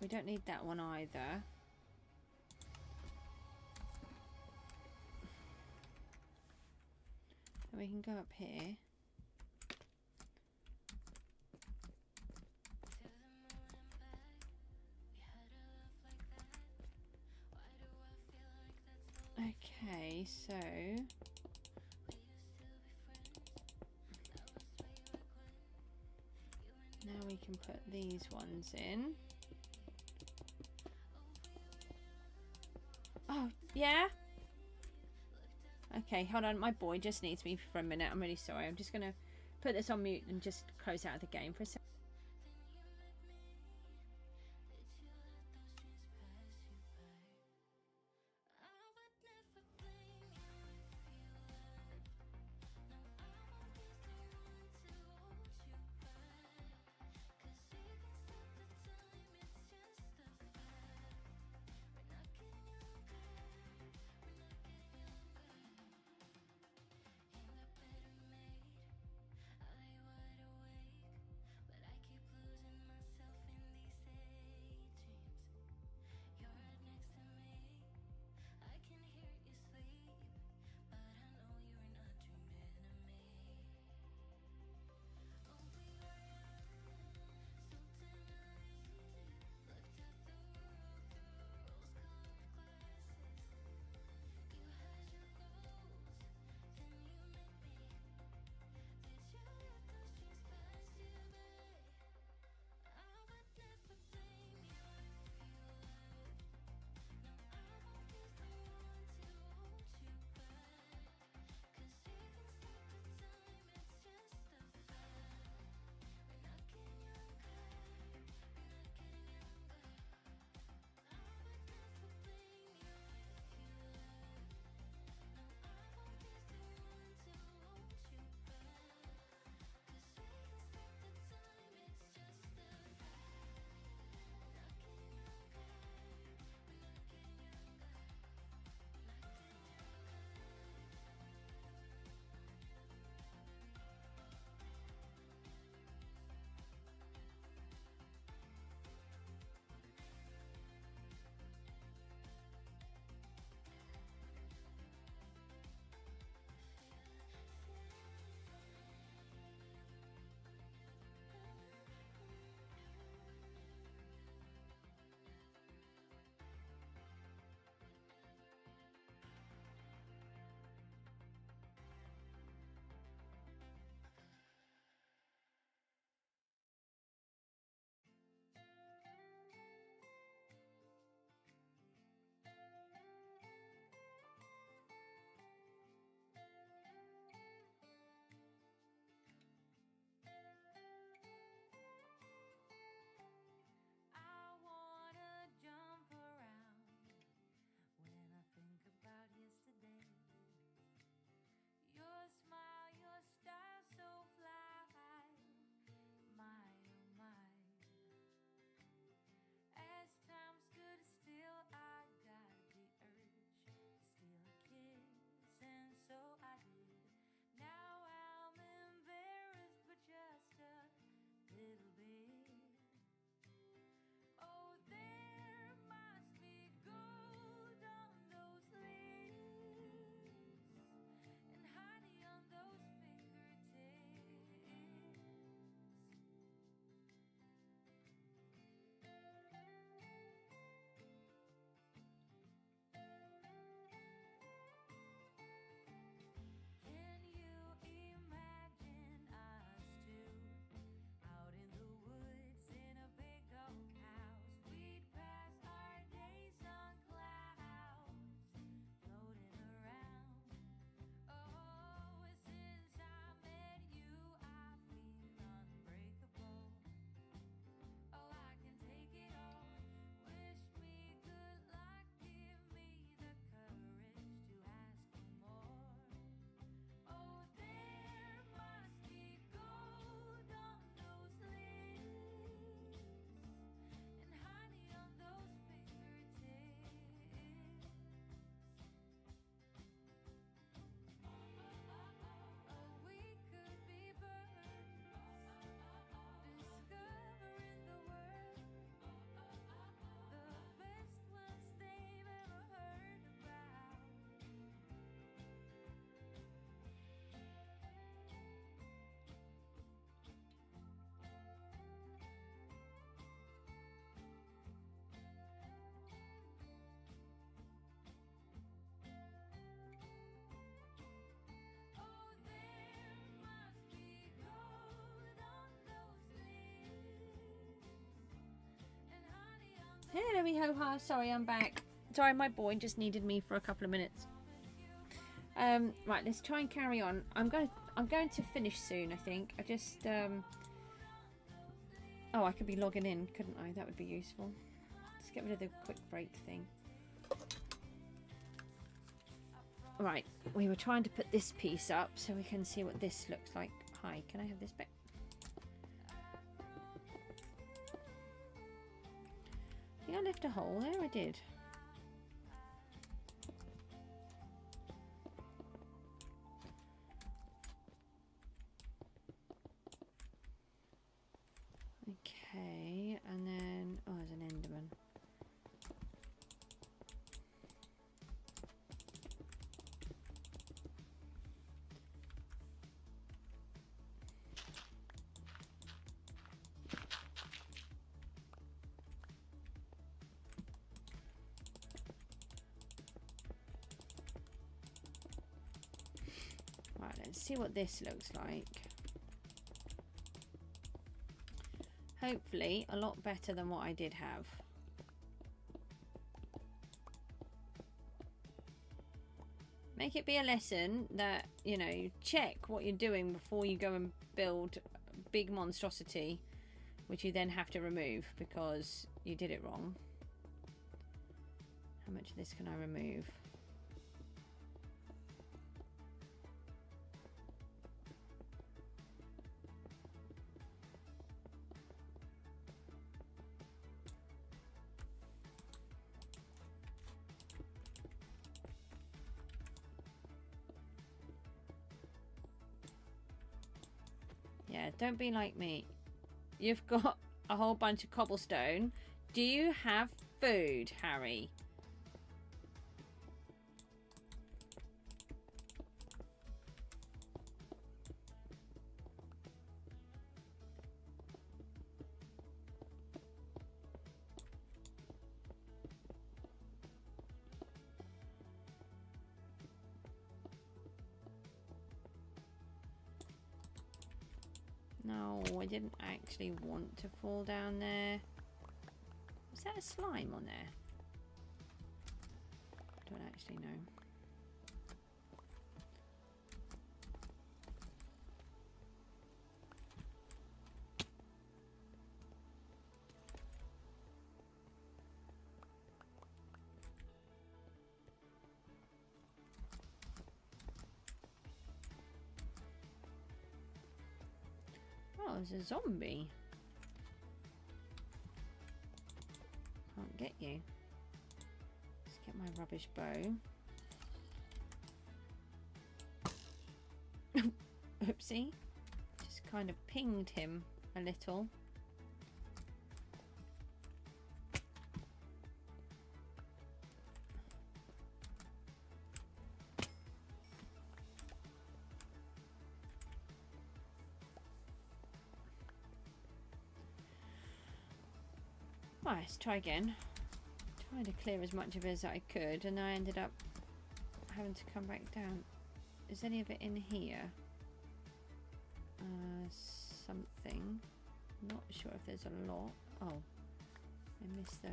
We don't need that one either. And we can go up here. Okay, so now we can put these ones in. Oh, yeah? Okay, hold on. My boy just needs me for a minute. I'm really sorry. I'm just going to put this on mute and just close out of the game for a second. Hello, Ho-Ha. Sorry, I'm back. Sorry, my boy just needed me for a couple of minutes. Right, let's try and carry on. I'm going to finish soon, I think. I just oh, I could be logging in, couldn't I? That would be useful. Let's get rid of the quick break thing. Right, we were trying to put this piece up so we can see what this looks like. Hi, can I have this back? I think I left a hole there. I did. Okay, and then oh, there's an Enderman. Right, let's see what this looks like. Hopefully a lot better than what I did have. Make it be a lesson that, you know, check what you're doing before you go and build a big monstrosity, which you then have to remove because you did it wrong. How much of this can I remove? Yeah, don't be like me. You've got a whole bunch of cobblestone. Do you have food, Harry? No, I didn't actually want to fall down there. Was that a slime on there? I don't actually know. Oh, there's a zombie. Can't get you. Let's get my rubbish bow. Oopsie. Just kind of pinged him a little. Right, let's try again. Trying to clear as much of it as I could, and I ended up having to come back down. Is any of it in here? Something. Not sure if there's a lot. Oh, I missed those.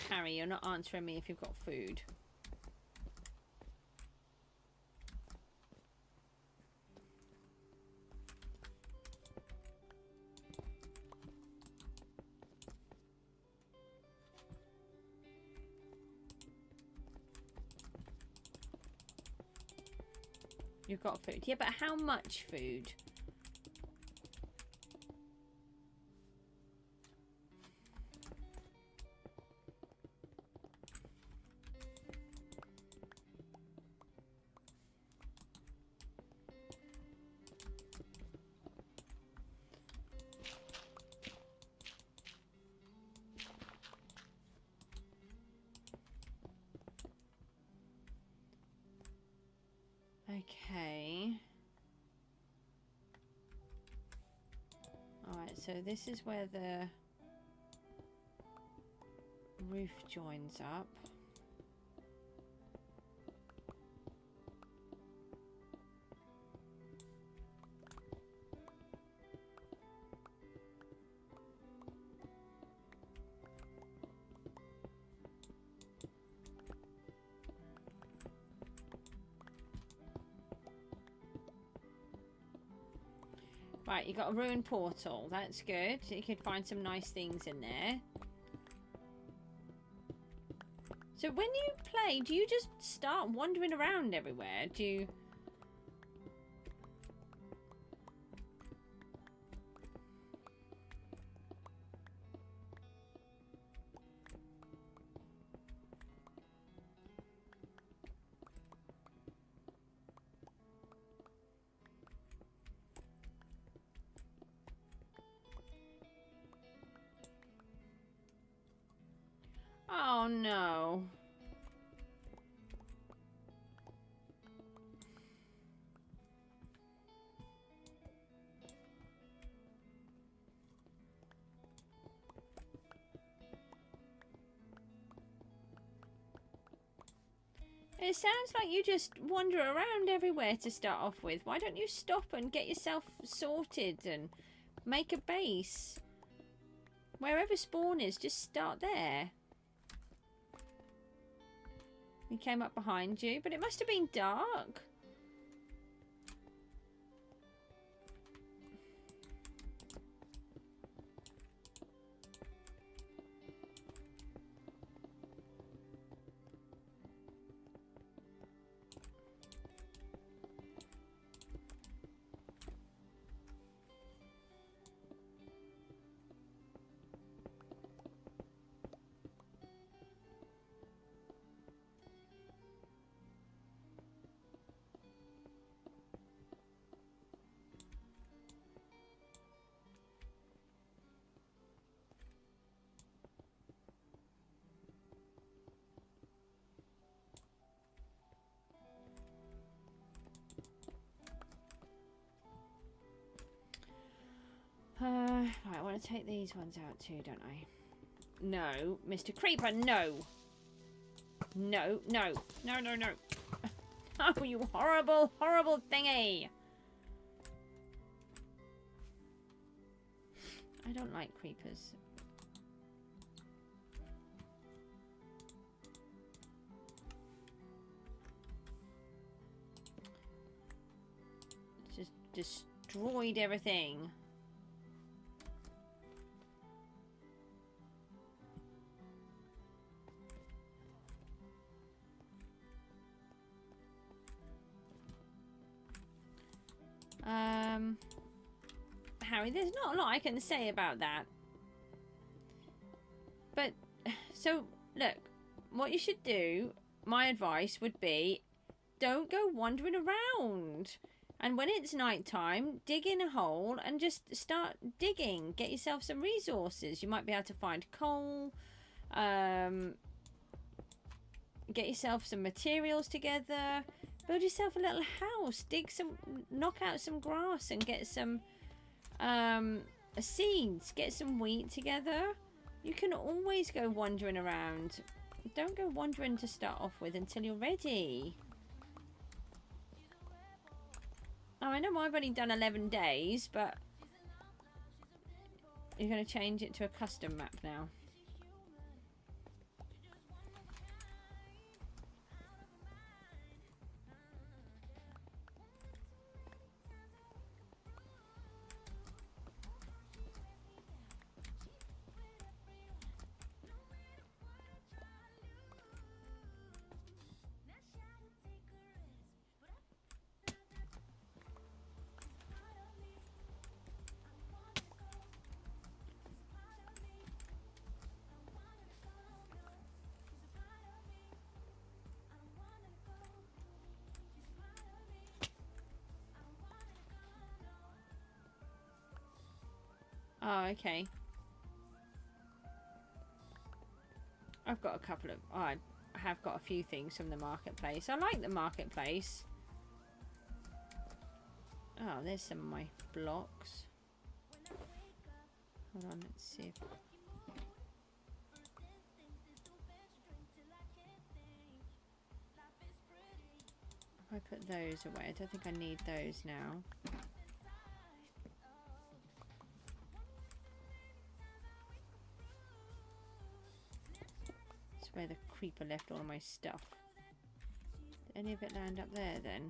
Harry, you're not answering me if you've got food. You've got food. Yeah, but how much food? So this is where the roof joins up. Right, you got a ruined portal. That's good. You could find some nice things in there. So when you play, do you just start wandering around everywhere? Do you... Oh no. It sounds like you just wander around everywhere to start off with. Why don't you stop and get yourself sorted and make a base? Wherever spawn is, just start there. He came up behind you, but it must have been dark. Right, I want to take these ones out too, don't I? No, Mr. Creeper, no! No, no, no, no, no! Oh, you horrible, horrible thingy! I don't like creepers. Just destroyed everything. Harry, there's not a lot I can say about that. But, so, look, what you should do, my advice would be, don't go wandering around. And when it's night time, dig in a hole and just start digging. Get yourself some resources. You might be able to find coal. Get yourself some materials together. Build yourself a little house. Knock out some grass and get some seeds. Get some wheat together. You can always go wandering around. Don't go wandering to start off with until you're ready. Oh, I know I've only done 11 days, but you're going to change it to a custom map now. Oh, okay. I've got a couple of... Oh, I have got a few things from the marketplace. I like the marketplace. Oh, there's some of my blocks. Hold on, let's see if I put those away. I don't think I need those now. That's where the creeper left all of my stuff. Did any of it land up there then?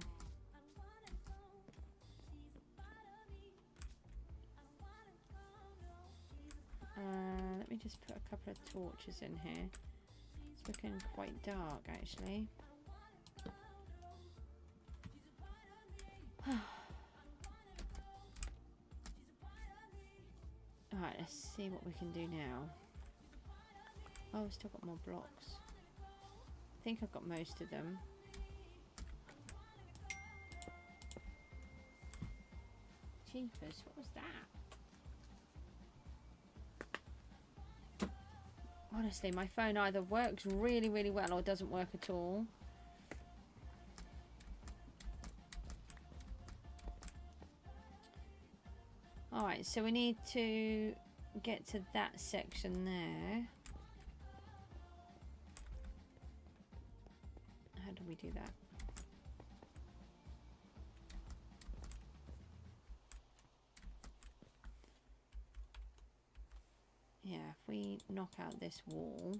Let me just put a couple of torches in here. It's looking quite dark actually. Alright, let's see what we can do now. Oh, we've still got more blocks. I think I've got most of them. Jeepers, what was that? Honestly, my phone either works really, really well or doesn't work at all. Alright, so we need to get to that section there. How do we do that? Yeah, if we knock out this wall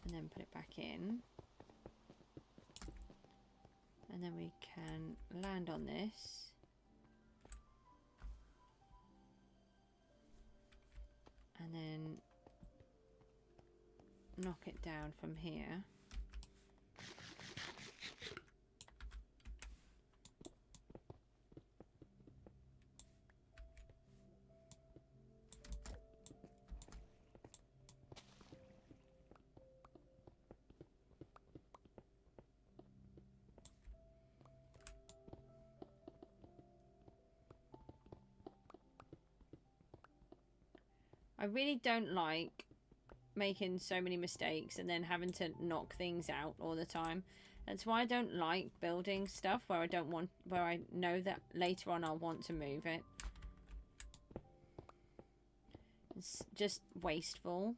and then put it back in, and then we can land on this. And then knock it down from here. I really don't like making so many mistakes and then having to knock things out all the time. That's why I don't like building stuff where I know that later on I'll want to move it. It's just wasteful.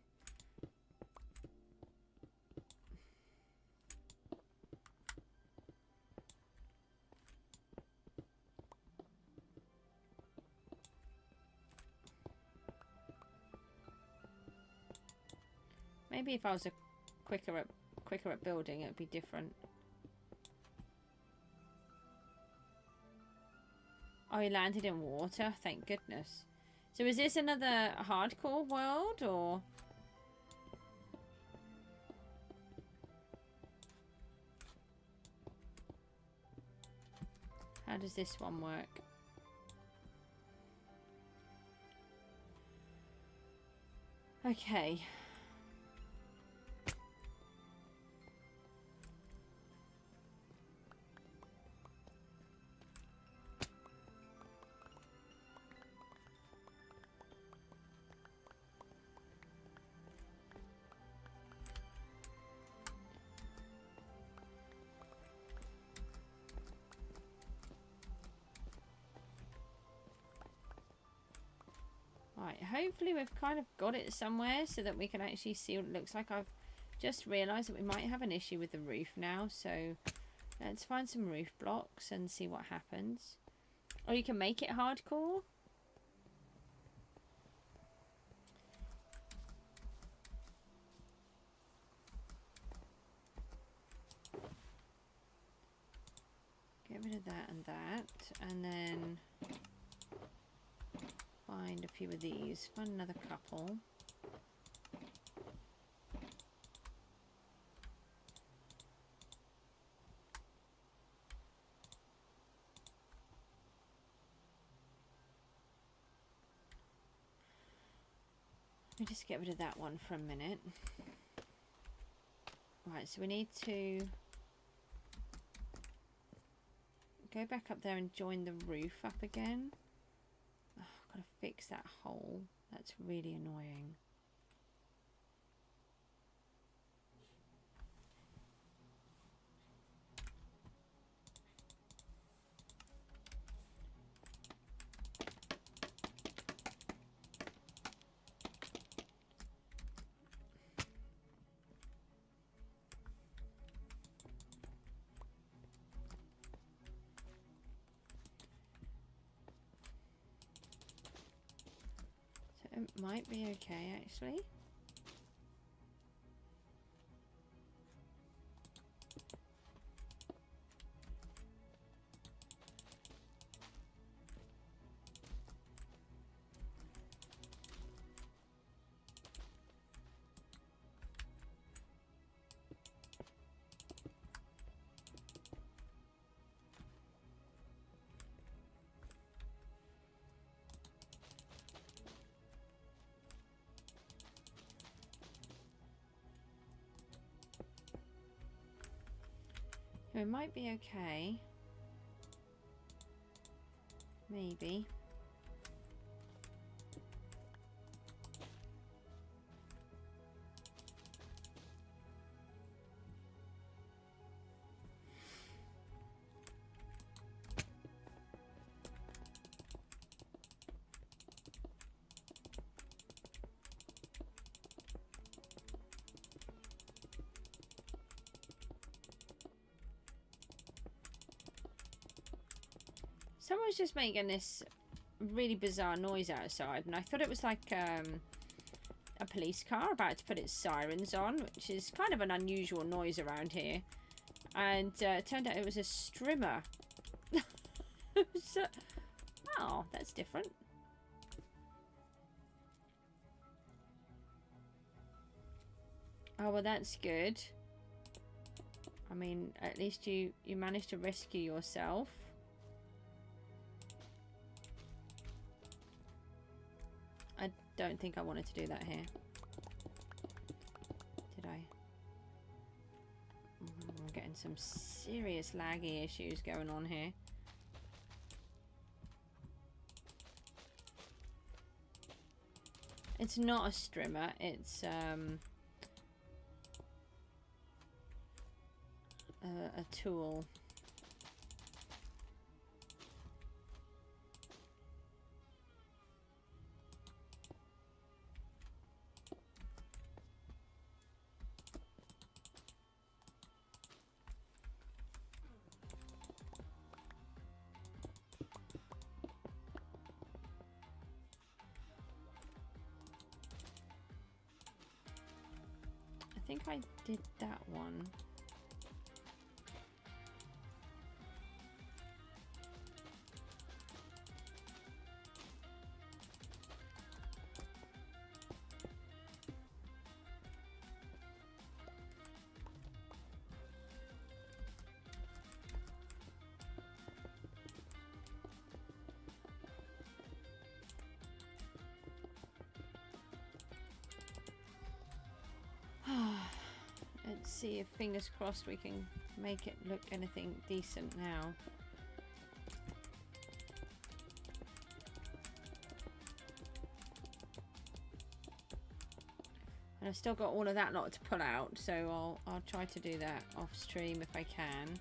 Maybe if I was quicker at building, it'd be different. Oh, he landed in water. Thank goodness. So is this another hardcore world, or? How does this one work? Okay. Right, hopefully we've kind of got it somewhere so that we can actually see what it looks like. I've just realised that we might have an issue with the roof now, so let's find some roof blocks and see what happens. Or you can make it hardcore. Get rid of that, and then find a few of these. Find another couple. Let me just get rid of that one for a minute. Right, so we need to go back up there and join the roof up again. Oh, I've got to fix that hole. That's really annoying. It might be okay, actually. It might be okay. Maybe. Someone was just making this really bizarre noise outside, and I thought it was like a police car about to put its sirens on, which is kind of an unusual noise around here. And it turned out it was a strimmer. So, oh, that's different. Oh, well, that's good. I mean, at least you managed to rescue yourself. I don't think I wanted to do that here. Did I? I'm getting some serious laggy issues going on here. It's not a strimmer, it's a tool. I think I did that one. Let's see if, fingers crossed, we can make it look anything decent now. And I've still got all of that lot to pull out, so I'll try to do that off stream if I can.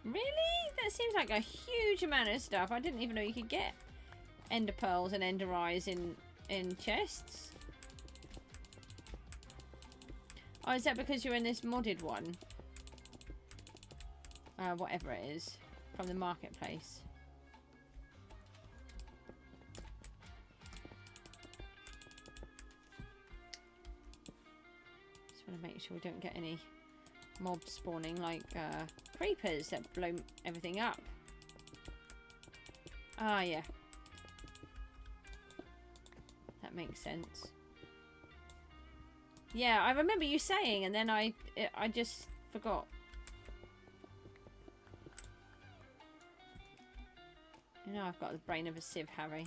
Really? That seems like a huge amount of stuff. I didn't even know you could get ender pearls and ender eyes in chests. Oh, is that because you're in this modded one? Whatever it is. From the marketplace. Just want to make sure we don't get any mobs spawning like creepers that blow everything up. Ah, yeah. That makes sense. Yeah, I remember you saying, and then I just forgot. You know, I've got the brain of a sieve, Harry.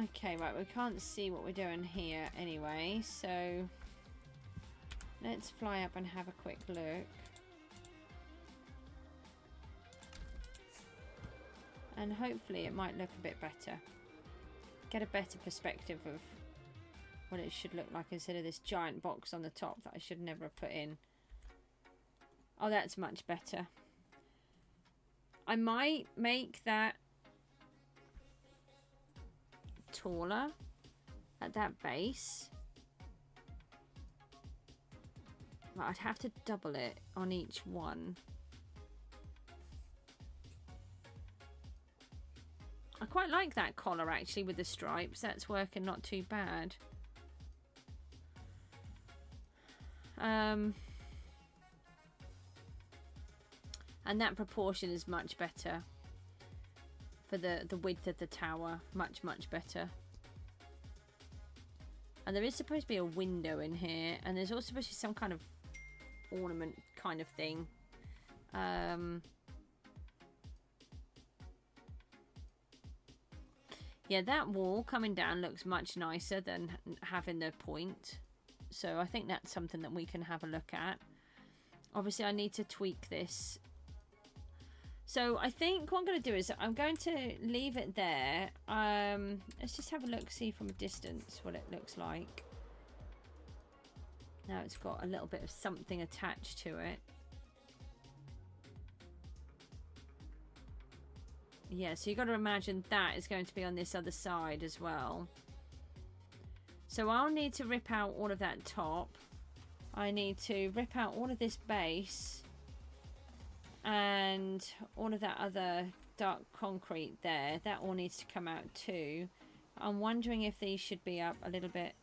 Okay, right, we can't see what we're doing here anyway, so let's fly up and have a quick look. And hopefully it might look a bit better. Get a better perspective of what it should look like instead of this giant box on the top that I should never have put in. Oh, that's much better. I might make that taller at that base. But I'd have to double it on each one. I quite like that collar actually with the stripes. That's working not too bad. And that proportion is much better for the width of the tower. Much, much better. And there is supposed to be a window in here, and there's also supposed to be some kind of ornament kind of thing. Yeah, that wall coming down looks much nicer than having the point. So I think that's something that we can have a look at. Obviously, I need to tweak this. So I think what I'm going to do is I'm going to leave it there. Let's just have a look, see from a distance what it looks like. Now it's got a little bit of something attached to it. Yeah, so you've got to imagine that is going to be on this other side as well. So I'll need to rip out all of that top. I need to rip out all of this base. And all of that other dark concrete there. That all needs to come out too. I'm wondering if these should be up a little bit.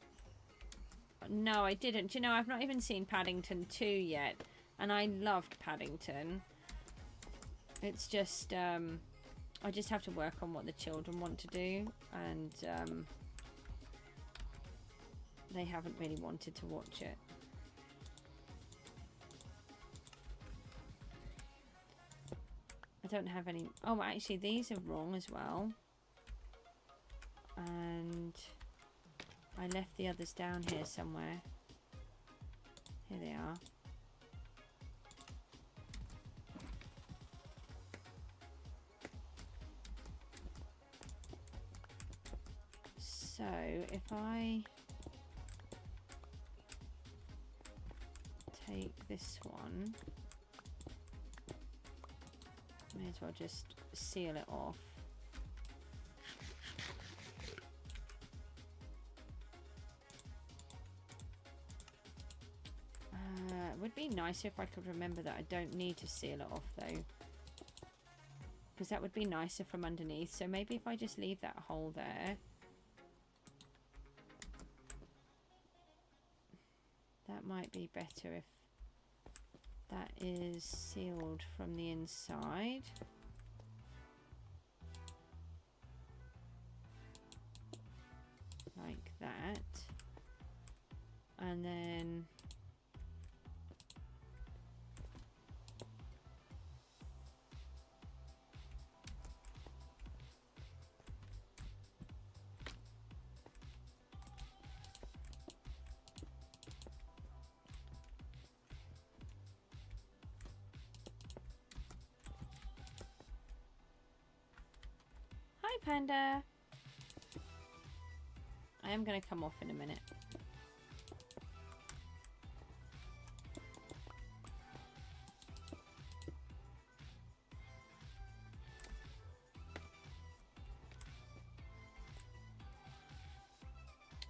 No, I didn't. You know, I've not even seen Paddington 2 yet. And I loved Paddington. It's just... I just have to work on what the children want to do, and they haven't really wanted to watch it. I don't have any... Oh, actually, these are wrong as well. And I left the others down here somewhere. Here they are. So if I take this one, may as well just seal it off. It would be nicer if I could remember that I don't need to seal it off though, because that would be nicer from underneath. So maybe if I just leave that hole there. That might be better if that is sealed from the inside. Like that. And then Panda. I am going to come off in a minute.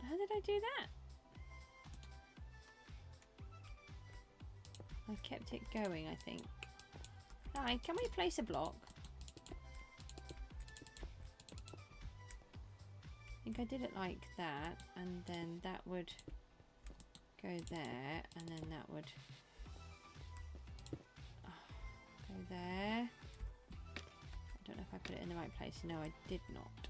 How did I do that? I kept it going, I think. Hi, can we place a block? I think I did it like that, and then that would go there, and then that would go there. I don't know if I put it in the right place. No, I did not.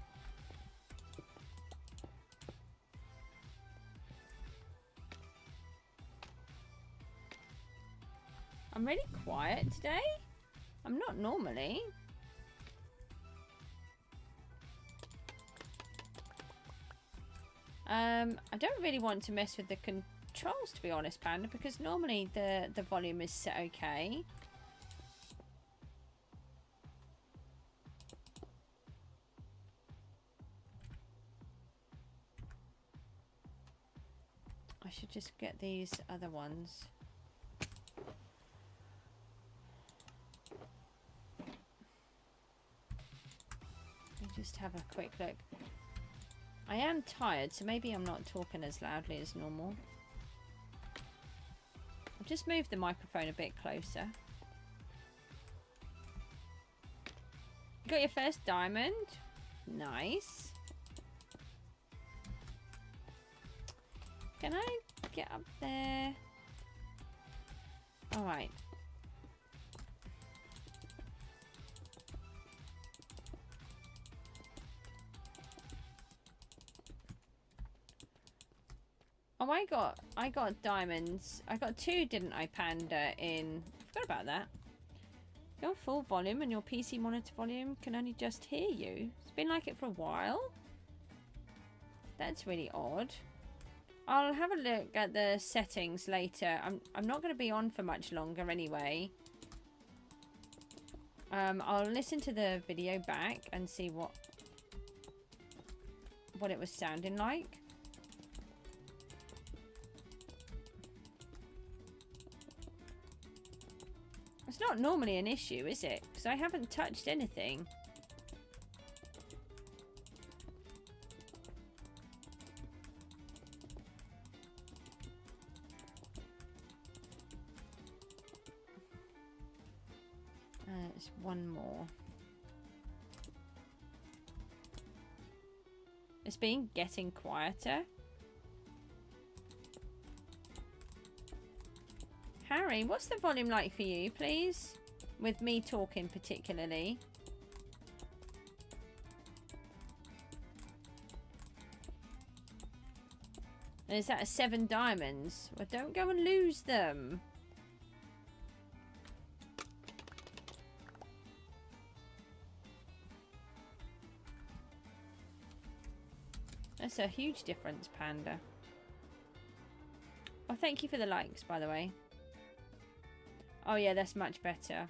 I'm really quiet today. I'm not normally. I don't really want to mess with the controls, to be honest, Panda, because normally the volume is set okay. I should just get these other ones. Let me just have a quick look. I am tired, so maybe I'm not talking as loudly as normal. I'll just move the microphone a bit closer. You got your first diamond? Nice. Can I get up there? Alright. Oh, I got diamonds. I got 2, didn't I, Panda, in... I forgot about that. Your full volume and your PC monitor volume can only just hear you. It's been like it for a while. That's really odd. I'll have a look at the settings later. I'm not going to be on for much longer anyway. I'll listen to the video back and see what it was sounding like. It's not normally an issue, is it? Because I haven't touched anything. There's one more. It's been getting quieter. Harry, what's the volume like for you, please? With me talking particularly. And is that a 7 diamonds? Well, don't go and lose them. That's a huge difference, Panda. Oh, thank you for the likes, by the way. Oh, yeah, that's much better.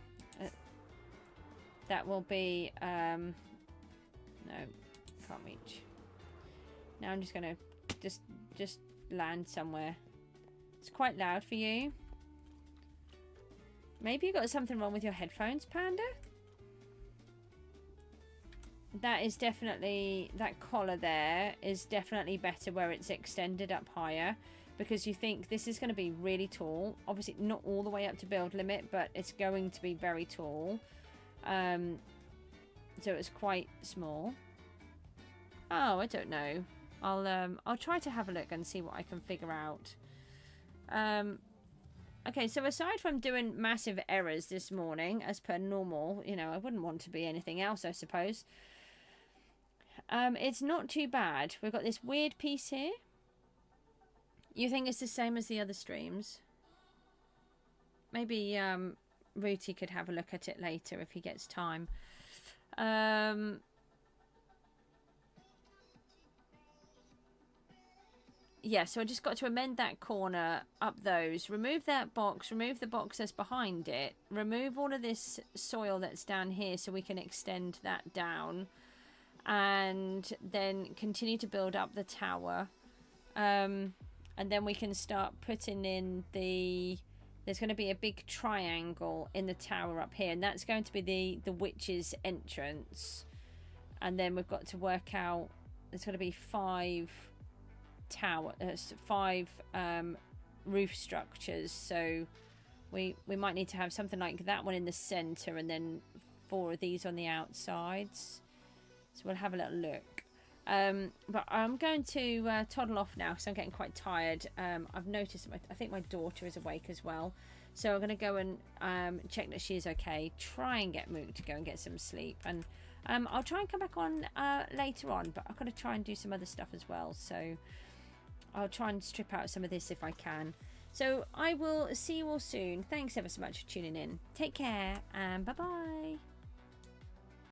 That will be... no, can't reach. Now I'm just going to just land somewhere. It's quite loud for you. Maybe you got something wrong with your headphones, Panda? That is definitely... That collar there is definitely better where it's extended up higher. Because you think this is going to be really tall. Obviously not all the way up to build limit, but it's going to be very tall. So it's quite small. Oh, I don't know. I'll try to have a look and see what I can figure out. Okay, so aside from doing massive errors this morning, as per normal, you know, I wouldn't want to be anything else, I suppose. It's not too bad. We've got this weird piece here. You think it's the same as the other streams? Maybe Rooty could have a look at it later if he gets time. Yeah, so I just got to amend that corner, up those, remove that box, remove the box that's behind it, remove all of this soil that's down here so we can extend that down, and then continue to build up the tower. And then we can start putting in the... There's going to be a big triangle in the tower up here. And that's going to be the witch's entrance. And then we've got to work out... There's going to be 5 roof structures. So we might need to have something like that one in the centre. And then 4 of these on the outsides. So we'll have a little look. But I'm going to toddle off now because I'm getting quite tired. I've noticed I think my daughter is awake as well, so I'm going to go and check that she is okay, try and get Mook to go and get some sleep, and I'll try and come back on later on, but I've got to try and do some other stuff as well, so I'll try and strip out some of this if I can. So I will see you all soon. Thanks ever so much for tuning in. Take care and bye bye.